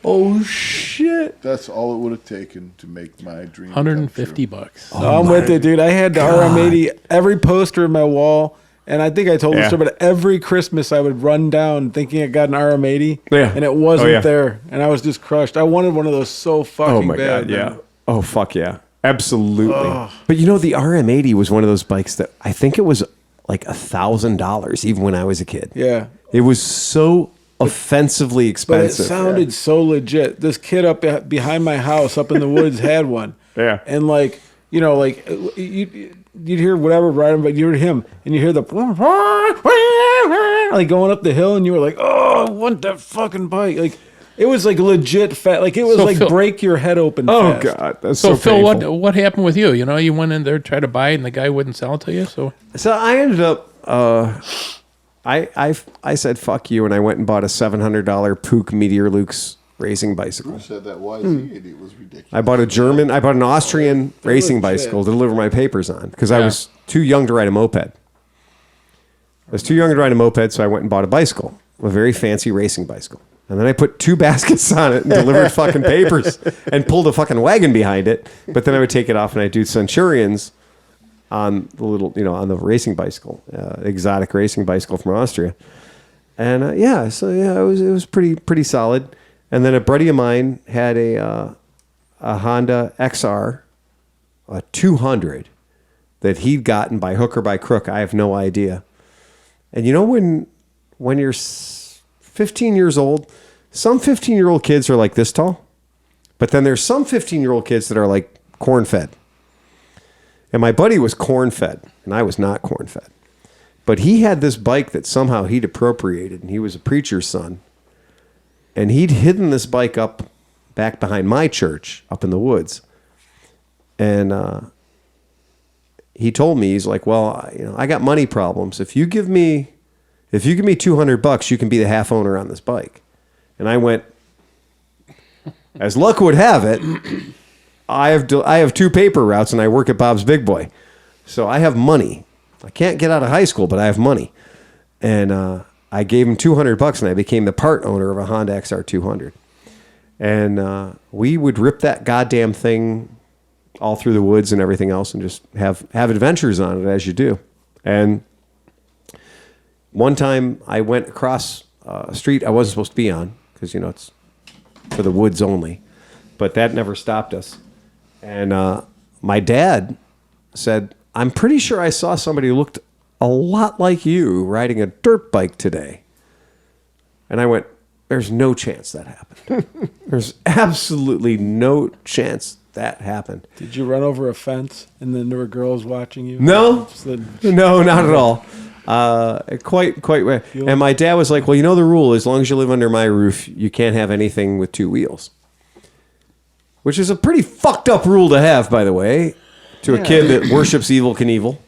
Oh shit. That's all it would have taken to make my dream $150. No, I'm with it, dude. I had the RM80, every poster in my wall, and I think I told this story, but every Christmas I would run down thinking I got an RM80, and it wasn't there, and I was just crushed. I wanted one of those so fucking bad. Yeah. Oh fuck yeah. Absolutely. But you know, the RM80 was one of those bikes that I think it was like $1,000 even when I was a kid. Yeah. It was so offensively But it expensive. sounded so legit. This kid up behind my house, up in the woods, had one. Yeah. And like, you know, like you'd hear whatever riding, but you hear him, and you hear the like going up the hill, and you were like, oh, I want that fucking bike. Like, it was like legit fat. Like, it was So like Phil- break your head open. Oh fast. God, that's So, so, Phil, painful. what happened with you? You know, you went in there, tried to buy it, and the guy wouldn't sell it to you. So So I ended up. I said fuck you, and I went and bought a $700 Puch Meteor Lux racing bicycle. Who said that YZ80 was ridiculous? I bought an Austrian racing legit. bicycle to deliver my papers on because I was too young to ride a moped. I was too young to ride a moped, so I went and bought a bicycle, a very fancy racing bicycle. And then I put 2 baskets on it and delivered fucking papers and pulled a fucking wagon behind it. But then I would take it off and I'd do Centurions on the little, on the racing bicycle, exotic racing bicycle from Austria. And it was pretty solid. And then a buddy of mine had a Honda XR, a 200 that he'd gotten by hook or by crook. I have no idea. And you know, when you're 15 years old, some 15-year-old kids are like this tall, but then there's some 15-year-old kids that are like corn-fed. And my buddy was corn-fed, and I was not corn-fed. But he had this bike that somehow he'd appropriated, and he was a preacher's son. And he'd hidden this bike up back behind my church up in the woods. And he told me, he's like, well, I got money problems. If you give me $200, you can be the half owner on this bike. And I went, as luck would have it, I have 2 paper routes and I work at Bob's Big Boy. So I have money. I can't get out of high school, but I have money. And I gave him $200 and I became the part owner of a Honda XR 200. And we would rip that goddamn thing all through the woods and everything else and just have adventures on it as you do. And one time I went across a street I wasn't supposed to be on because, it's for the woods only. But that never stopped us. And my dad said, I'm pretty sure I saw somebody who looked a lot like you riding a dirt bike today. And I went, there's no chance that happened. There's absolutely no chance that happened. Did you run over a fence and then there were girls watching you? No, no, not at all. Quite. And my dad was like, well, the rule, as long as you live under my roof, you can't have anything with 2 wheels. Which is a pretty fucked up rule to have, by the way, to a kid that worships Evel Knievel.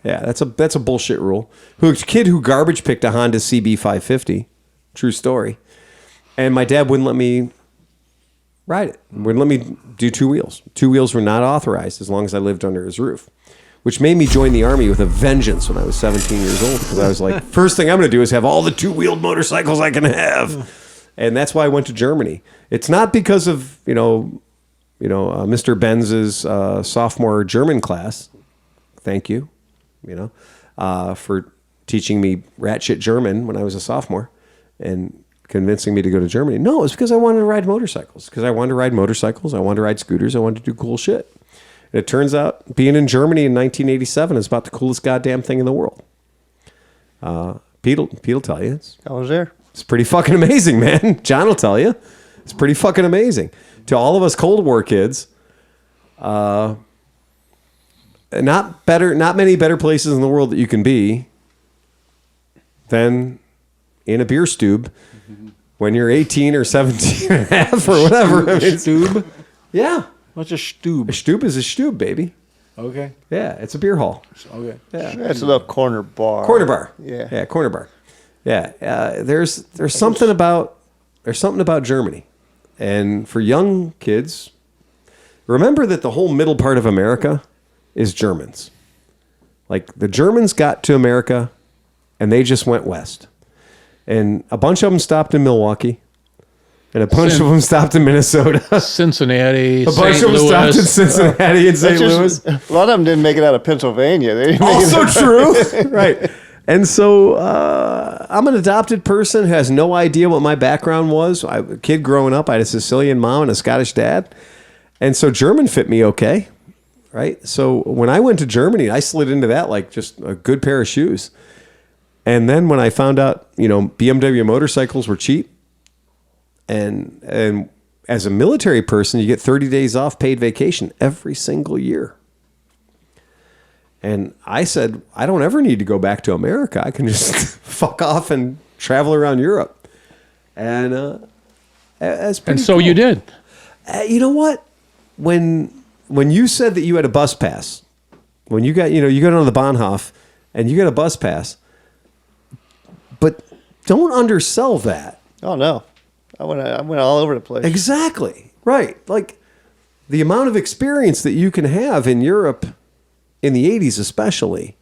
Yeah, that's a bullshit rule. A kid who garbage picked a Honda CB 550. True story. And my dad wouldn't let me ride it. Wouldn't let me do 2 wheels. 2 wheels were not authorized as long as I lived under his roof. Which made me join the Army with a vengeance when I was 17 years old. Because I was like, first thing I'm going to do is have all the 2-wheeled motorcycles I can have. And that's why I went to Germany. It's not because of, Mr. Benz's sophomore German class. Thank you, for teaching me rat shit German when I was a sophomore and convincing me to go to Germany. No, it's because I wanted to ride motorcycles. Because I wanted to ride motorcycles. I wanted to ride scooters. I wanted to do cool shit. And it turns out being in Germany in 1987 is about the coolest goddamn thing in the world. Pete'll tell you. I was there. It's pretty fucking amazing, man. John will tell you. It's pretty fucking amazing. To all of us Cold War kids, not many better places in the world that you can be than in a beer stube when you're 18 or 17 and a half or whatever. Stube? Yeah. What's a stube? A stube is a stube, baby. Okay. Yeah, it's a beer hall. Okay. Yeah. That's a little corner bar. Corner bar. Yeah. Yeah, corner bar. Yeah. There's something about Germany. And for young kids, remember that the whole middle part of America is Germans. Like the Germans got to America and they just went west. And a bunch of them stopped in Milwaukee. And a bunch of them stopped in Minnesota. Cincinnati, A bunch of them stopped in Cincinnati and St. Louis. A lot of them didn't make it out of Pennsylvania. They didn't make Also it true. Right. And so I'm an adopted person who has no idea what my background was. I was a kid growing up. I had a Sicilian mom and a Scottish dad. And so German fit me okay. Right. So when I went to Germany, I slid into that like just a good pair of shoes. And then when I found out, BMW motorcycles were cheap, and as a military person, you get 30 days off paid vacation every single year. And I said, I don't ever need to go back to America. I can just fuck off and travel around Europe. And that's pretty And so cool. you did. You know what? When you said that you had a bus pass, when you got, you got on the Bahnhof and you got a bus pass, but don't undersell that. Oh no, I went all over the place. Exactly. Right. Like the amount of experience that you can have in Europe in the 80s especially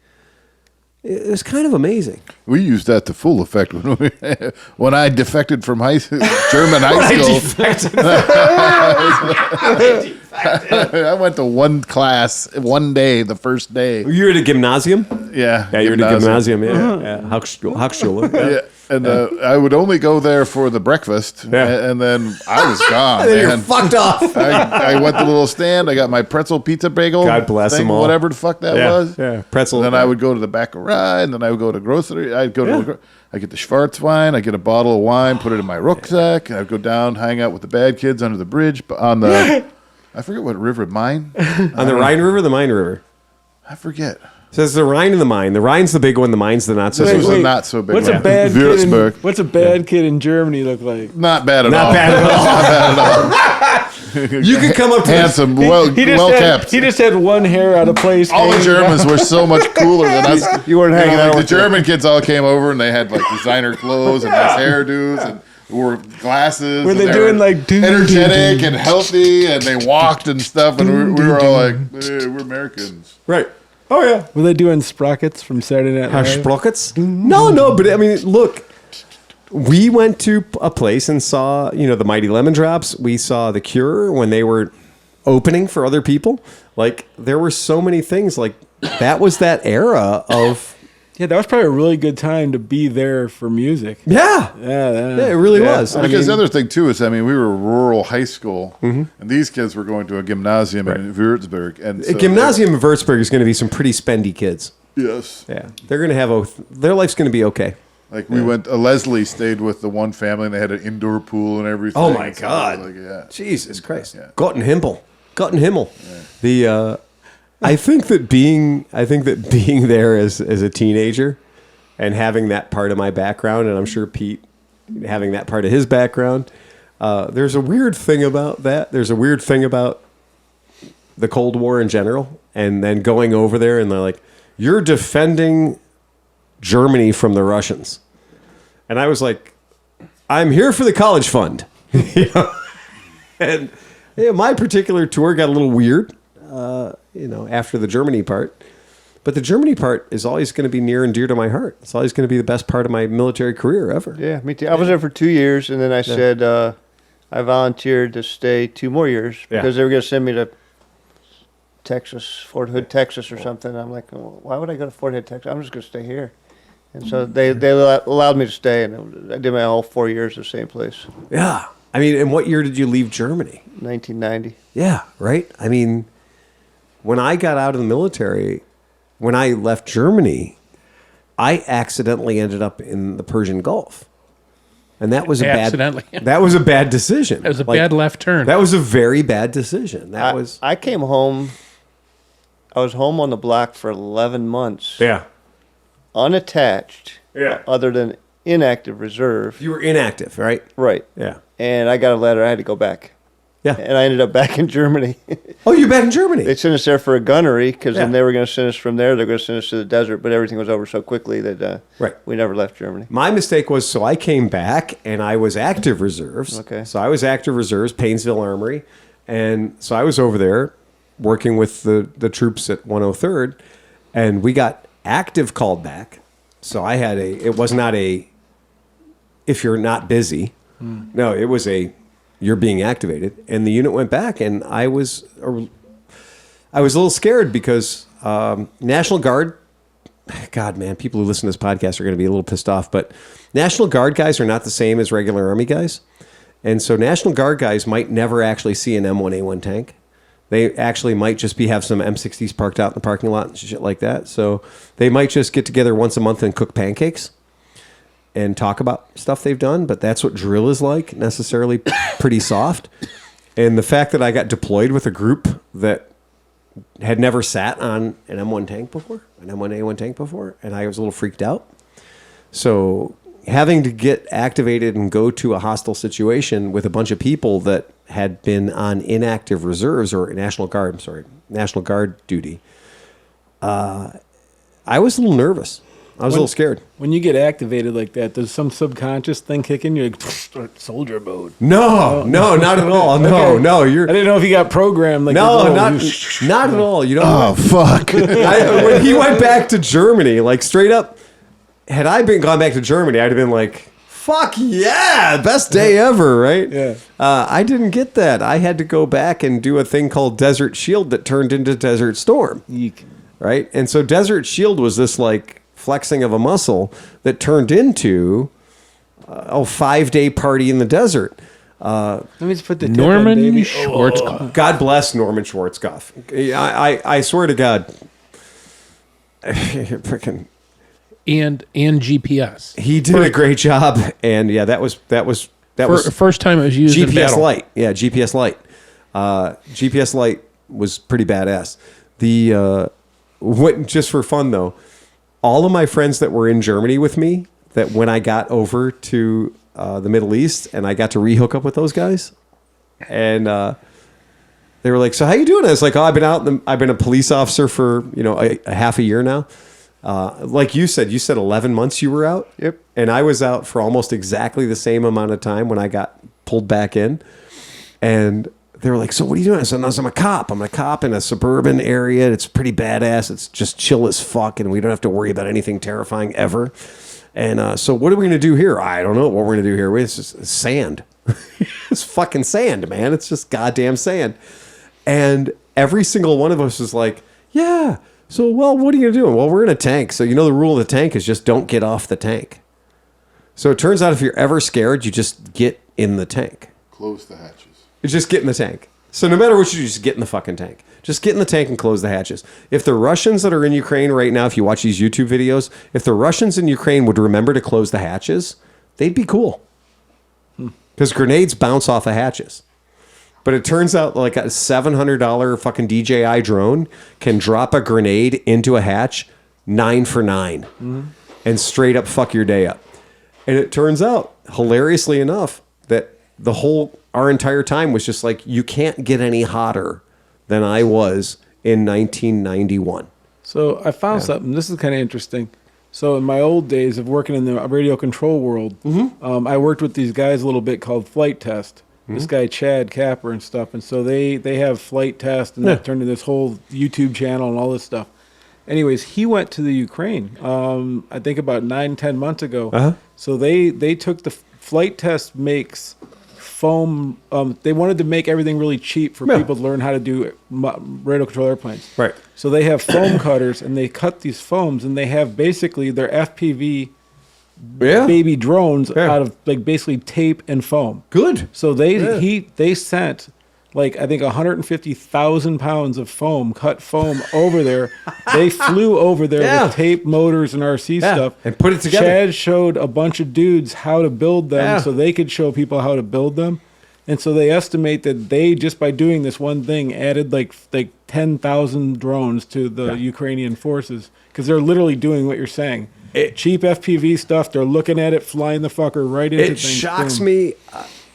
is kind of amazing. We used that to full effect when I defected from German high school. I went to one class one day, the first day. You were at a gymnasium? Yeah. Yeah, you were at a gymnasium. Yeah. Hochschule. Yeah. And I would only go there for the breakfast, and then I was gone. And then you're man. fucked off. I went to the little stand. I got my pretzel pizza bagel. God bless thing, them all. Whatever the fuck that was. Yeah, pretzel. And then I would go to the back of ride, and then I would go to grocery. I get the Schwarzwein. I get a bottle of wine, put it in my rucksack. And I'd go down, hang out with the bad kids under the bridge on the, I forget what river, Main? On the Rhine River, the Main River. I forget. So there's the Rhine and the Main. The Rhine's the big one. The Main's the not so This big was one. a not so big What's one. a bad Würzburg. What's a bad kid in Germany look like? Not bad at Not all. bad at all. You could come up to Handsome, well kept. He just had one hair out of place. All the hanging Germans were so much cooler than us. You weren't hanging out The with German kids all came over and they had like designer clothes and nice hairdos and wore glasses. Were and they doing like energetic and healthy and they walked and stuff and we were all like, hey, we're Americans. Right. Oh, yeah. Were they doing sprockets from Saturday Night Live? Sprockets? No, but I mean, look, we went to a place and saw, the Mighty Lemon Drops. We saw The Cure when they were opening for other people. Like, there were so many things. Like, that was that era of... Yeah, that was probably a really good time to be there for music. Yeah. Yeah, It really was. Because the other thing too is, we were a rural high school, and these kids were going to a gymnasium in Würzburg. And A gymnasium in Würzburg is going to be some pretty spendy kids. Yes. Yeah. They're going to have their life's going to be okay. Like we went, Leslie stayed with the one family, and they had an indoor pool and everything. Oh my So I was God! like, yeah. Jesus Christ! Yeah. Gott and Himmel. The I think that being there as a teenager and having that part of my background, and I'm sure Pete having that part of his background, there's a weird thing about that. There's a weird thing about the Cold War in general, and then going over there and they're like, "You're defending Germany from the Russians," and I was like, "I'm here for the college fund," and my particular tour got a little weird, after the Germany part. But the Germany part is always going to be near and dear to my heart. It's always going to be the best part of my military career ever. Yeah, me too. I was there for 2 years, and then I said I volunteered to stay 2 more years because they were going to send me to Texas, Fort Hood, Texas, or something. I'm like, well, why would I go to Fort Hood, Texas? I'm just going to stay here. And so they allowed me to stay, and I did my whole 4 years at the same place. Yeah. I mean, and what year did you leave Germany? 1990. Yeah, right? I mean, when I got out of the military, when I left Germany, I accidentally ended up in the Persian Gulf. And that was Accidentally. That was a bad decision. It was a bad left turn. That was a very bad decision. I came home. I was home on the block for 11 months. Yeah. Unattached. Yeah. Other than inactive reserve. You were inactive, right? Right. Yeah. And I got a letter. I had to go back. Yeah. And I ended up back in Germany. Oh, you're back in Germany? They sent us there for a gunnery because then Yeah. they were going to send us from there. They're going to send us to the desert, but everything was over so quickly that Right. we never left Germany. My mistake was, so I came back and I was active reserves. Okay. So I was active reserves, Painesville Armory. And so I was over there working with the troops at 103rd, and we got active called back. So I had it was not a, if you're not busy. No, it was you're being activated. And the unit went back, and I was a little scared because National Guard, God, man, people who listen to this podcast are going to be a little pissed off, but National Guard guys are not the same as regular Army guys. And so National Guard guys might never actually see an M1A1 tank. They actually might just have some M60s parked out in the parking lot and shit like that. So they might just get together once a month and cook pancakes and talk about stuff they've done. But that's what drill is like, necessarily pretty soft. And the fact that I got deployed with a group that had never sat on an M1 tank before, an M1A1 tank before, and I was a little freaked out. So having to get activated and go to a hostile situation with a bunch of people that had been on inactive reserves or National Guard duty, I was a little nervous. I was a little scared. When you get activated like that, does some subconscious thing kick in? You're like, soldier mode. No, not at all. No, Okay. no. I didn't know if you got programmed like No, this. not at all. You know, Oh, fuck. when he went back to Germany, like straight up, had I gone back to Germany, I'd have been like, fuck yeah, best day ever, right? Yeah. I didn't get that. I had to go back and do a thing called Desert Shield that turned into Desert Storm, right? And so Desert Shield was this like flexing of a muscle that turned into a 5-day party in the desert. Let me just put the Norman tip in, baby. Schwarzkopf. God bless Norman Schwarzkopf. I swear to God, freaking. And GPS. He did a great job, and yeah, that was First time it was used in GPS battle. Lite. Yeah, GPS Lite. GPS Lite was pretty badass. Just for fun though, all of my friends that were in Germany with me, that when I got over to the Middle East and I got to rehook up with those guys, and they were like, "So how you doing?" I was like, "Oh, I've been a police officer for a half a year now." Like you said 11 months you were out. Yep. And I was out for almost exactly the same amount of time when I got pulled back in. And they were like, "So what are you doing?" I said, "No, I'm a cop. I'm a cop in a suburban area. It's pretty badass. It's just chill as fuck. And we don't have to worry about anything terrifying ever. And so what are we going to do here?" "I don't know what we're going to do here. It's just sand." It's fucking sand, man. It's just goddamn sand. And every single one of us was like, "Yeah. So, well, what are you doing?" "Well, we're in a tank. So, the rule of the tank is just don't get off the tank." So it turns out if you're ever scared, you just get in the tank. Close the hatches. You just get in the tank. So no matter what you do, just get in the fucking tank. Just get in the tank and close the hatches. If the Russians that are in Ukraine right now, if you watch these YouTube videos, if the Russians in Ukraine would remember to close the hatches, they'd be cool. Because grenades bounce off of hatches. But it turns out like a $700 fucking DJI drone can drop a grenade into a hatch 9 for 9 and straight up fuck your day up. And it turns out, hilariously enough, that our entire time was just like, you can't get any hotter than I was in 1991. So I found something. This is kind of interesting. So in my old days of working in the radio control world, I worked with these guys a little bit called Flight Test. This guy Chad Capper and stuff, and so they have Flight Test, and that turned into this whole YouTube channel and all this stuff. Anyways, he went to the Ukraine, I think about 9-10 months ago. So they took the Flight Test makes foam. They wanted to make everything really cheap for people to learn how to do radio control airplanes. Right. So they have foam cutters, and they cut these foams, and they have basically their FPV baby drones out of like basically tape and foam. Good. So they sent like I think 150,000 pounds of cut foam over there. They flew over there with tape, motors, and RC stuff and put it together. Chad showed a bunch of dudes how to build them so they could show people how to build them. And so they estimate that they, just by doing this one thing, added like 10,000 drones to the Ukrainian forces, because they're literally doing what you're saying. Cheap FPV stuff. They're looking at it, flying the fucker right into things. It shocks me.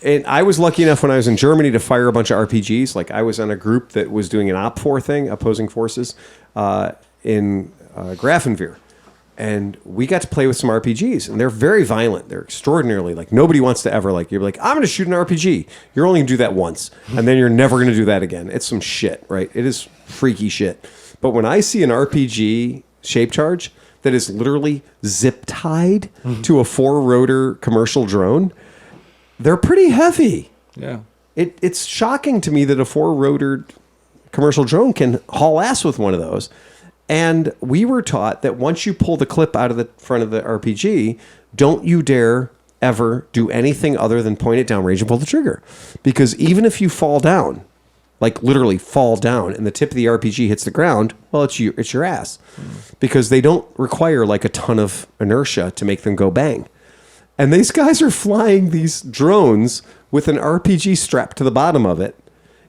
And I was lucky enough when I was in Germany to fire a bunch of RPGs. Like I was on a group that was doing an OPFOR thing, opposing forces, in Grafenwehr. And we got to play with some RPGs, and they're very violent. They're extraordinarily, like, nobody wants to ever, like, you're like, I'm going to shoot an RPG. You're only going to do that once, and then you're never going to do that again. It's some shit, right? It is freaky shit. But when I see an RPG shape charge that is literally zip tied to a 4-rotor commercial drone, they're pretty heavy. Yeah. It's shocking to me that a 4-rotor commercial drone can haul ass with one of those. And we were taught that once you pull the clip out of the front of the RPG, don't you dare ever do anything other than point it down range and pull the trigger. Because even if you fall down, like literally fall down, and the tip of the RPG hits the ground, well, it's your ass. Because they don't require like a ton of inertia to make them go bang. And these guys are flying these drones with an RPG strapped to the bottom of it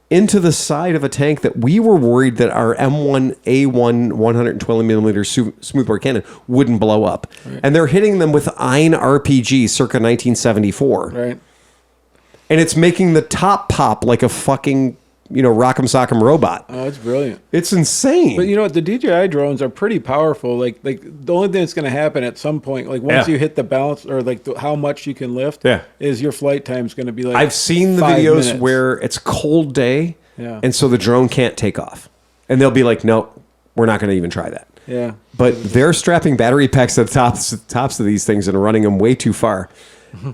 into the side of a tank that we were worried that our M1A1 120 millimeter smoothbore cannon wouldn't blow up. Right. And they're hitting them with Ein RPG circa 1974. Right. And it's making the top pop like a fucking, Rock'em Sock'em robot. Oh, it's brilliant. It's insane. But you know what? The DJI drones are pretty powerful. Like the only thing that's going to happen at some point, like once you hit the balance or like how much you can lift, is your flight time is going to be like I've seen the 5 videos minutes. where it's cold day, and so the drone can't take off. And they'll be like, no, we're not going to even try that. Yeah. But they're strapping battery packs to the tops of these things and running them way too far.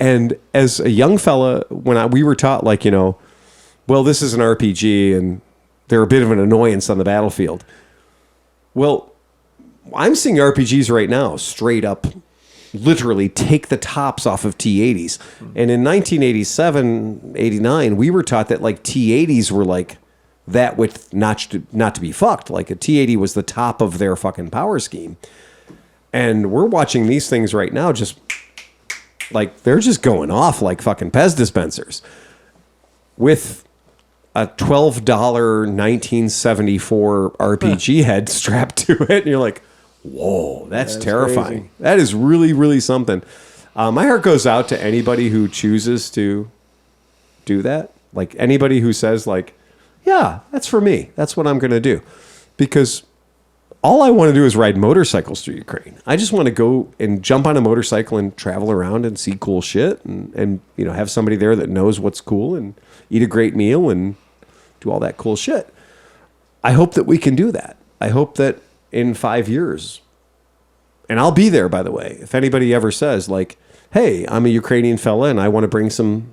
And as a young fella, when we were taught, like, well, this is an RPG and they're a bit of an annoyance on the battlefield. Well, I'm seeing RPGs right now straight up literally take the tops off of T-80s. And in 1987, 89, we were taught that like T-80s were like that with not to be fucked. Like a T-80 was the top of their fucking power scheme. And we're watching these things right now just like they're just going off like fucking Pez dispensers with a $12 1974 RPG head strapped to it. And you're like, whoa, that's terrifying. Crazy. That is really, really something. My heart goes out to anybody who chooses to do that. Like anybody who says like, yeah, that's for me. That's what I'm going to do. Because all I want to do is ride motorcycles through Ukraine. I just want to go and jump on a motorcycle and travel around and see cool shit and have somebody there that knows what's cool and eat a great meal and do all that cool shit. I hope that we can do that. I hope that in 5 years, and I'll be there, by the way, if anybody ever says like, hey, I'm a Ukrainian fella and I want to bring some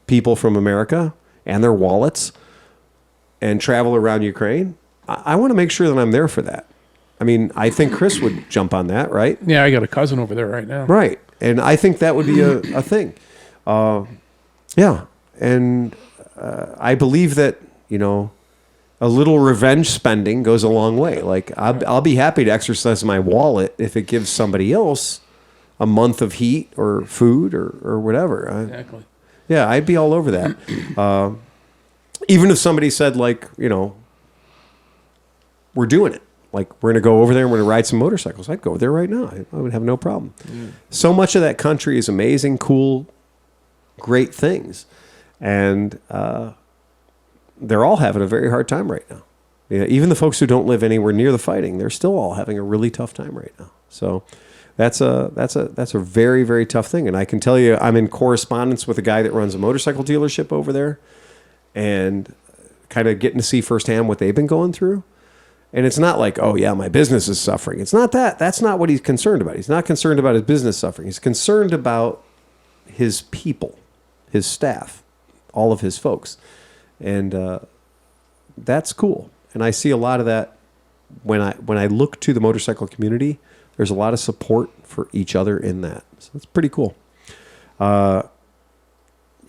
people from America and their wallets and travel around Ukraine, I want to make sure that I'm there for that. I mean, I think Chris would jump on that, right? Yeah, I got a cousin over there right now. Right. And I think that would be a thing. Yeah. And I believe that, a little revenge spending goes a long way. Like, I'll be happy to exercise my wallet if it gives somebody else a month of heat or food or whatever. Exactly. Yeah, I'd be all over that. Even if somebody said, like, we're doing it. Like, we're going to go over there and we're going to ride some motorcycles. I'd go there right now. I would have no problem. So much of that country is amazing, cool, great things. And they're all having a very hard time right now. Yeah, even the folks who don't live anywhere near the fighting, they're still all having a really tough time right now. So that's a very, very tough thing. And I can tell you, I'm in correspondence with a guy that runs a motorcycle dealership over there and kind of getting to see firsthand what they've been going through. And it's not like, oh, yeah, my business is suffering. It's not that. That's not what he's concerned about. He's not concerned about his business suffering. He's concerned about his people, his staff, all of his folks. And that's cool. And I see a lot of that when I look to the motorcycle community. There's a lot of support for each other in that. So it's pretty cool. Yeah,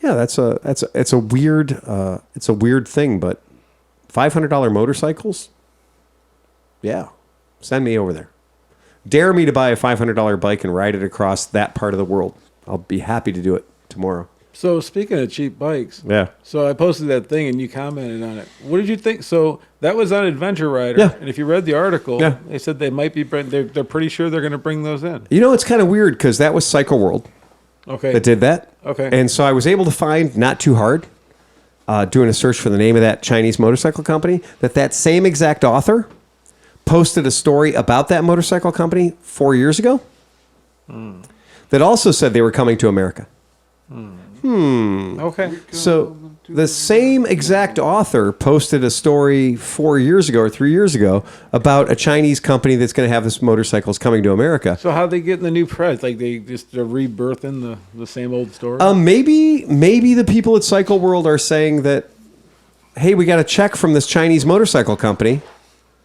it's a weird thing, but $500 motorcycles. Yeah, send me over there. Dare me to buy a $500 bike and ride it across that part of the world. I'll be happy to do it tomorrow. So speaking of cheap bikes, so I posted that thing and you commented on it. What did you think? So that was on Adventure Rider, and if you read the article, they said they might be. They're pretty sure they're going to bring those in. It's kind of weird because that was Cycle World, that did that. Okay, and so I was able to find, not too hard, doing a search for the name of that Chinese motorcycle company, that same exact author posted a story about that motorcycle company 4 years ago that also said they were coming to America. Okay. So the same exact author posted a story 4 years ago or 3 years ago about a Chinese company that's going to have this motorcycles coming to America. So how they get in the new press? Like they're rebirthing the same old story? Maybe the people at Cycle World are saying that, hey, we got a check from this Chinese motorcycle company,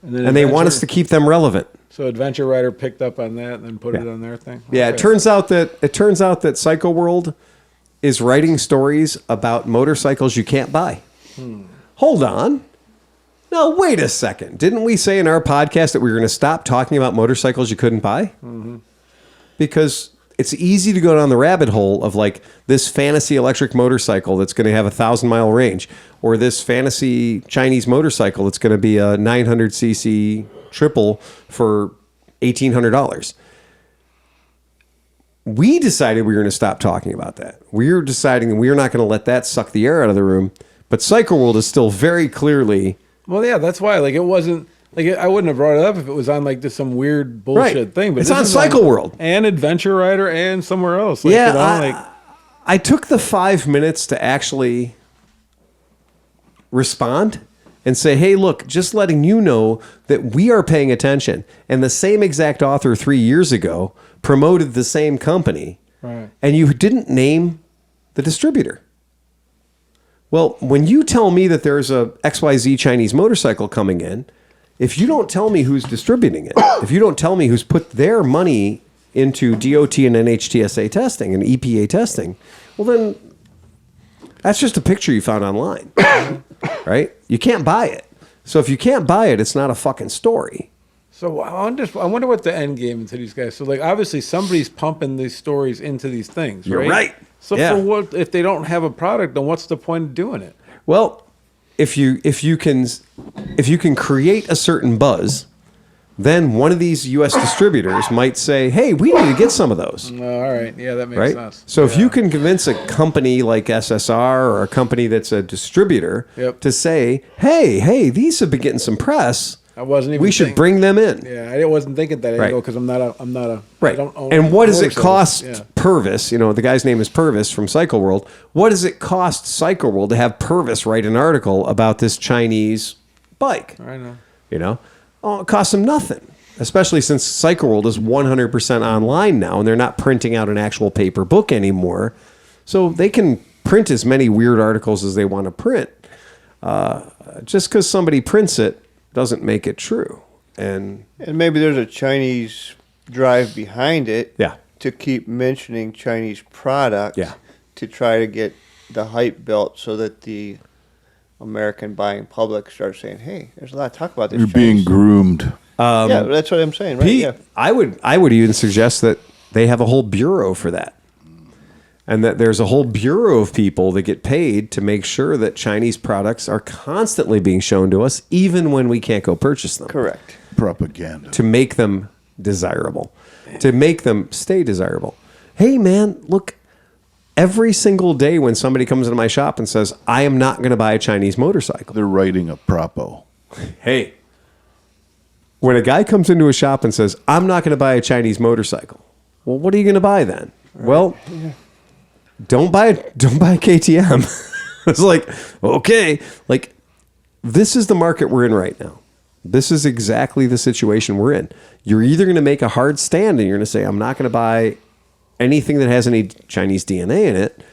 and they want us to keep them relevant. So Adventure Rider picked up on that and then put it on their thing? Yeah, Okay. it turns out that Cycle World is writing stories about motorcycles you can't buy. Hold on. No, wait a second. Didn't we say in our podcast that we were going to stop talking about motorcycles you couldn't buy? Because it's easy to go down the rabbit hole of like this fantasy electric motorcycle that's going to have a 1,000-mile range, or this fantasy Chinese motorcycle that's going to be a 900cc triple for $1,800. We decided we were going to stop talking about that. We're deciding that we're not going to let that suck the air out of the room. But Cycle World is still very clearly... Well, yeah, that's why. Like, it wasn't... Like, I wouldn't have brought it up if it was on, like, just some weird bullshit thing. But It's this on is Cycle World. And Adventure Rider and somewhere else. Like, Yeah, you know, I took the 5 minutes to actually respond and say, hey, look, just letting you know that we are paying attention. And the same exact author 3 years ago promoted the same company, Right. and you didn't name the distributor. Well, when you tell me that there's a XYZ Chinese motorcycle coming in, if you don't tell me who's distributing it, if you don't tell me who's put their money into DOT and NHTSA testing and EPA testing, well, then that's just a picture you found online, right? You can't buy it. So if you can't buy it, it's not a fucking story. So I wonder what the end game into these guys. So, like, obviously somebody's pumping these stories into these things, You're right? right. So Yeah. for what, if they don't have a product, then what's the point of doing it? Well, if you can create a certain buzz, then one of these U.S. distributors might say, "Hey, we need to get some of those." All right. Yeah, that makes Right? sense. So if you can convince a company like SSR or a company that's a distributor Yep. to say, "Hey, these have been getting some press. I wasn't even We should thinking- bring them in." Yeah, I wasn't thinking that angle Right. because I'm not a Right. I don't own And what does it motorcycles. cost Yeah. Purvis? You know, the guy's name is Purvis from Cycle World. What does it cost Cycle World to have Purvis write an article about this Chinese bike? I know. You know, oh, it costs them nothing, especially since Cycle World is 100% online now and they're not printing out an actual paper book anymore. So they can print as many weird articles as they want to print. Just because somebody prints it doesn't make it true. And maybe there's a Chinese drive behind it. Yeah. To keep mentioning Chinese product. Yeah. To try to get the hype built so that the American buying public starts saying, "Hey, there's a lot of talk about this." You're Chinese. being groomed. Yeah, that's what I'm saying, right? Pete, Yeah. I would even suggest that they have a whole bureau for that. And that there's a whole bureau of people that get paid to make sure that Chinese products are constantly being shown to us, even when we can't go purchase them. Correct. Propaganda. To make them desirable, to make them stay desirable. Hey, man, look, every single day when somebody comes into my shop and says, I am not going to buy a Chinese motorcycle. They're writing a propo. Hey, when a guy comes into a shop and says, I'm not going to buy a Chinese motorcycle, well, what are you going to buy then? Right. Well, don't buy a KTM. It's like, okay, like this is the market we're in right now. This is exactly the situation we're in. You're either going to make a hard stand and you're going to say, I'm not going to buy anything that has any Chinese DNA in it.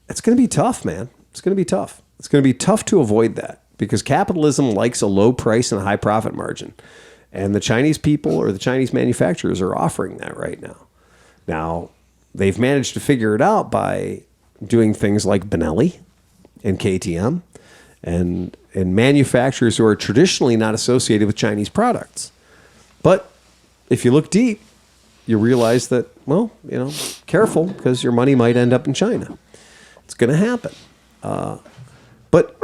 It's going to be tough, man. It's going to be tough. It's going to be tough to avoid that because capitalism likes a low price and a high profit margin. And the Chinese people or the Chinese manufacturers are offering that right now. Now, they've managed to figure it out by doing things like Benelli and KTM and manufacturers who are traditionally not associated with Chinese products. But if you look deep, you realize that, well, you know, careful because your money might end up in China. It's going to happen. But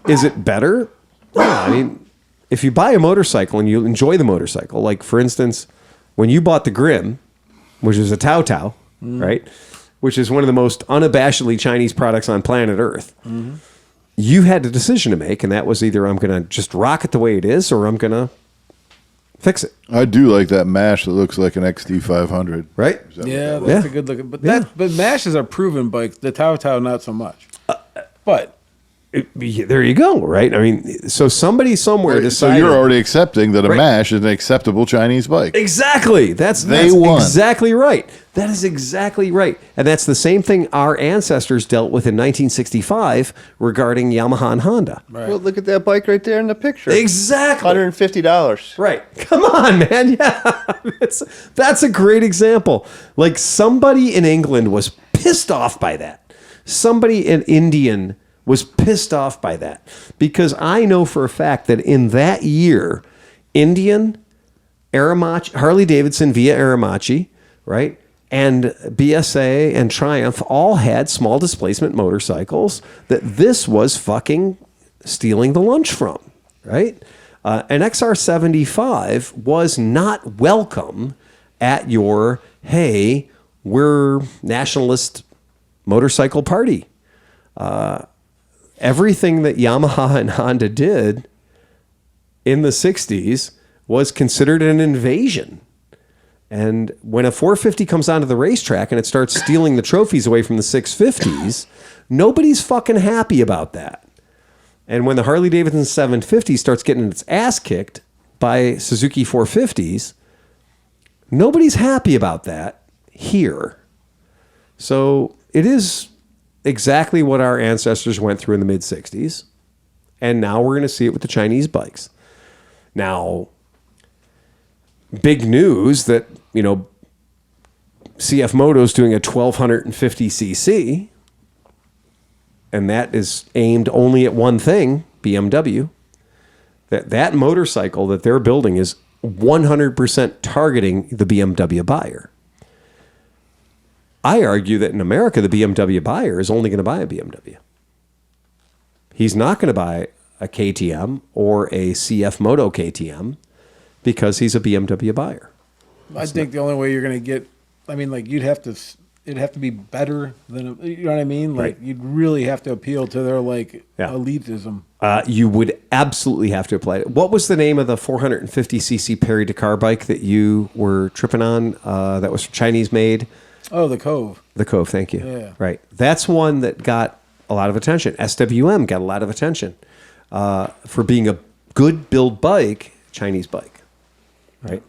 is it better? No, I mean, if you buy a motorcycle and you enjoy the motorcycle, like for instance, when you bought the Grimm, which is a Tao Tao, right? Which is one of the most unabashedly Chinese products on planet Earth. Mm-hmm. you had a decision to make, and that was either I'm going to just rock it the way it is, or I'm going to fix it. I do like that mash that looks like an XT500. Right? Is that what Yeah, that that's Yeah. a good looking. But Yeah. but Mashes are proven bikes. The Tao not so much. But There you go, right? I mean, so somebody somewhere was? So decided. you're already accepting that a Right. mash is an acceptable Chinese bike. Exactly. That's won. exactly right. That is exactly right. And that's the same thing our ancestors dealt with in 1965 regarding Yamaha and Honda. Well, look at that bike right there in the picture. Exactly. $150. Right. Come on, man. Yeah. That's a great example. Like somebody in England was pissed off by that. Somebody in Indian was pissed off by that. Because I know for a fact that in that year, Indian, Aramachi, Harley Davidson via Aramachi, right? And BSA and Triumph all had small displacement motorcycles that this was fucking stealing the lunch from, right? An XR75 was not welcome at your, hey, we're nationalist motorcycle party. Everything that Yamaha and Honda did in the 60s was considered an invasion. And when a 450 comes onto the racetrack and it starts stealing the trophies away from the 650s, nobody's fucking happy about that. And when the Harley Davidson 750 starts getting its ass kicked by Suzuki 450s, nobody's happy about that here. So it is exactly what our ancestors went through in the mid-60s. And now we're going to see it with the Chinese bikes. Now, big news that, CF Moto's doing a 1250cc, and that is aimed only at one thing, BMW. That motorcycle that they're building is 100% targeting the BMW buyer. I argue that in America, the BMW buyer is only going to buy a BMW. He's not going to buy a KTM or a CF Moto KTM because he's a BMW buyer. I think the only way you're going to get, it'd have to be better than, you know what I mean? Like, Right. you'd really have to appeal to their, elitism. You would absolutely have to apply it. What was the name of the 450cc Perry Dakar bike that you were tripping on that was Chinese made? Oh, the Cove. The Cove, thank you. Yeah. Right. That's one that got a lot of attention. SWM got a lot of attention for being a good build bike, Chinese bike. Right.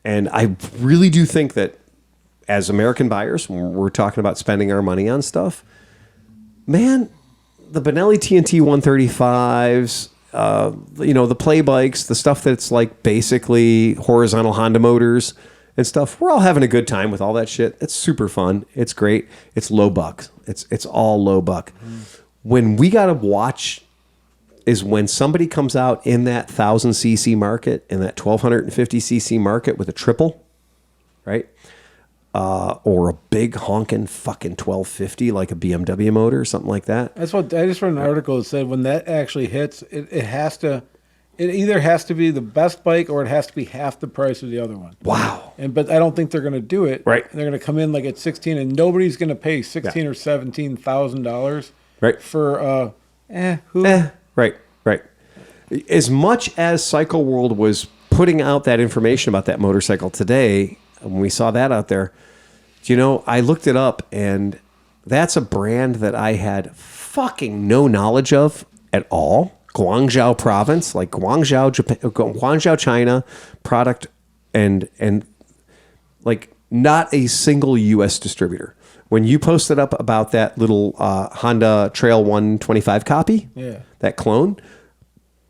And I really do think that as American buyers, when we're talking about spending our money on stuff, man, the Benelli TNT 135s, the play bikes, the stuff that's like basically horizontal Honda motors and stuff, we're all having a good time with all that shit. It's super fun. It's great. It's low buck. It's all low buck. When we got to watch is when somebody comes out in that 1000cc market, in that 1250cc market with a triple, right? Or a big honking fucking 1250 like a BMW motor or something like that. That's what I just read an article that said when that actually hits, it either has to be the best bike or it has to be half the price of the other one. Wow. But I don't think they're going to do it. Right. They're going to come in like at 16, and nobody's going to pay $16,000 or $17,000. Right. For Right. As much as Cycle World was putting out that information about that motorcycle today, when we saw that out there, I looked it up, and that's a brand that I had fucking no knowledge of at all. Guangzhou province, like Guangzhou, Japan, Guangzhou, China product, and like not a single U.S. distributor. When you posted up about that little Honda Trail 125 copy, that clone,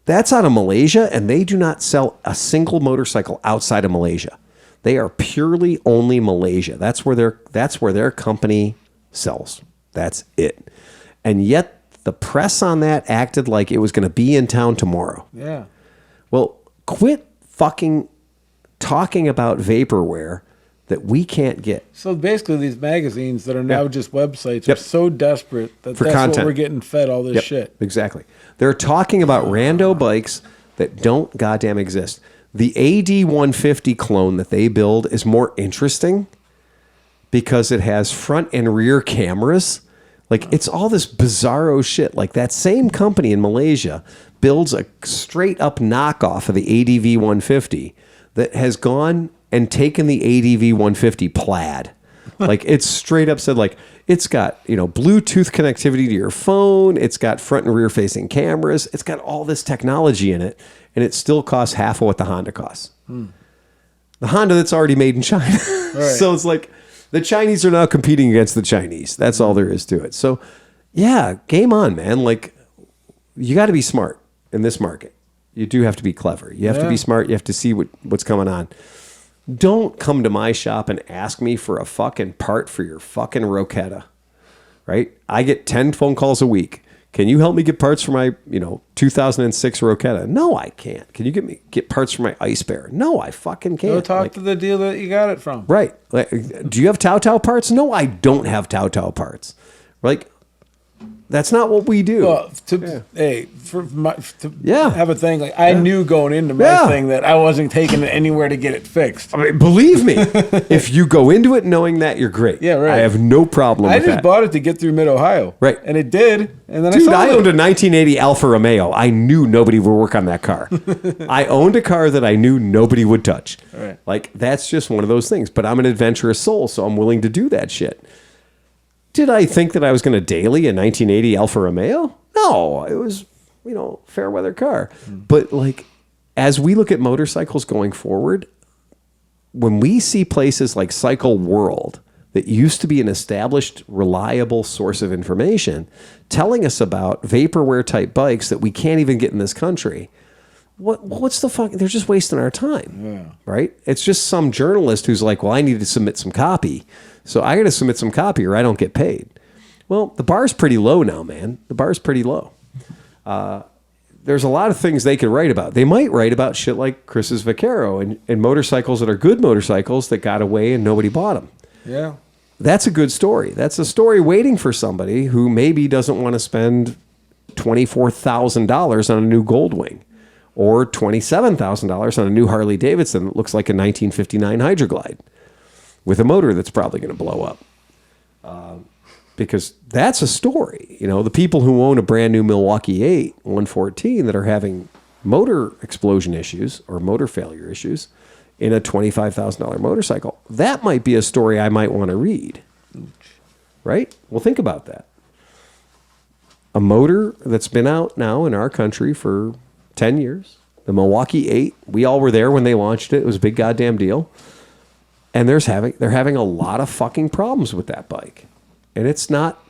that's out of Malaysia, and they do not sell a single motorcycle outside of Malaysia. They are purely only Malaysia. That's where their company sells. That's it. And yet the press on that acted like it was going to be in town tomorrow. Yeah. Well, quit fucking talking about vaporware that we can't get. So basically, these magazines that are now just websites are Yep. so desperate that For that's content. what we're getting fed all this Yep, shit. exactly. They're talking about rando bikes that don't goddamn exist. The AD 150 clone that they build is more interesting because it has front and rear cameras Like, it's all this bizarro shit. Like, that same company in Malaysia builds a straight up knockoff of the ADV 150 that has gone and taken the ADV 150 plaid. Like, it's straight up said, like, it's got, Bluetooth connectivity to your phone. It's got front and rear facing cameras. It's got all this technology in it. And it still costs half of what the Honda costs. The Honda that's already made in China. Right. So it's like the Chinese are now competing against the Chinese. That's all there is to it. So, yeah, game on, man. Like, you got to be smart in this market. You do have to be clever. You have to be smart. You have to see what's going on. Don't come to my shop and ask me for a fucking part for your fucking Rocetta, right? I get 10 phone calls a week. Can you help me get parts for my, 2006 Rocetta? No, I can't. Can you get parts for my Ice Bear? No, I fucking can't. Go talk to the dealer that you got it from. Right. Like, do you have Tao parts? No, I don't have Tao parts. Like, that's not what we do. Well, to have a thing like I knew going into my thing that I wasn't taking it anywhere to get it fixed. I mean, believe me, if you go into it knowing that, you're great. Yeah, right. I have no problem with that. I just bought it to get through Mid-Ohio. Right. And it did. And then I owned a 1980 Alfa Romeo. I knew nobody would work on that car. I owned a car that I knew nobody would touch. Right. Like, that's just one of those things. But I'm an adventurous soul, so I'm willing to do that shit. Did I think that I was going to daily a 1980 Alfa Romeo? No, it was, fair weather car. But like, as we look at motorcycles going forward, when we see places like Cycle World that used to be an established, reliable source of information, telling us about vaporware type bikes that we can't even get in this country, what's the fuck? They're just wasting our time, right? It's just some journalist who's like, well, I need to submit some copy. So I got to submit some copy or I don't get paid. Well, the bar's pretty low now, man. The bar's pretty low. There's a lot of things they could write about. They might write about shit like Chris's Vaquero and motorcycles that are good motorcycles that got away and nobody bought them. Yeah. That's a good story. That's a story waiting for somebody who maybe doesn't want to spend $24,000 on a new Goldwing or $27,000 on a new Harley Davidson that looks like a 1959 Hydroglide with a motor that's probably going to blow up. Because that's a story. The people who own a brand new Milwaukee 8 114 that are having motor explosion issues or motor failure issues in a $25,000 motorcycle, that might be a story I might want to read. Right? Well, think about that. A motor that's been out now in our country for 10 years, the Milwaukee 8, we all were there when they launched it. It was a big goddamn deal. And they're having a lot of fucking problems with that bike. And it's not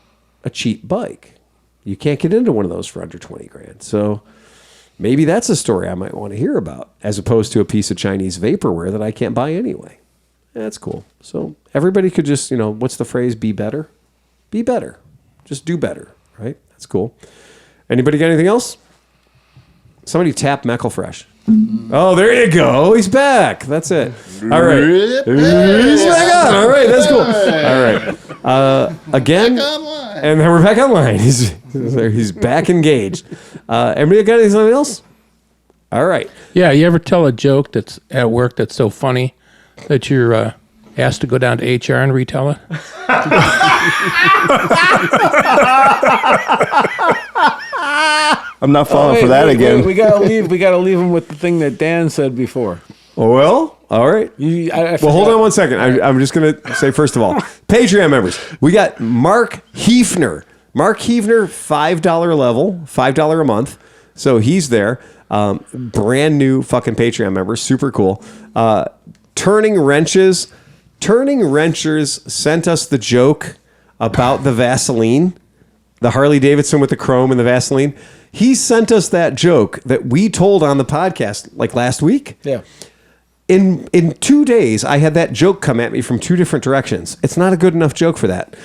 a cheap bike. You can't get into one of those for under 20 grand. So maybe that's a story I might want to hear about, as opposed to a piece of Chinese vaporware that I can't buy anyway. That's cool. So everybody could just, what's the phrase? Be better. Be better. Just do better, right? That's cool. Anybody got anything else? Somebody tap McElfresh. Oh, there you go. He's back. That's it. All right. He's back on. All right. That's cool. All right. Again. And then we're back online. He's back engaged. Everybody got anything else? All right. Yeah. You ever tell a joke that's at work that's so funny that you're asked to go down to HR and retell it? I'm not falling for that again. We gotta leave him with the thing that Dan said before. Well, all right. Well, hold on one second. I'm just going to say, first of all, Patreon members, we got Mark Hefner. Mark Hefner, $5 level, $5 a month. So he's there. Brand new fucking Patreon member. Super cool. Turning Wrenches sent us the joke about the Vaseline, the Harley Davidson with the chrome and the Vaseline. He sent us that joke that we told on the podcast like last week. Yeah. In 2 days, I had that joke come at me from two different directions. It's not a good enough joke for that.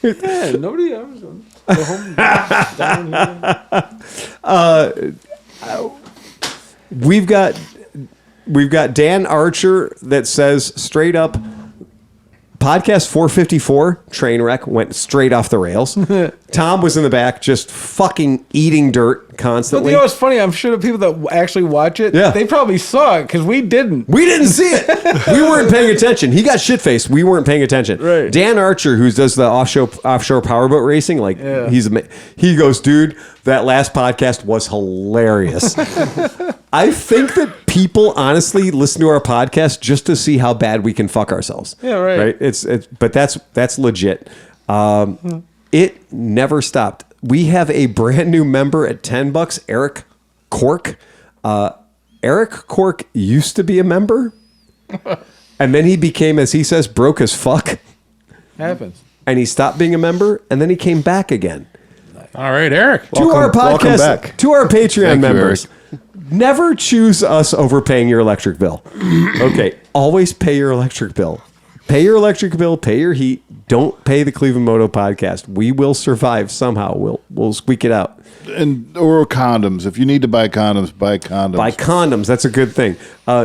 Yeah, nobody ever go home down here. We've got Dan Archer that says straight up, Podcast 454, train wreck, went straight off the rails. Tom was in the back just fucking eating dirt But constantly. you know what's funny? I'm sure the people that actually watch it, Yeah. they probably saw it because we didn't. We didn't see it. We weren't paying attention. He got shit-faced. We weren't paying attention. Right. Dan Archer, who does the offshore powerboat racing, like Yeah. he goes, dude, that last podcast was hilarious. I think that people honestly listen to our podcast just to see how bad we can fuck ourselves. Yeah, right. But that's legit. It never stopped. We have a brand new member at $10, Eric Cork. Eric Cork used to be a member, and then he became, as he says, broke as fuck, Happens. and he stopped being a member, and then he came back again. All right, Eric. To our welcome podcast, back. to our Patreon Thank you, members, never choose us over paying your electric bill. Okay, always pay your electric bill. Pay your electric bill, pay your heat. Don't pay the Cleveland Moto podcast. We will survive somehow. We'll squeak it out. Or condoms. If you need to buy condoms, buy condoms. Buy condoms. That's a good thing.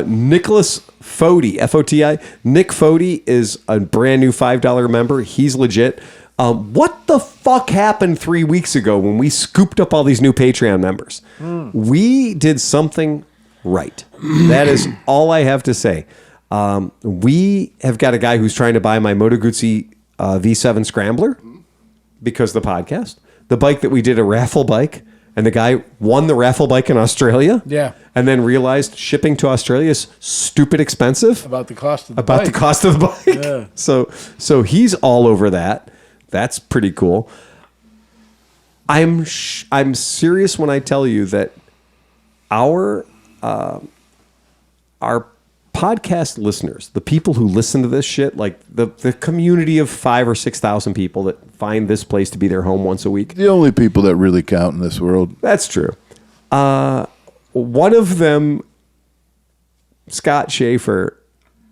Nicholas Foti, F-O-T-I. Nick Foti is a brand new $5 member. He's legit. What the fuck happened 3 weeks ago when we scooped up all these new Patreon members? We did something right. That is all I have to say. We have got a guy who's trying to buy my Moto Guzzi V7 Scrambler because of the podcast. The bike that we did a raffle bike, and the guy won the raffle bike in Australia. Yeah. And then realized shipping to Australia is stupid expensive About the cost of the about bike. the cost of the bike. Yeah. So he's all over that. That's pretty cool. I'm serious when I tell you that our podcast listeners, the people who listen to this shit, like the community of 5,000 or 6,000 people that find this place to be their home once a week. The only people that really count in this world. That's true. One of them, Scott Schaefer,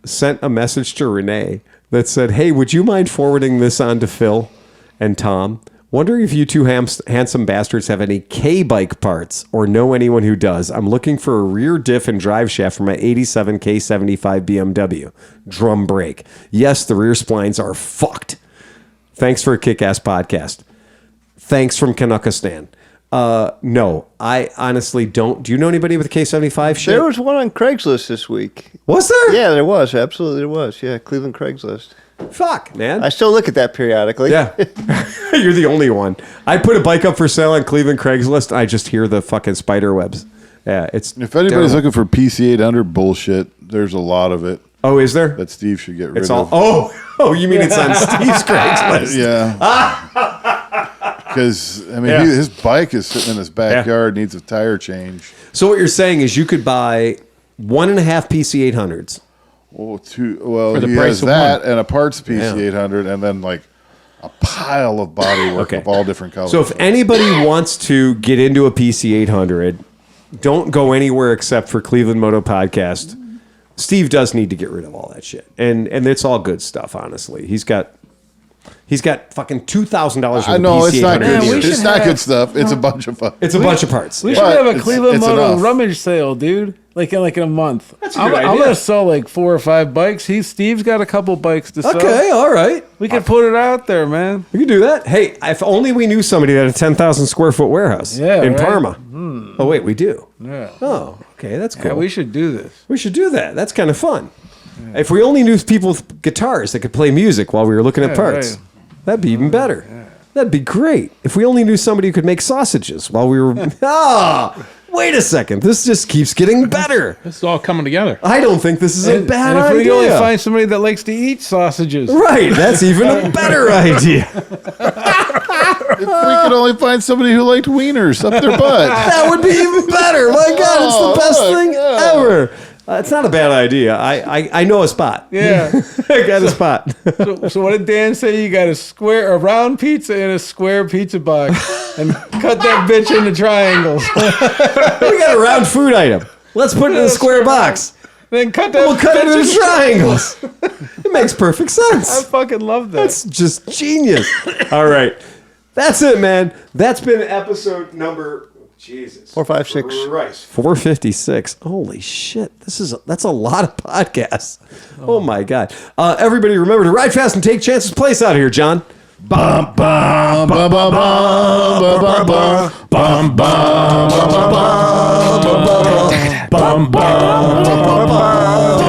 sent a message to Renee that said, "Hey, would you mind forwarding this on to Phil and Tom? Wondering if you two handsome bastards have any K-bike parts or know anyone who does. I'm looking for a rear diff and drive shaft for my 87 K75 BMW. Drum brake. Yes, the rear splines are fucked. Thanks for a kick-ass podcast. Thanks from Kanukistan." No, I honestly don't. Do you know anybody with a K75 shit? There was one on Craigslist this week. Was there? Yeah, there was. Absolutely, there was. Yeah, Cleveland Craigslist. Fuck, man. I still look at that periodically. Yeah. You're the only one. I put a bike up for sale on Cleveland Craigslist. I just hear the fucking spider webs. Yeah, it's If anybody's terrible. looking for PC800 bullshit, there's a lot of it Oh, is there? that Steve should get rid It's of. all. Oh, you mean it's on Steve's Craigslist? Yeah. Because, I mean, Yeah. his bike is sitting in his backyard, needs a tire change. So what you're saying is you could buy 1.5 PC800s. Well, For the he price has of that and a parts PC800 and then like a pile of bodywork Okay. of all different colors. So if anybody wants to get into a PC800, don't go anywhere except for Cleveland Moto Podcast. Steve does need to get rid of all that shit, and it's all good stuff. Honestly, he's got fucking $2,000 worth I of know PC800 it's not good. Man, we gear. should It's not have- good stuff. It's a bunch of fun. It's a bunch of parts. We should But have a it's- Cleveland it's Moto enough. rummage sale, dude. Like in a month. That's a I'm, good I'm idea. gonna sell like 4 or 5 bikes. Steve's got a couple bikes to sell. Okay, all right. We could put it out there, man. We could do that. Hey, if only we knew somebody that had a 10,000 square foot warehouse Yeah, in right? Parma. Oh, wait, we do. Yeah. Oh, okay, that's cool. Yeah, we should do this. We should do that. That's kind of fun. If we only knew people with guitars that could play music while we were looking at Yeah, parts, right. that'd be even better. That'd be great. If we only knew somebody who could make sausages while we were... Wait a second. This just keeps getting better. This is all coming together. I don't think this is a bad and if we idea. can only find somebody that likes to eat sausages. Right, that's even a better idea. If we could only find somebody who liked wieners up their butt. That would be even better. My God, it's the best look, thing yeah. ever. It's not a bad idea. I know a spot. Yeah. I got a spot. So what did Dan say? You got a round pizza in a square pizza box, and cut that bitch into triangles. We got a round food item. Let's put it in a square box. Then cut that. We'll cut it bitch into triangles. It makes perfect I sense. fucking love that. That's just genius. All right. That's it, man. That's been episode number... Jesus. 4, 5, 6. Christ. 456. Holy shit. That's a lot of podcasts. Oh my God. Everybody remember to ride fast and take chances. Play us out here, John. Bum, bum, bum, bum, bum, bum, bum, bum, bum, bum, bum, bum, bum, bum, bum, bum, bum, bum, bum.